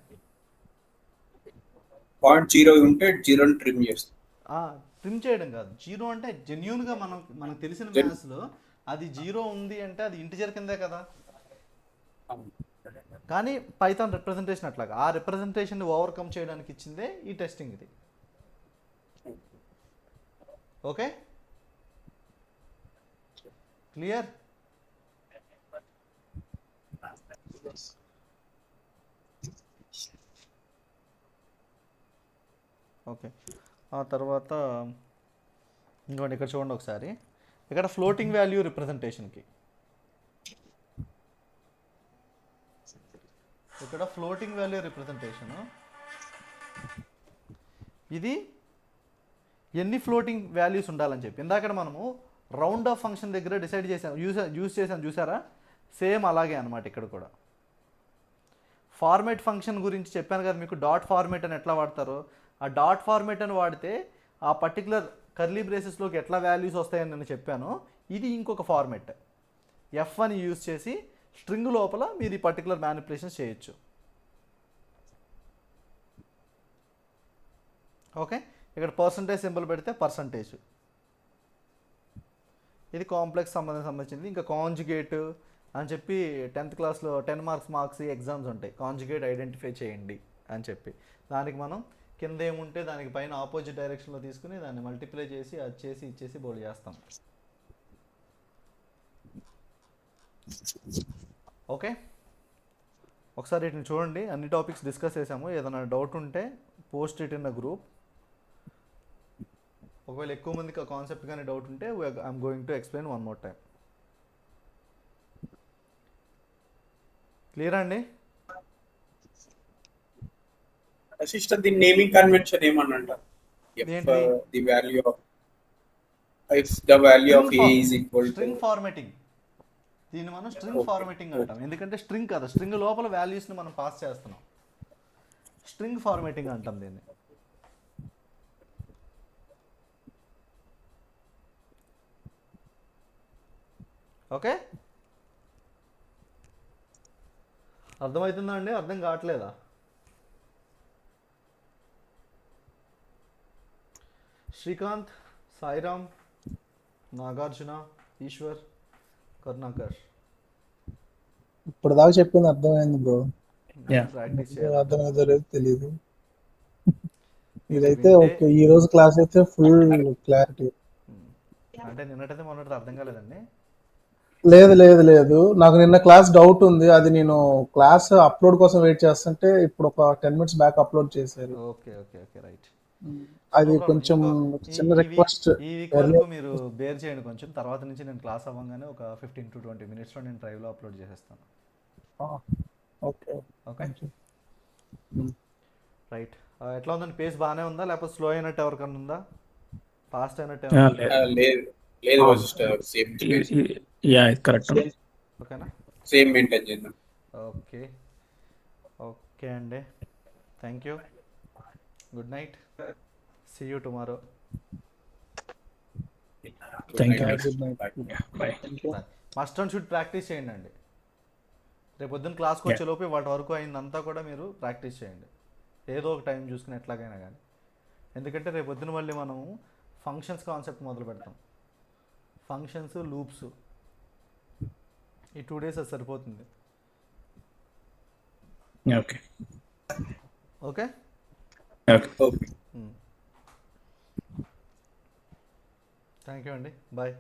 0.0 ఉంటే 0ని ట్రిమ్ చేస్తాం. ట్రిమ్ చేయడం కాదు, 0 అంటే జెన్యూన్గా మనకు తెలిసిన మ్యాథ్స్లో అది 0 ఉంది అంటే అది ఇంటిజర్ కిందే కదా. కానీ పైథాన్ రిప్రజెంటేషన్ అట్లాగా, ఆ రిప్రజెంటేషన్ని ఓవర్కమ్ చేయడానికి ఇచ్చిందే ఈ టెస్టింగ్ ఇది. Okay, clear? ఓకే, ఆ తర్వాత ఇంకోటి ఇక్కడ చూడండి ఒకసారి. ఇక్కడ ఫ్లోటింగ్ వాల్యూ రిప్రజెంటేషన్కి ఇది ఎన్ని ఫ్లోటింగ్ వాల్యూస్ ఉండాలని చెప్పి ఇందాక మనము రౌండ్ ఆఫ్ ఫంక్షన్ దగ్గర డిసైడ్ చేసాం, యూజ్ చేసాం చూసారా? సేమ్ అలాగే అనమాట ఇక్కడ కూడా. ఫార్మేట్ ఫంక్షన్ గురించి చెప్పాను కదా మీకు, డాట్ ఫార్మేట్ అని ఎట్లా వాడతారో. ఆ డాట్ ఫార్మేట్ అని వాడితే ఆ పర్టికులర్ కర్లీ బ్రేసెస్లోకి ఎట్లా వాల్యూస్ వస్తాయని నేను చెప్పాను. ఇది ఇంకొక ఫార్మేట్. ఎఫ్ అని యూజ్ చేసి స్ట్రింగ్ లోపల మీరు ఈ పర్టికులర్ మ్యానిపులేషన్స్ చేయొచ్చు. ఓకే, ఇక్కడ పర్సంటేజ్ సింబల్ పెడితే పర్సంటేజ్. ఇది కాంప్లెక్స్ సంబంధించింది. ఇంకా కాంజుగేట్ అని చెప్పి 10th క్లాస్లో 10 మార్క్స్ ఎగ్జామ్స్ ఉంటాయి. కాంజుగేట్ ఐడెంటిఫై చేయండి అని చెప్పి దానికి మనం కింద ఏముంటే దానికి పైన ఆపోజిట్ డైరెక్షన్లో తీసుకుని దాన్ని మల్టిప్లై చేసి అది చేసి ఇచ్చేసి బోల్డ్ చేస్తాం. ఓకే, ఒకసారి వీటిని చూడండి. అన్ని టాపిక్స్ డిస్కస్ చేసాము. ఏదైనా డౌట్ ఉంటే post it in the group. ఒకవేళ ఎక్కువ మందికి ఆ కాన్సెప్ట్ కానీ డౌట్ ఉంటే I'm going to explain one more time. Clear అండి? అసిస్టెంట్ ది నేమింగ్ కన్వెన్షన్ ఏమని అంటారు? ఏంటి? The value of if the value of a is equal to string formatting, దీన్ని మనం స్ట్రింగ్ ఫార్మాటింగ్ అంటాం. ఎందుకంటే స్ట్రింగ్ కదా, స్ట్రింగ్ లోపల వాల్యూస్ని మనం పాస్ చేస్తున్నాం. స్ట్రింగ్ ఫార్మాటింగ్ అంటాం దీన్ని. ఓకే, అర్థమవుతుందా అండి? అర్థం కావట్లేదా? శ్రీకాంత్, సాయిరామ్, నాగార్జున, ఈశ్వర్, కరుణాకర్ ఇప్పుడు దాకా చెప్పింది అర్థమైంది బ్రో. Yeah. ప్రాక్టీస్ అర్థమైందో లేదో తెలియదు. ఇదైతే ఓకే. ఈ రోజు క్లాస్ అయితే ఫుల్ క్లారిటీ. అంటే నిన్నటైతే మొన్నటి అర్థం కాలేదండి. లేదు లేదు లేదు, నాకు నిన్న క్లాస్ డౌట్ ఉంది. అది నేను క్లాస్ అప్లోడ్ కోసం వెయిట్ చేస్తుంటే ఇప్పుడు ఒక 10 minutes బ్యాక్ అప్లోడ్ చేశారు. Okay okay okay right. అది కొంచెం చిన్న రిక్వెస్ట్. ఈ వీక్ వరకు మీరు బేర్ చేయండి కొంచెం. తర్వాత నుంచి నేను క్లాస్ అవ్వగానే ఒక 15 to 20 minutes నేను డ్రైవ్లో అప్లోడ్ చేసేస్తాను. Okay okay right. ఎట్లా ఉందండి? పేస్ బాగానే ఉందా లేకపోతే స్లో అయినట్టు ఎవరికన్నా ఉందా? ఫాస్ట్ అయినట్టు లేదు లేదు సేమ్ యా కరెక్ట్. ఓకేనా? సేమ్ మెయింటైన్ చేద్దాం. ఓకే ఓకే అండి, thank you, good night, see you tomorrow. Thank you. Good night. Bye. Must and should practice చేయండి అండి. రేపు పొద్దున్న క్లాస్కి వచ్చేలోపు వాటి వరకు అయిందంతా కూడా మీరు ప్రాక్టీస్ చేయండి, ఏదో ఒక టైం చూసుకుని ఎట్లాగైనా కానీ. ఎందుకంటే రేపు పొద్దున మళ్ళీ మనము ఫంక్షన్స్ కాన్సెప్ట్ మొదలు పెడతాం. ఫంక్షన్స్, లూప్స్, ఈ 2 days అది సరిపోతుంది. Okay okay okay thank you అండి, బాయ్.